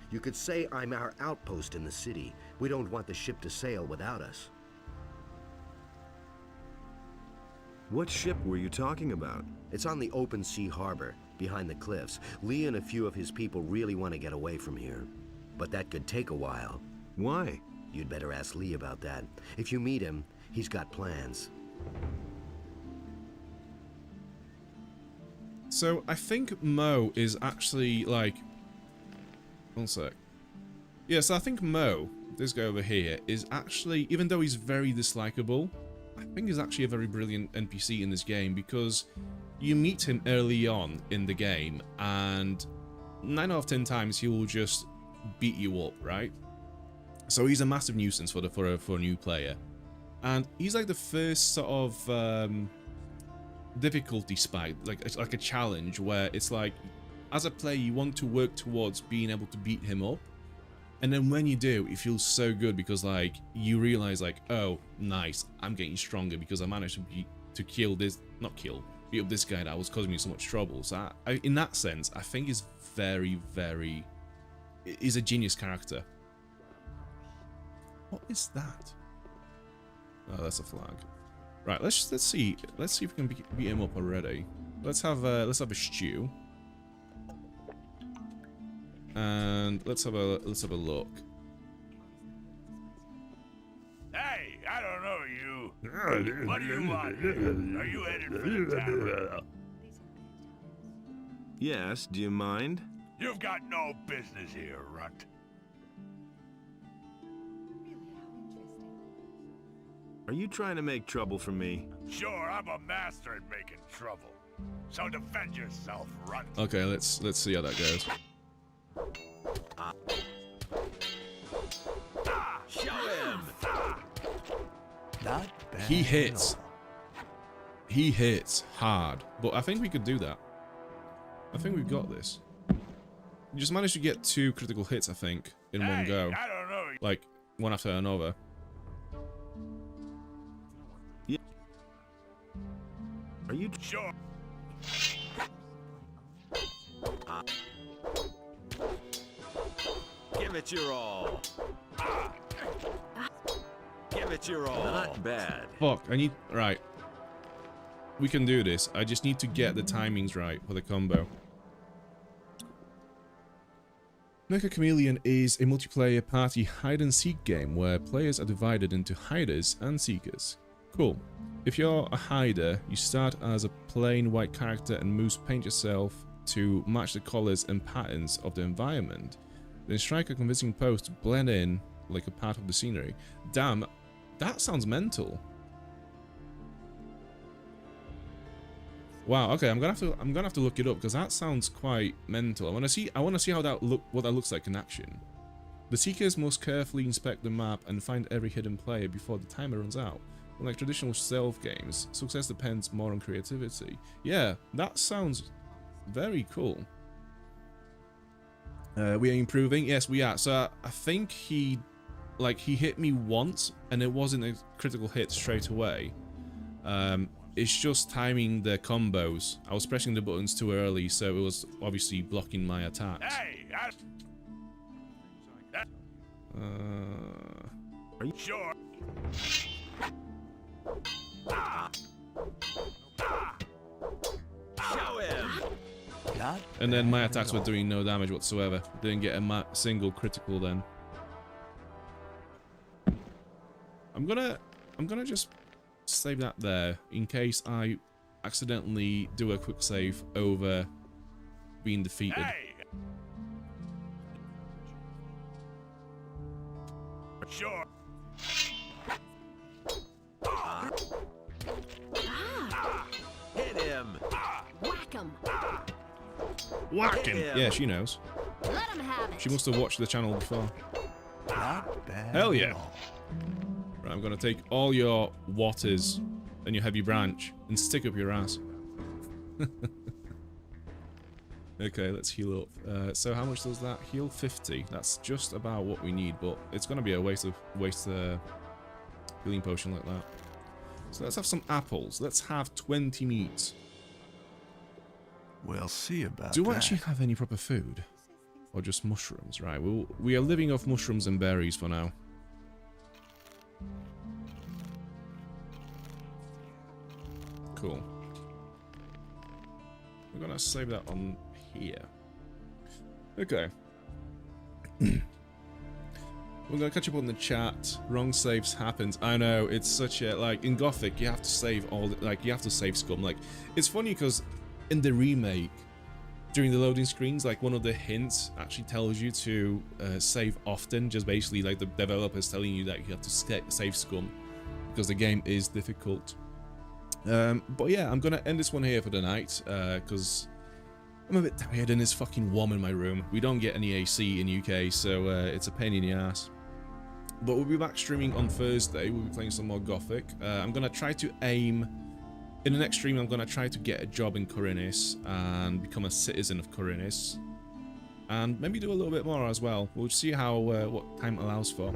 You could say I'm our outpost in the city. We don't want the ship to sail without us. What ship were you talking about? It's on the open sea harbor, behind the cliffs. Lee and a few of his people really want to get away from here. But that could take a while. Why? You'd better ask Lee about that. If you meet him, he's got plans. So, I think Mo is actually, like... One sec. Yeah, so I think Mo, this guy over here, is actually, even though he's very dislikable, I think he's actually a very brilliant NPC in this game, because you meet him early on in the game, and 9 out of 10 times he will just beat you up, right? So he's a massive nuisance for a new player. And he's like the first sort of difficulty spike, like a challenge, where it's like, as a player, you want to work towards being able to beat him up. And then when you do, it feels so good because, like, you realize, like, oh, nice, I'm getting stronger because I managed to kill this, beat up this guy that was causing me so much trouble. So in that sense, I think he's he's a genius character. What is that? Oh, that's a flag. Right, let's see if we can beat him up already. Let's have a stew. And let's have a look. Hey, I don't know you. What do you want here? Are you headed for the tavern? Yes, do you mind? You've got no business here, runt. Are you trying to make trouble for me? Sure, I'm a master at making trouble. So defend yourself, runt. Okay, let's see how that goes. Show him! Not bad. He hits. He hits hard, but I think we could do that. I think we've got this. You just managed to get 2 critical hits, I think, in one go. I don't know. Like, one after another. Yeah. Are you sure? Give it your all. Give it your all. not bad? Fuck, I need... Right. We can do this. I just need to get the timings right for the combo. Mecha Chameleon is a multiplayer party hide-and-seek game where players are divided into hiders and seekers. Cool. If you're a hider, you start as a plain white character and move paint yourself to match the colors and patterns of the environment. Then strike a convincing pose to blend in like a part of the scenery. Damn, that sounds mental. Wow. Okay, I'm gonna have to look it up because that sounds quite mental. I want to see how what that looks like in action. The seekers must carefully inspect the map and find every hidden player before the timer runs out. Unlike traditional stealth games, success depends more on creativity. Yeah, that sounds very cool. We are improving. Yes, we are. So I think he hit me once and it wasn't a critical hit straight away. It's just timing the combos. I was pressing the buttons too early, so it was obviously blocking my attacks. Hey, Are you sure? Show him. And then my attacks were doing no damage whatsoever. Didn't get a single critical then. I'm gonna just save that there in case I accidentally do a quick save over being defeated. Hey. Sure. Hit him. Whack him. Whack him! Yeah, she knows. Let him have it. She must have watched the channel before. Not bad. Hell yeah! Right, I'm gonna take all your waters and your heavy branch and stick up your ass. Okay, let's heal up. So how much does that heal? 50. That's just about what we need, but it's gonna be a waste healing potion like that. So let's have some apples. Let's have 20 meats. We'll see about that. Do I actually have any proper food? Or just mushrooms? Right, we are living off mushrooms and berries for now. Cool. We're gonna save that on here. Okay. We're gonna catch up on the chat. Wrong saves happens. I know, it's such a, like, in Gothic you have to save all the, like, you have to save scum. Like, it's funny because in the remake, during the loading screens, like, one of the hints actually tells you to save often, just basically like the developers telling you that you have to save scum because the game is difficult. But yeah, I'm gonna end this one here for the night because I'm a bit tired and it's fucking warm in my room. We don't get any AC in UK, so it's a pain in the ass. But we'll be back streaming on Thursday. We'll be playing some more Gothic. I'm gonna try to aim. In the next stream, I'm gonna try to get a job in Khorinis and become a citizen of Khorinis, and maybe do a little bit more as well. We'll see how what time allows for.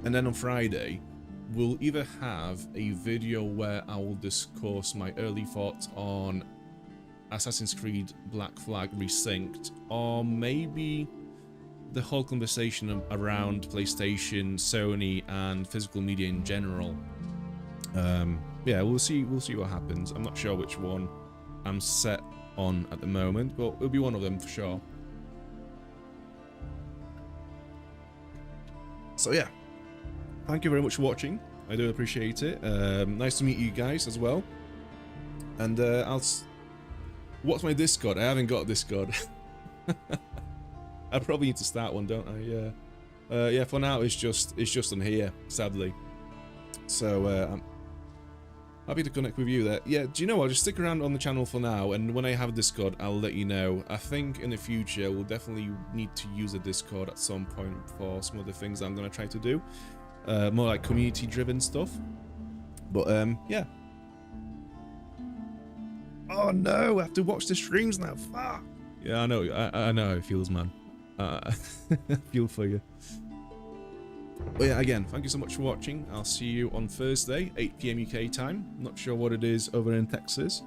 And then on Friday, we'll either have a video where I will discuss my early thoughts on Assassin's Creed Black Flag Resynced, or maybe the whole conversation around PlayStation, Sony, and physical media in general. Yeah, we'll see what happens. I'm not sure which one I'm set on at the moment, but it'll be one of them for sure. So yeah, thank you very much for watching. I do appreciate it. Nice to meet you guys as well. And what's my Discord? I haven't got a Discord. I probably need to start one, don't I? Yeah. Yeah. For now, it's just on here, sadly. So I'm happy to connect with you there. Yeah. Do you know what? Just stick around on the channel for now, and when I have a Discord, I'll let you know. I think in the future we'll definitely need to use a Discord at some point for some of the things I'm gonna try to do. More like community-driven stuff. But yeah. Oh no! I have to watch the streams now. Fuck. Yeah, I know. I know how it feels, man. I feel for you. But yeah, again, thank you so much for watching. I'll see you on Thursday, 8 PM UK time. Not sure what it is over in Texas.